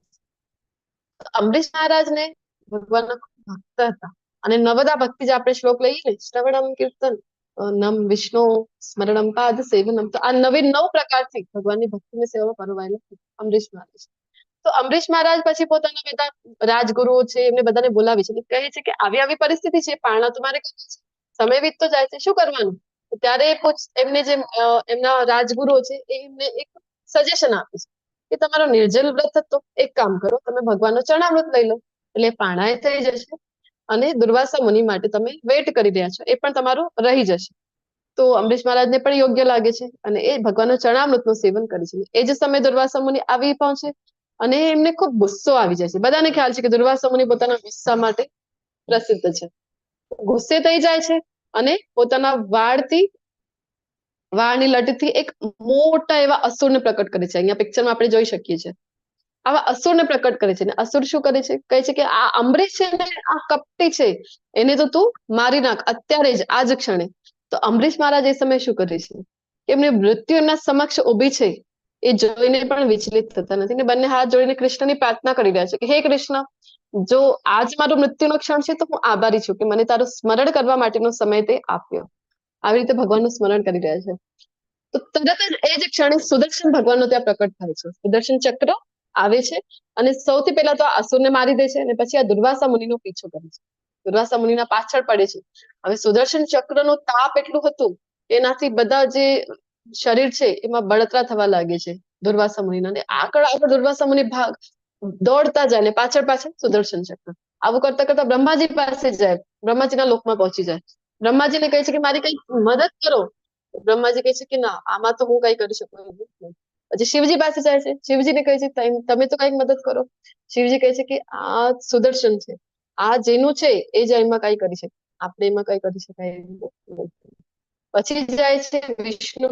અમરીશ મહારાજને ભગવાનના ભક્ત હતા અને નવદા ભક્તિ જે આપણે શ્લોક લઈએ ને, શ્રવણમ કીર્તન નમ વિષ્ણુ સ્મરણમ પાદ સેવનમ, તો આ 9 પ્રકારથી ભગવાનની ભક્તિની સેવામાં પરવાયેલા અમરીશ મહારાજ. તો અમરીશ મહારાજ પછી પોતાના બધા રાજગુરુઓ છે એમને બધાને બોલાવે છે, કહે છે કે આવી આવી પરિસ્થિતિ છે, પારણા તમારે કરવી છે, સમય વીતતો જાય છે, શું કરવાનું? ત્યારે એમને જે એમના રાજગુરુઓ છે એ એમને એક સજેશન આપે છે કે તમારો નિર્જલ વ્રત હતો, એક કામ કરો, તમે ભગવાનનો ચરણામૃત લઈ લો એટલે પારણા થઈ જશે અને દુર્વાસા મુનિ માટે તમે વેઇટ કરી રહ્યા છો એ પણ તમારું રહી જશે. તો અમરીશ મહારાજને પણ યોગ્ય લાગે છે અને એ ભગવાનનું ચરણામૃતનું સેવન કરે છે. એ જ સમયે દુર્વાસા મુનિ આવી પહોંચે અને એમને ખૂબ ગુસ્સો આવી જાય છે. બધાને ખ્યાલ છે કે દુર્વાસા મુનિ પોતાના ગુસ્સા માટે પ્રસિદ્ધ છે. ગુસ્સે થઈ જાય છે અને પોતાના વાળની લટથી એક મોટા એવા અસુરને પ્રકટ કરે છે. અહીંયા પિક્ચરમાં આપણે જોઈ શકીએ છીએ. આવા અસુરને પ્રકટ કરે છે. અસુર શું કરે છે? કહે છે કે આ અમરીશ છે ને આ કપટી છે, એને તો તું મારી નાખ અત્યારે જ, આ જ ક્ષણે. તો અમરીશ મહારાજ એ સમયે શું કરે છે કે એમની મૃત્યુ એમના સમક્ષ ઊભી છે એ જોઈને પણ વિચલિત થતા નથી ને બંને હાથ જોડીને કૃષ્ણની પ્રાર્થના કરી રહ્યા છે કે હે કૃષ્ણ, જો આજ મારો મૃત્યુનો ક્ષણ છે તો હું આભારી છું કે મને તારું સ્મરણ કરવા માટેનો સમય તે આપ્યો. આવી રીતે ભગવાનનું સ્મરણ કરી રહ્યા છે. તો તરત જ એ જ ક્ષણે સુદર્શન ભગવાનનો ત્યાં પ્રકટ થાય છે. સુદર્શન ચક્ર આવે છે અને સૌથી પહેલા તો આ અસુરને મારી દે છે અને પછી આ દુર્વાસા મુનિનો પીછો કરે છે. દુર્વાસા મુનિના પાછળ પડે છે. હવે સુદર્શન ચક્રનો તાપ એટલું હતું એનાથી બધા જે શરીર છે એમાં બળતરા થવા લાગે છે દુર્વાસા મુનિના. અને આગળ દુર્વાસા મુનિ દોડતા જાય ને પાછળ સુદર્શન ચક્ર. આવું કરતા કરતા બ્રહ્માજી પાસે જાય, બ્રહ્માજીના લોકમાં પહોંચી જાય. બ્રહ્માજીને કહે છે કે મારી કઈ મદદ કરો. બ્રહ્માજી કહે છે કે ના, આમાં તો હું કઈ કરી શકું એમ નથી. પછી શિવજી પાસે જાય છે. શિવજીને કહે છે તમે તો કઈક મદદ કરો. શિવજી કહે છે કે આ સુદર્શન છે, આ જેનું છે એ જ એમાં કઈ કરી શકે, આપણે એમાં કઈ કરી શકાય એવું નથી. પછી જાય છે વિષ્ણુ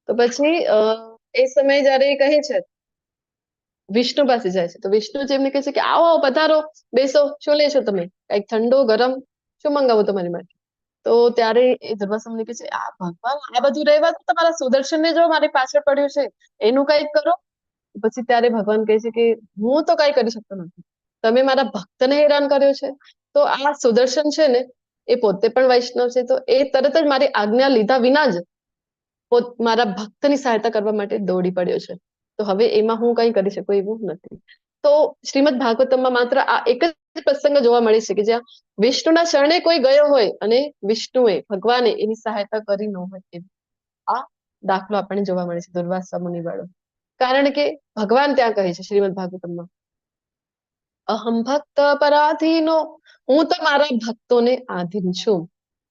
તો પછી એ સમયે જયારે એ કહે છે વિષ્ણુ પાસે જાય છે તો વિષ્ણુજી એમને કહે છે કે આવો પધારો, બેસો, શું લેશો તમે, કઈક ઠંડો ગરમ શું મંગાવો તમારી માટે? તો ત્યારે એ દુર્વાસા મુનિ કહે છે આ ભગવાન આ બધું રહેવા તો તમારા સુદર્શનને જો મારી પાછળ પડ્યું છે એનું કઈક કરો. પછી ત્યારે ભગવાન કહે છે કે હું તો કઈ કરી શકતો નથી, તમે મારા ભક્તને હેરાન કર્યો છે. તો આ સુદર્શન છે ને એ પોતે પણ વૈષ્ણવ છે, તો એ તરત જ મારી આજ્ઞા લીધા વિના જ મારા ભક્તની સહાયતા કરવા માટે દોડી પડ્યો છે. તો હવે એમાં હું કઈ કરી શકું એવું નથી. તો શ્રીમદ ભાગવતમમાં માત્ર આ એક જ પ્રસંગ જોવા મળે છે કે જ્યાં વિષ્ણુના શરણે કોઈ ગયો હોય અને વિષ્ણુએ ભગવાને એની સહાયતા કરી ન હોય. એમ આ દાખલો આપણને જોવા મળે છે દુર્વાસા મુનિ વાળો. કારણ કે ભગવાન ત્યાં કહે છે શ્રીમદ ભાગવતમમાં અહમ ભક્ત પરાધીનો, હું તો મારા ભક્તોને આધીન છું.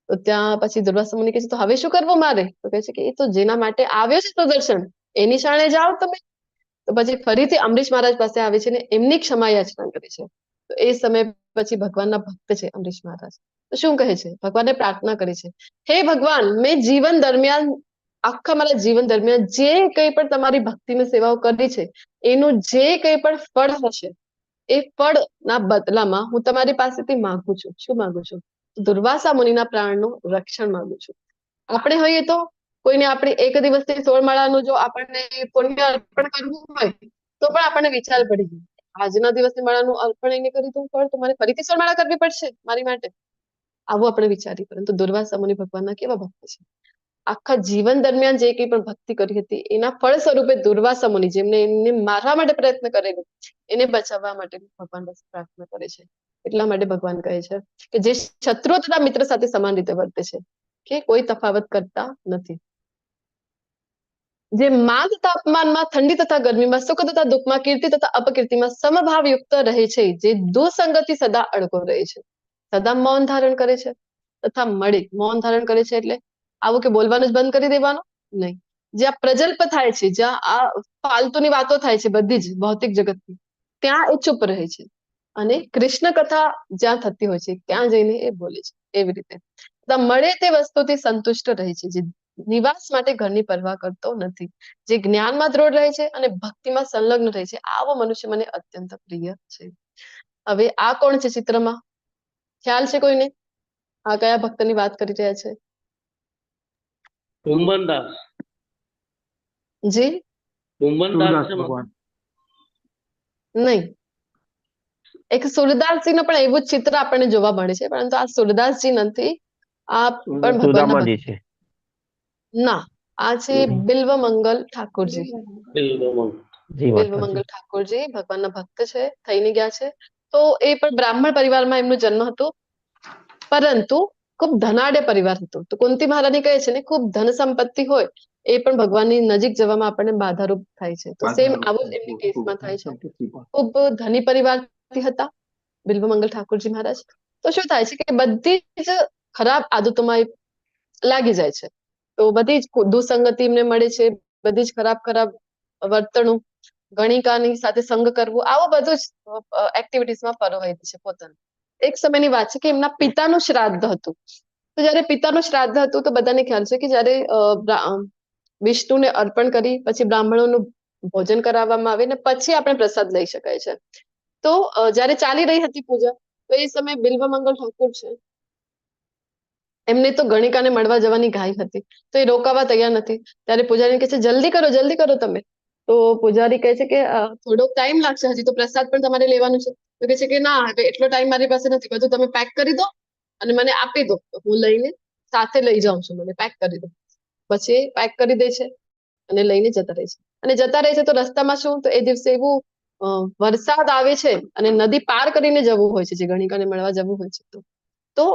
તો ત્યાં પછી દુર્વાસા મુનિ કહે છે તો હવે શું કરવું મારે? તો કહે છે કે એ તો જેના માટે આવ્યો છે સુદર્શન એની શાણે જાઓ તમે. તો પછી ફરીથી અમરીશ મહારાજ પાસે આવે છે ને એમની ક્ષમા યાચના કરે છે. તો એ સમય પછી ભગવાનના ભક્ત છે અમરીશ મહારાજ, તો શું કહે છે? ભગવાનને પ્રાર્થના કરે છે, હે ભગવાન, મેં જીવન દરમિયાન આખા મારા જીવન દરમિયાન જે કંઈ પણ તમારી ભક્તિની સેવાઓ કરી છે એનું જે કંઈ પણ ફળ હશે એ ફળના બદલામાં હું તમારી પાસેથી માંગુ છું. શું માંગુ છું? દુર્વાસા મુનિના પ્રાણનું રક્ષણ માંગુ છું. આપણે હોઈએ તો કોઈને આપણે એક દિવસથી 16 માળાનું જો આપણને પુણ્ય અર્પણ કરવું હોય તો પણ આપણને વિચાર પડી જાય આજના દિવસની માળાનું અર્પણ એને કરી દઉં પણ તમારે ફરીથી 16 માળા કરવી પડશે મારી માટે, આવું આપણે વિચારીએ. પરંતુ દુર્વાસા મુનિ ભગવાનના કેવા ભક્ત છે, આખા જીવન દરમિયાન જે કંઈ પણ ભક્તિ કરી હતી એના ફળ સ્વરૂપે દુર્વાસા મુનિ જેમને એમને મારવા માટે પ્રયત્ન કરેલો એને બચાવવા માટે ભગવાન પાસે પ્રાર્થના કરે છે. એટલા માટે ભગવાન કહે છે કે જે શત્રુ તથા મિત્ર સાથે સમાન રીતે વર્તે છે, કે કોઈ તફાવત કરતા નથી. જે માન તથા અપમાનમાં, ઠંડી તથા ગરમીમાં, સુખ તથા દુઃખમાં, કીર્તિ તથા અપકીર્તિમાં સમભાવયુક્ત રહે છે, જે દુસંગતિ સદા અડકો રહે છે, સદા મૌન ધારણ કરે છે તથા મળે. મૌન ધારણ કરે છે એટલે આવું કે બોલવાનું જ બંધ કરી દેવાનું નહીં. જ્યાં પ્રજલ્પ થાય છે, જ્યાં આ ફાલતુની વાતો થાય છે બધી જ ભૌતિક જગતની, ત્યાં એ ચૂપ રહે છે. અને કૃષ્ણ કથા જ્યાં થતી હોય છે ત્યાં જઈને એ બોલે છે. એવી રીતે મળે તે વસ્તુથી સંતુષ્ટ રહે છે, જે નિવાસ માટે ઘરની પરવા કરતો નથી, જે જ્ઞાનમાં દ્રઢ રહે છે અને ભક્તિમાં સંલગ્ન રહે છે, આવો મનુષ્ય મને અત્યંત પ્રિય છે. હવે આ કોણ છે ચિત્રમાં? ખ્યાલ છે કોઈને? આ કયા ભક્તની વાત કરી રહ્યા છે? કુંભનદાસ. જી કુંભનદાસ છે. નહીં, એક સુરદાસજી નો પણ એવું જ ચિત્ર આપણને જોવા મળે છે, પરંતુ આ સુરદાસજી નથી, આ પણ ભગવાનના સુદામાજી છે. ના, આ છે બિલ્વમંગલ ઠાકોરજી. બિલકુલ. જી બિલ્વમંગલ માતાજી. ઠાકોરજી ભગવાનના ભક્ત છે, થઈને ગયા છે. તો એ પણ બ્રાહ્મણ પરિવારમાં એમનો જન્મ હતો, પરંતુ ખૂબ ધનાઢ્ય પરિવાર હતો. તો કુંતી મહારાણી કહે છે ને ખૂબ ધન સંપત્તિ હોય એ પણ ભગવાનની નજીક જવામાં આપણને બાધારૂપ થાય છે. તો સેમ આવું જ એમની કેસમાં થાય છે. ખૂબ ધની પરિવારથી હતા બિલ્વમંગલ ઠાકોરજી મહારાજ. તો શું થાય છે કે બધી જ ખરાબ આદતોમાં એ લાગી જાય છે. તો બધી જ દુસંગતિ એમને મળે છે, બધી જ ખરાબ વર્તણૂક, ગણિકાની સાથે સંગ કરવું, આવું બધું જ એક્ટિવિટીઝમાં પરોવાય છે પોતાનું. એક સમયની વાત છે કે એમના પિતાનું શ્રાદ્ધ હતું. તો જયારે પિતાનું શ્રાદ્ધ હતું તો બધાને ખ્યાલ છે કે જયારે વિષ્ણુને અર્પણ કરી પછી બ્રાહ્મણોનું ભોજન કરાવવામાં આવે ને પછી આપણે પ્રસાદ લઈ શકાય છે. તો જયારે ચાલી રહી હતી પૂજા તો એ સમયે બિલ્વમંગલ ઠાકોર છે, એમને તો ગણિકાને મળવા જવાની ઘાઈ હતી, તો એ રોકાવા તૈયાર નથી. ત્યારે પૂજારી કહે છે જલ્દી કરો તમે. તો પૂજારી કહે છે કે થોડોક ટાઈમ લાગશે, હજી તો પ્રસાદ પણ તમારે લેવાનું છે. તો કહે છે કે ના, હવે એટલો ટાઈમ મારી પાસે નથી, બધું તમે પેક કરી દો અને મને આપી દો, તો હું લઈને સાથે લઈ જાઉં છું, મને પેક કરી દો. પછી પેક કરી દે છે અને લઈને જતા રહે છે. અને જતા રહે છે તો રસ્તામાં શું, તો એ દિવસે એવું વરસાદ આવે છે અને નદી પાર કરીને જવું હોય છે, જે ગણિકાને મળવા જવું હોય છે. તો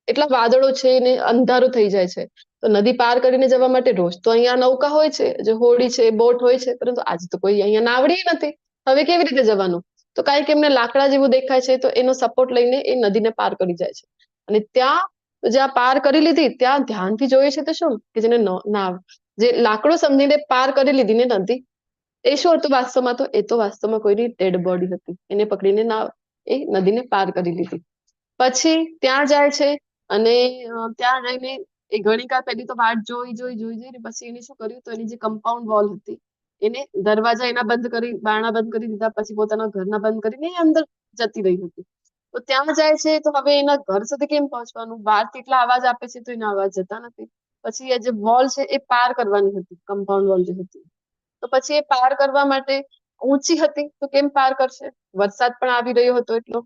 એટલા વાદળો છે ને અંધારું થઈ જાય છે. તો નદી પાર કરીને જવા માટે રોજ તો અહીંયા નૌકા હોય છે, જે હોડી છે, બોટ હોય છે, પરંતુ આજે તો કોઈ અહીંયા નાવડી નથી. હવે કેવી રીતે જવાનું? તો કાંઈક એમને લાકડા જેવું દેખાય છે, તો એનો સપોર્ટ લઈને એ નદીને પાર કરી જાય છે. અને ત્યાં જ્યાં પાર કરી લીધી, ત્યાં ધ્યાનથી જોઈએ છે તો શું, કે જેને નાવ જે લાકડું સમજીને પાર કરી લીધી ને નદી, એ શું હતું વાસ્તવમાં? તો એ તો વાસ્તવમાં કોઈની ડેડ બોડી હતી. એને પકડીને નાવ એ નદીને પાર કરી લીધી. પછી ત્યાં જાય છે અને ત્યાં જઈને એ ગણિકા પહેલી તો વાટ જોઈ ને પછી એને શું કર્યું, તો એની જે કમ્પાઉન્ડ વોલ હતી એને દરવાજા એના બંધ કરી, બારણા બંધ કરી દીધા, પછી પોતાના ઘરના બંધ કરીને એ અંદર જતી રહી હતી. તો ત્યાં જાય છે તો હવે એના ઘર સુધી કેમ પહોંચવાનું? બહારથી એટલા અવાજ આપે છે તો એના અવાજ જતા નથી. પછી એ જે વોલ છે એ પાર કરવાની હતી, કમ્પાઉન્ડ વોલ જે હતી. તો પછી એ પાર કરવા માટે ઊંચી હતી, તો કેમ પાર કરશે? વરસાદ પણ આવી રહ્યો હતો એટલો.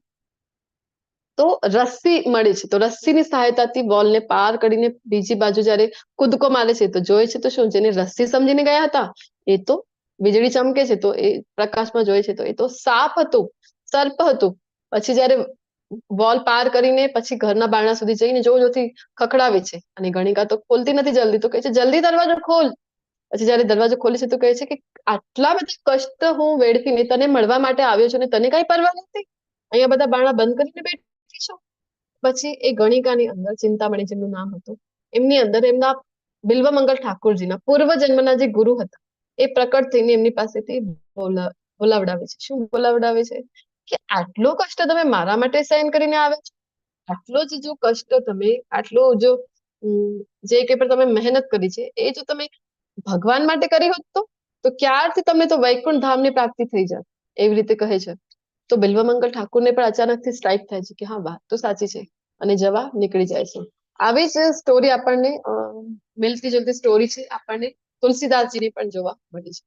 તો રસ્સી મળે છે, તો રસ્સીની સહાયતાથી વોલને પાર કરીને બીજી બાજુ જયારે કૂદકો મારે છે, તો જોઈ છે તો શું, જેને રસ્સી સમજીને ગયા હતા એ તો વીજળી ચમકે છે, તો એ પ્રકાશમાં જોઈ છે તો એ તો સાપ હતું, સર્પ હતું. પછી જયારે વોલ પાર કરીને પછી ઘરના બારણા સુધી જઈને જોરથી ખખડાવે છે અને ગણિકા તો ખોલતી નથી જલ્દી, તો કહે છે જલ્દી દરવાજો ખોલ. પછી જયારે દરવાજો ખોલે છે તો કહે છે કે આટલા બધા કષ્ટ હું વેડફીને તને મળવા માટે આવ્યો છું ને તને કઈ પરવા નથી, અહીંયા બધા બારણા બંધ કરીને બેઠી છો. પછી એ ગણિકાની અંદર ચિંતામણી જેમનું નામ હતું, એમની અંદર એમના બિલ્વમંગલ ઠાકોરજીના પૂર્વ જન્મના જે ગુરુ હતા એ પ્રકટ થઈને એમની પાસેથી બોલાવડાવે છે. શું બોલાવડાવે છે? કે આટલો કષ્ટ તમે મારા માટે સહન કરીને આવ્યા છો, આટલો જ જો કષ્ટ તમે, આટલો જો જે કે પર તમે મહેનત કરી છે એ જો તમે ભગવાન માટે કરી હોત તો ક્યારથી તમે તો વૈકુંઠ ધામની પ્રાપ્તિ થઈ જાત. એવી રીતે કહે છે. તો બિલ્વમંગલ ઠાકોરને પણ અચાનકથી સ્ટ્રાઇક થાય છે કે હા, વાત તો સાચી છે, અને જવા નીકળી જાય છે. આવી જ સ્ટોરી આપણને મિલતી જુલતી સ્ટોરી છે, આપણને તુલસીદાસજીની પણ જોવા મળી છે.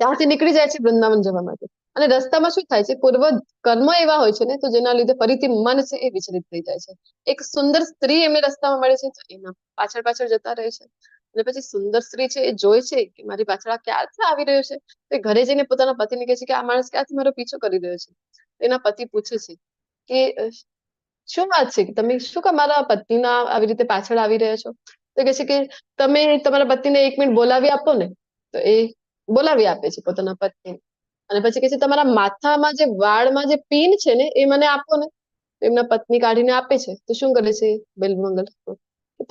ત્યાંથી નીકળી જાય છે વૃંદાવન જવા માટે, અને રસ્તામાં શું થાય છે, પૂર્વ કર્મ એવા હોય છે ને, તો જેના લીધે ફરીથી મન છે એ વિચલિત થઈ જાય છે. એક સુંદર સ્ત્રી એમને રસ્તામાં મળે છે, તો એના પાછળ પાછળ જતા રહે છે. અને પછી સુંદર સ્ત્રી છે એ જોઈ છે કે મારી પાછળ આ ક્યારથી આવી રહ્યો છે, તો એ ઘરે જઈને પોતાના પતિને કહે છે કે આ માણસ ક્યાંથી મારો પીછો કરી રહ્યો છે. એના પતિ પૂછે છે કે શું વાત છે, કે તમે શું કામ મારા પત્નીના આવી રીતે પાછળ આવી રહ્યા છો? તો કહે છે કે તમે તમારા પતિને 1 મિનિટ બોલાવી આપો ને. તો એ બોલાવી આપે છે પોતાના પત્નીને, અને પછી કહે છે તમારા માથામાં જે વાળમાં જે પીન છે ને એ મને આપો ને. તો એમના પત્ની કાઢીને આપે છે. તો શું કરે છે બિલ્વમંગલ ઠાકોર,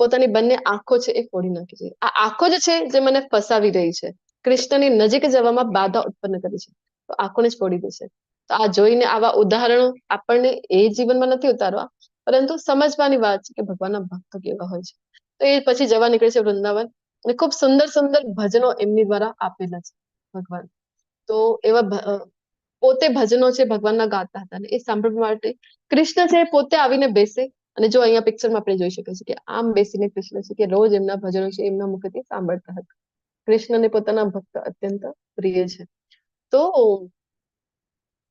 પોતાની બંને આંખો છે એ ફોડી નાખે છે. આ આંખો જ છે જે મને ફસાવી રહી છે, કૃષ્ણની નજીક જવામાં બાધા ઉત્પન્ન કરી છે, તો આંખોને જ ફોડી દે છે. તો આ જોઈને આવા ઉદાહરણો આપણને એ જીવનમાં નથી ઉતારવા, પરંતુ સમજવાની વાત છે કે ભગવાનના ભક્તો કેવા હોય છે. તો એ પછી જવા નીકળે છે વૃંદાવન, અને ખૂબ સુંદર સુંદર ભજનો એમની દ્વારા આપેલા છે ભગવાન. તો એવા પોતે ભજનો છે ભગવાનના ગાતા હતા, અને એ સાંભળવા માટે કૃષ્ણ છે પોતે આવીને બેસે. અને જો અહીંયા પિક્ચરમાં આપણે જોઈ શકીએ છીએ કે આમ બેસીને કૃષ્ણ છે કે રોજ એમના ભજનો છે એમના મુખથી સાંભળતા હતા. કૃષ્ણને પોતાના ભક્ત અત્યંત પ્રિય છે. તો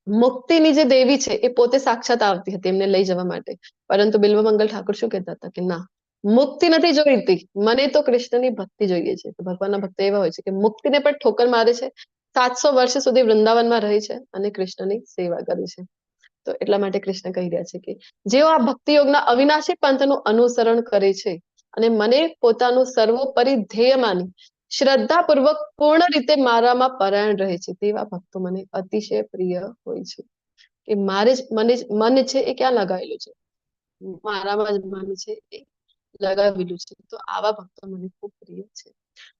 મુક્તિની જે દેવી છે એ પોતે સાક્ષાત આવતી હતી એમને લઈ જવા માટે, પરંતુ બિલ્વમંગલ ઠાકોર શું કહેતા હતા કે ના, મુક્તિ નથી જોઈતી, મને તો કૃષ્ણની ભક્તિ જોઈએ છે. તો ભગવાનના ભક્ત એવા હોય છે કે મુક્તિને પણ ઠોકર મારે છે, 700 વર્ષ સુધી વૃંદાવનમાં રહે છે અને કૃષ્ણની સેવા કરે છે. તો એટલા માટે કૃષ્ણ કહી રહ્યા છે કે જેઓ આ ભક્તિ યોગના અવિનાશી પંથનું અનુસરણ કરે છે અને મને પોતાનું સર્વોપરી ધ્યેય માની શ્રદ્ધાપૂર્વક પૂર્ણ રીતે મારામાં પરાયણ રહે છે, તેવા ભક્તો મને અતિશય પ્રિય હોય છે. કે મારે જ મન છે એ ક્યાં લગાવેલું છે, મારામાં જ મન છે એ લગાવેલું છે. તો આવા ભક્તો મને ખૂબ પ્રિય છે.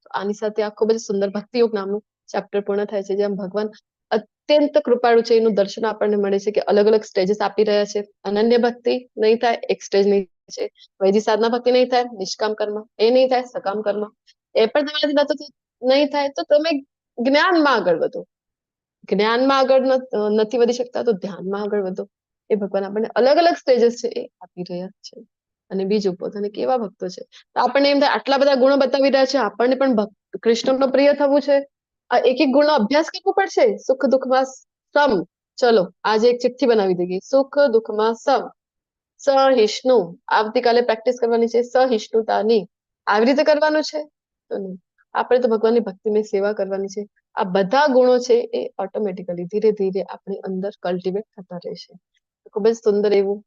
તો આની સાથે આ ખૂબ જ સુંદર ભક્તિ યોગ નામનું ચેપ્ટર પૂર્ણ થાય છે, જ્યાં ભગવાન અત્યંત કૃપાળુ છે એનું દર્શન આપણને મળે છે કે અલગ અલગ સ્ટેજીસ આપી રહ્યા છે. અનન્ય ભક્તિ નહીં થાય, એક સ્ટેજ નહીં છે. વૈદિક સાધના ભક્તિ નહીં થાય, નિષ્કામ કર્મ એ નહીં થાય, સકામ કર્મ એ પણ તમારાથી નહીં થાય, તો તમે જ્ઞાનમાં આગળ વધો. જ્ઞાનમાં આગળ નથી વધી શકતા તો ધ્યાનમાં આગળ વધો. એ ભગવાન આપણને અલગ અલગ સ્ટેજીસ છે એ આપી રહ્યા છે. અને બીજું પોતાને કેવા ભક્તો છે, તો આપણને એમ થાય આટલા બધા ગુણો બતાવી રહ્યા છે, આપણને પણ કૃષ્ણનો પ્રિય થવું છે, આ એક એક ગુણનો અભ્યાસ કરવો પડશે. સુખ દુઃખમાં સમ, ચલો આજે એક ચિઠ્ઠી બનાવી દઈએ, સુખ દુઃખમાં સમ, સહિષ્ણુ, આવતીકાલે પ્રેક્ટિસ કરવાની છે સહિષ્ણુતાની. આવી રીતે કરવાનું છે તો નહીં, આપણે તો ભગવાનની ભક્તિમય સેવા કરવાની છે. આ બધા ગુણો છે એ ઓટોમેટિકલી ધીરે ધીરે આપણી અંદર કલ્ટિવેટ થતા રહેશે. ખૂબ જ સુંદર એવું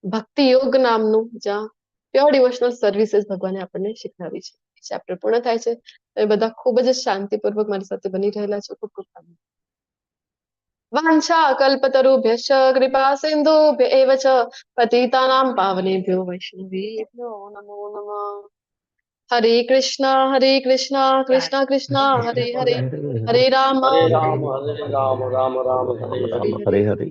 ભક્તિ યોગ નામનું, જ્યાં પ્યોર ડિવોશનલ સર્વિસીસ ભગવાને આપણને શીખવાડી છે. ચેપ્ટર પૂર્ણ થાય છે. તમે બધા ખૂબ જ શાંતિપૂર્વક મારી સાથે બની રહેલા છો. ખૂબ ખૂબ આભાર. વાંછા કલ્પતરુભ્યશ્ચ કૃપા સિંધુભ્ય એવ ચ પતિતાનાં પાવનેભ્યો વૈષ્ણવેભ્યો નમો નમઃ. હરે કૃષ્ણ કૃષ્ણ કૃષ્ણ હરે હરે, હરે રામ હરે રામ હરે રામ, રામ રામ હરે હરે. હરે હરે હરે.